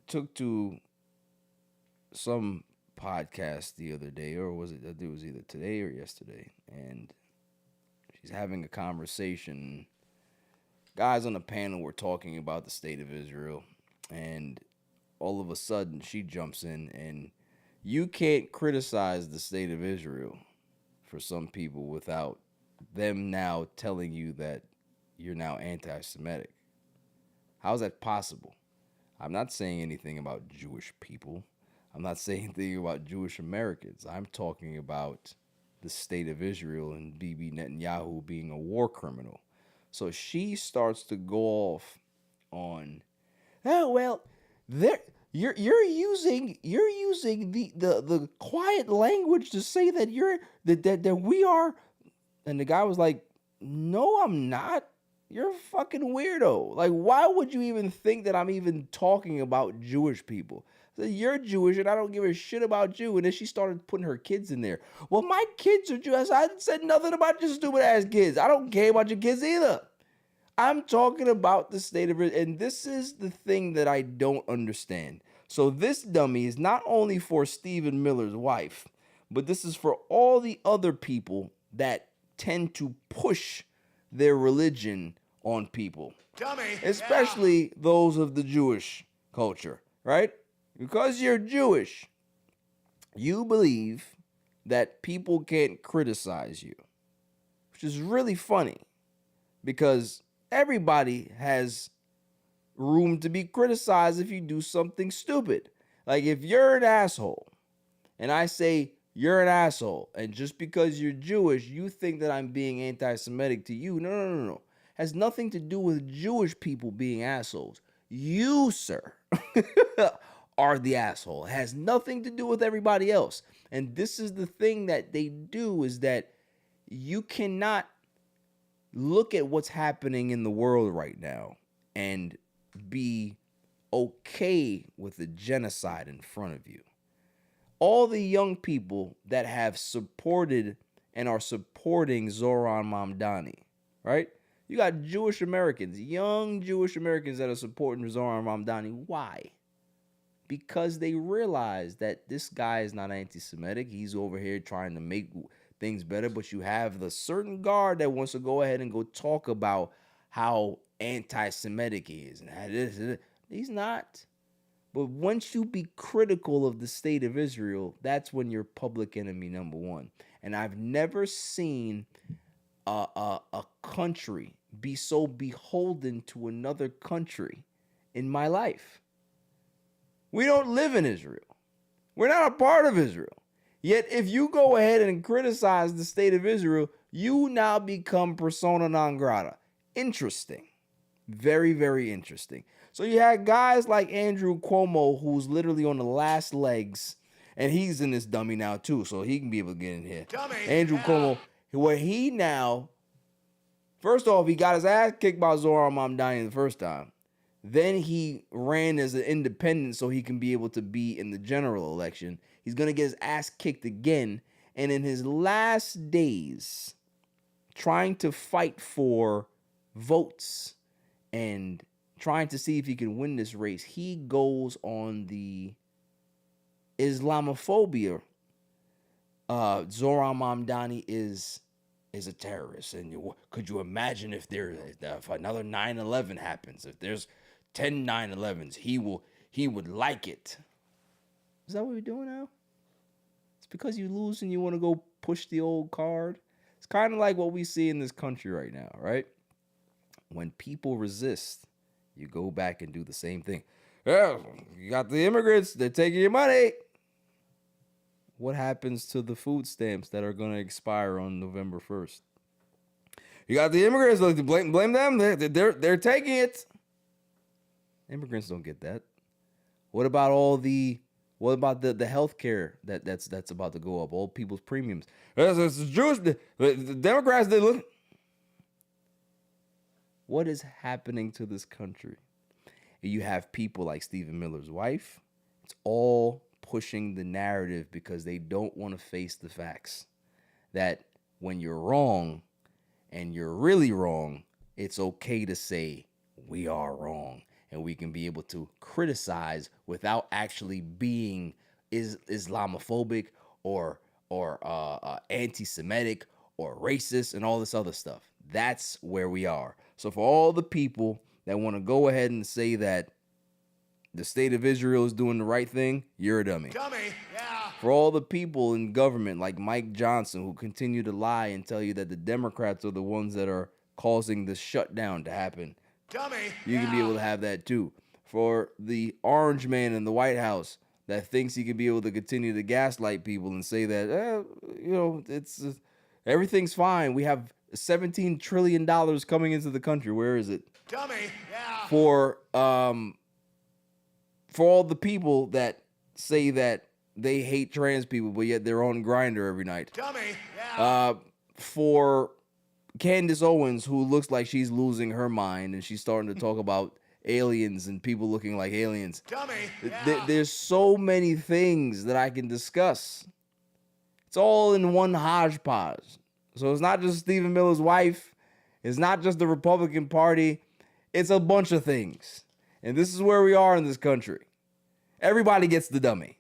took to some podcast the other day, or was it? I think it was either today or yesterday, and she's having a conversation. Guys on the panel were talking about the state of Israel, and all of a sudden she jumps in, and you can't criticize the state of Israel for some people without them now telling you that you're now anti-Semitic. How's that possible? I'm not saying anything about Jewish people. I'm not saying anything about Jewish Americans. I'm talking about the state of Israel and Bibi Netanyahu being a war criminal. So she starts to go off on, oh well, you're using the quiet language to say that that we are, and the guy was like, no, I'm not. You're a fucking weirdo. Like, why would you even think that I'm even talking about Jewish people? So you're Jewish and I don't give a shit about you. And then she started putting her kids in there. Well, my kids are Jewish. I said nothing about your stupid ass kids. I don't care about your kids either. I'm talking about the state of it. And this is the thing that I don't understand. So this dummy is not only for Stephen Miller's wife, but this is for all the other people that tend to push their religion on people. Dummy. Especially those of the Jewish culture, right? Because you're Jewish, you believe that people can't criticize you, which is really funny because everybody has room to be criticized if you do something stupid. Like if you're an asshole and I say you're an asshole, and just because you're Jewish, you think that I'm being anti-Semitic to you. No. Has nothing to do with Jewish people being assholes. You, sir, are the asshole. It has nothing to do with everybody else. And this is the thing that they do, is that you cannot look at what's happening in the world right now and be okay with the genocide in front of you. All the young people that have supported and are supporting Zoran Mamdani, right? You got Jewish Americans, young Jewish Americans that are supporting Zoran Mamdani. Why? Because they realize that this guy is not anti-Semitic. He's over here trying to make things better, but you have the certain guard that wants to go ahead and go talk about how anti-Semitic he is. And he's not. But once you be critical of the state of Israel, that's when you're public enemy number one. And I've never seen a country be so beholden to another country in my life. We don't live in Israel. We're not a part of Israel. Yet if you go ahead and criticize the state of Israel, you now become persona non grata. Interesting. Very, very interesting. So you had guys like Andrew Cuomo, who's literally on the last legs, and he's in this dummy now too, so he can be able to get in here. Dummy. Andrew Cuomo, where he now, first off, he got his ass kicked by Zoran Mamdani the first time. Then he ran as an independent so he can be able to be in the general election. He's going to get his ass kicked again. And in his last days, trying to fight for votes and trying to see if he can win this race, he goes on the Islamophobia. Zoran Mamdani is a terrorist. And could you imagine if another 9/11 happens? If there's 10 9/11s, he would like it. Is that what we're doing now? It's because you lose and you want to go push the old card. It's kind of like what we see in this country right now, right? When people resist, you go back and do the same thing. Yeah, you got the immigrants, they're taking your money. What happens to the food stamps that are going to expire on November 1st? You got the immigrants, blame them, they're taking it. Immigrants don't get that. What about the health care that's about to go up? All people's premiums. It's Jewish. The Democrats, they look. What is happening to this country? You have people like Stephen Miller's wife. It's all pushing the narrative because they don't want to face the facts. That when you're wrong and you're really wrong, it's okay to say we are wrong. And we can be able to criticize without actually being Islamophobic or anti-Semitic or racist and all this other stuff. That's where we are. So for all the people that want to go ahead and say that the state of Israel is doing the right thing, you're a dummy. Dummy, yeah. For all the people in government like Mike Johnson who continue to lie and tell you that the Democrats are the ones that are causing the shutdown to happen, dummy, you can be able to have that too. For the orange man in the White House that thinks he can be able to continue to gaslight people and say that, it's everything's fine. We have $17 trillion coming into the country. Where is it? Dummy, yeah. For all the people that say that they hate trans people, but yet they're on Grindr every night. Dummy, yeah. For Candace Owens, who looks like she's losing her mind and she's starting to talk about aliens and people looking like aliens. Dummy, yeah. There's so many things that I can discuss. It's all in one hodgepodge. So it's not just Stephen Miller's wife. It's not just the Republican Party. It's a bunch of things. And this is where we are in this country. Everybody gets the dummy.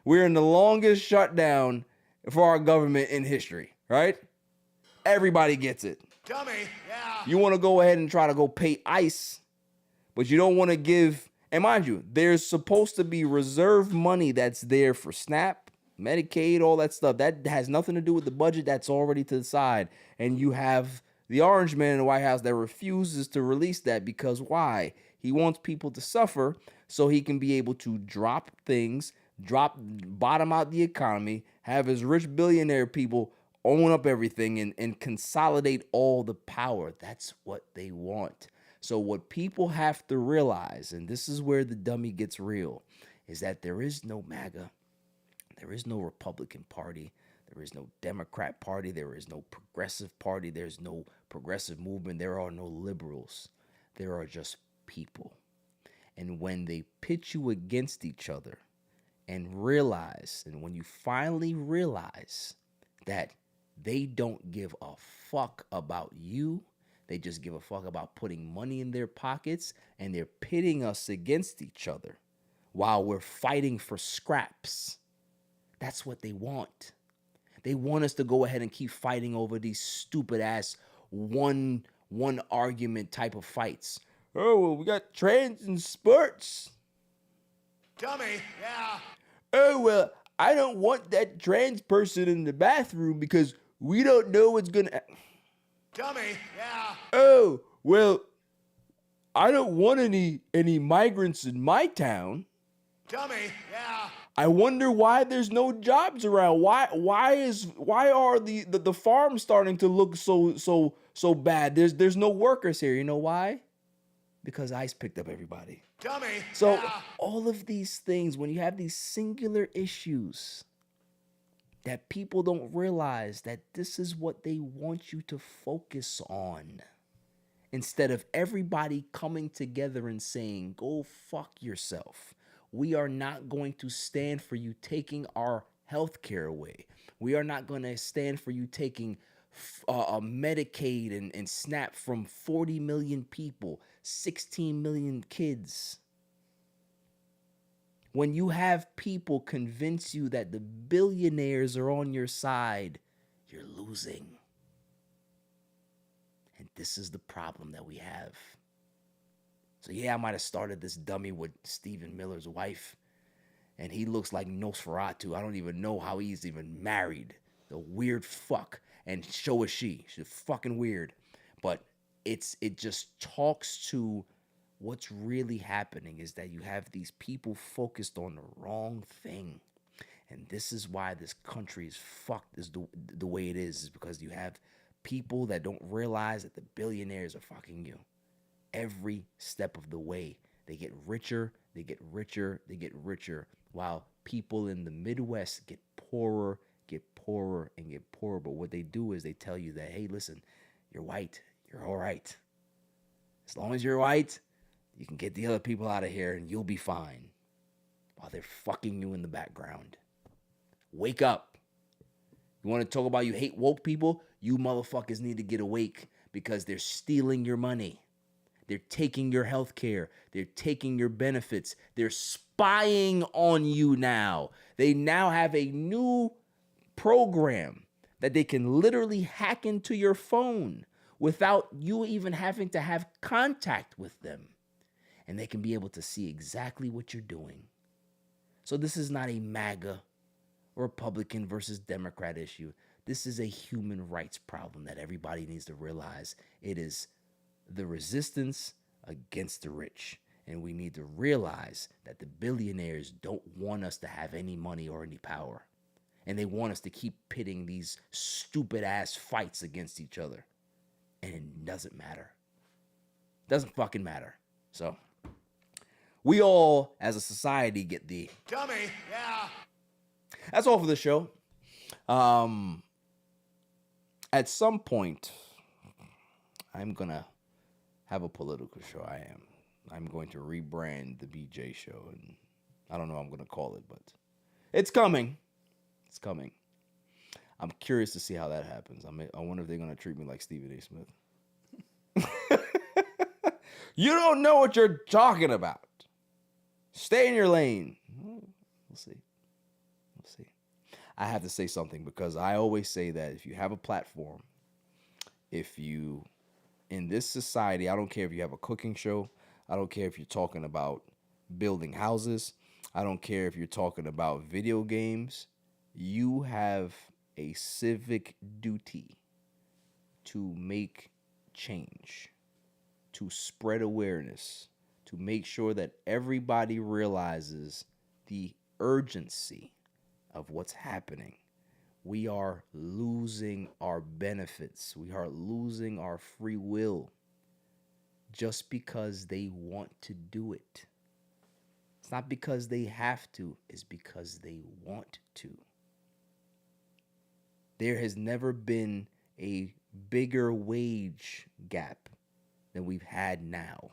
We're in the longest shutdown for our government in history, right? Everybody gets it. Dummy, yeah. You want to go ahead and try to go pay ICE, but you don't want to give, and mind you, there's supposed to be reserve money that's there for SNAP, Medicaid, all that stuff. That has nothing to do with the budget. That's already to the side. And you have the orange man in the White House that refuses to release that because why? He wants people to suffer so he can be able to drop things, bottom out the economy, have his rich billionaire people own up everything and consolidate all the power. That's what they want. So what people have to realize, and this is where the dummy gets real, is that there is no MAGA. There is no Republican Party. There is no Democrat Party. There is no Progressive Party. There's no progressive movement. There are no liberals. There are just people. And when they pit you against each other and realize, and when you finally realize that they don't give a fuck about you, they just give a fuck about putting money in their pockets, and they're pitting us against each other while we're fighting for scraps. That's what they want. They want us to go ahead and keep fighting over these stupid ass one argument type of fights. Oh, well, we got trans in sports. Dummy, yeah. Oh, well, I don't want that trans person in the bathroom because we don't know what's going to... Dummy, yeah. Oh, well, I don't want any migrants in my town. Dummy, yeah. I wonder why there's no jobs around. Why are the farms starting to look so bad? There's no workers here. You know why? Because ICE picked up everybody. Dummy. So yeah. all of these things, when you have these singular issues, that people don't realize that this is what they want you to focus on. Instead of everybody coming together and saying, go fuck yourself. We are not going to stand for you taking our health care away. We are not going to stand for you taking Medicaid and SNAP from 40 million people, 16 million kids. When you have people convince you that the billionaires are on your side, you're losing. And this is the problem that we have. So yeah, I might have started this dummy with Stephen Miller's wife, and he looks like Nosferatu. I don't even know how he's even married. The weird fuck. And so is she. She's fucking weird. But it just talks to what's really happening is that you have these people focused on the wrong thing. And this is why this country is fucked is the way it is because you have people that don't realize that the billionaires are fucking you. Every step of the way. They get richer, they get richer, they get richer, while people in the Midwest get poorer, and get poorer. But what they do is they tell you that, hey, listen, you're white, you're all right. As long as you're white, you can get the other people out of here and you'll be fine. While they're fucking you in the background. Wake up. You want to talk about you hate woke people? You motherfuckers need to get awake because they're stealing your money. They're taking your health care. They're taking your benefits. They're spying on you now. They now have a new program that they can literally hack into your phone without you even having to have contact with them. And they can be able to see exactly what you're doing. So this is not a MAGA Republican versus Democrat issue. This is a human rights problem that everybody needs to realize. It is the resistance against the rich. And we need to realize that the billionaires don't want us to have any money or any power. And they want us to keep pitting these stupid ass fights against each other. And it doesn't matter. Doesn't fucking matter. So we all, as a society, get the Dummy, yeah. That's all for the show. At some point, I'm gonna have a political show. I'm going to rebrand the BJ show, and I don't know what I'm gonna call it, but it's coming. It's coming. I'm curious to see how that happens. I wonder if they're gonna treat me like Stephen A. Smith. You don't know what you're talking about. Stay in your lane. We'll see. We'll see. I have to say something because I always say that if you have a platform, if you, in this society, I don't care if you have a cooking show, I don't care if you're talking about building houses, I don't care if you're talking about video games, you have a civic duty to make change, to spread awareness, to make sure that everybody realizes the urgency of what's happening. We are losing our benefits. We are losing our free will just because they want to do it. It's not because they have to, it's because they want to. There has never been a bigger wage gap than we've had now.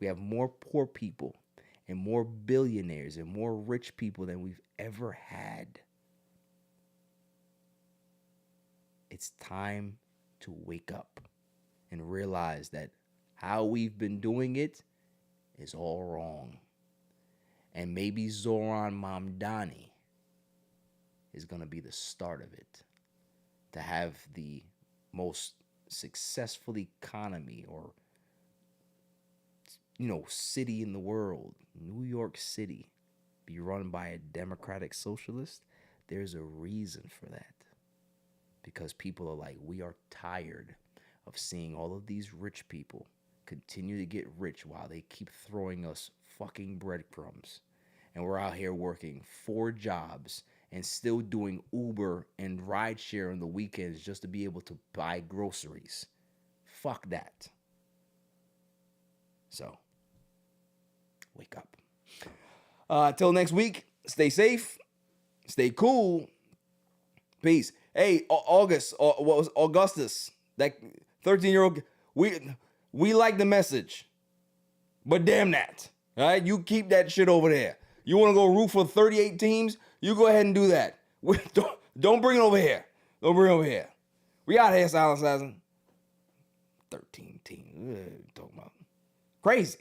We have more poor people and more billionaires and more rich people than we've ever had. It's time to wake up and realize that how we've been doing it is all wrong. And maybe Zoran Mamdani is going to be the start of it. To have the most successful economy or, city in the world, New York City, be run by a democratic socialist, there's a reason for that. Because people are like, we are tired of seeing all of these rich people continue to get rich while they keep throwing us fucking breadcrumbs. And we're out here working 4 jobs and still doing Uber and rideshare on the weekends just to be able to buy groceries. Fuck that. So, wake up. Till next week, stay safe, stay cool, Peace. Hey, August, what was Augustus? That 13-year-old. We like the message, but damn that. All right, you keep that shit over there. You want to go root for 38 teams? You go ahead and do that. Don't bring it over here. Don't bring it over here. We out here, Silent Assassin. 13 teams. What are you talking about? Crazy.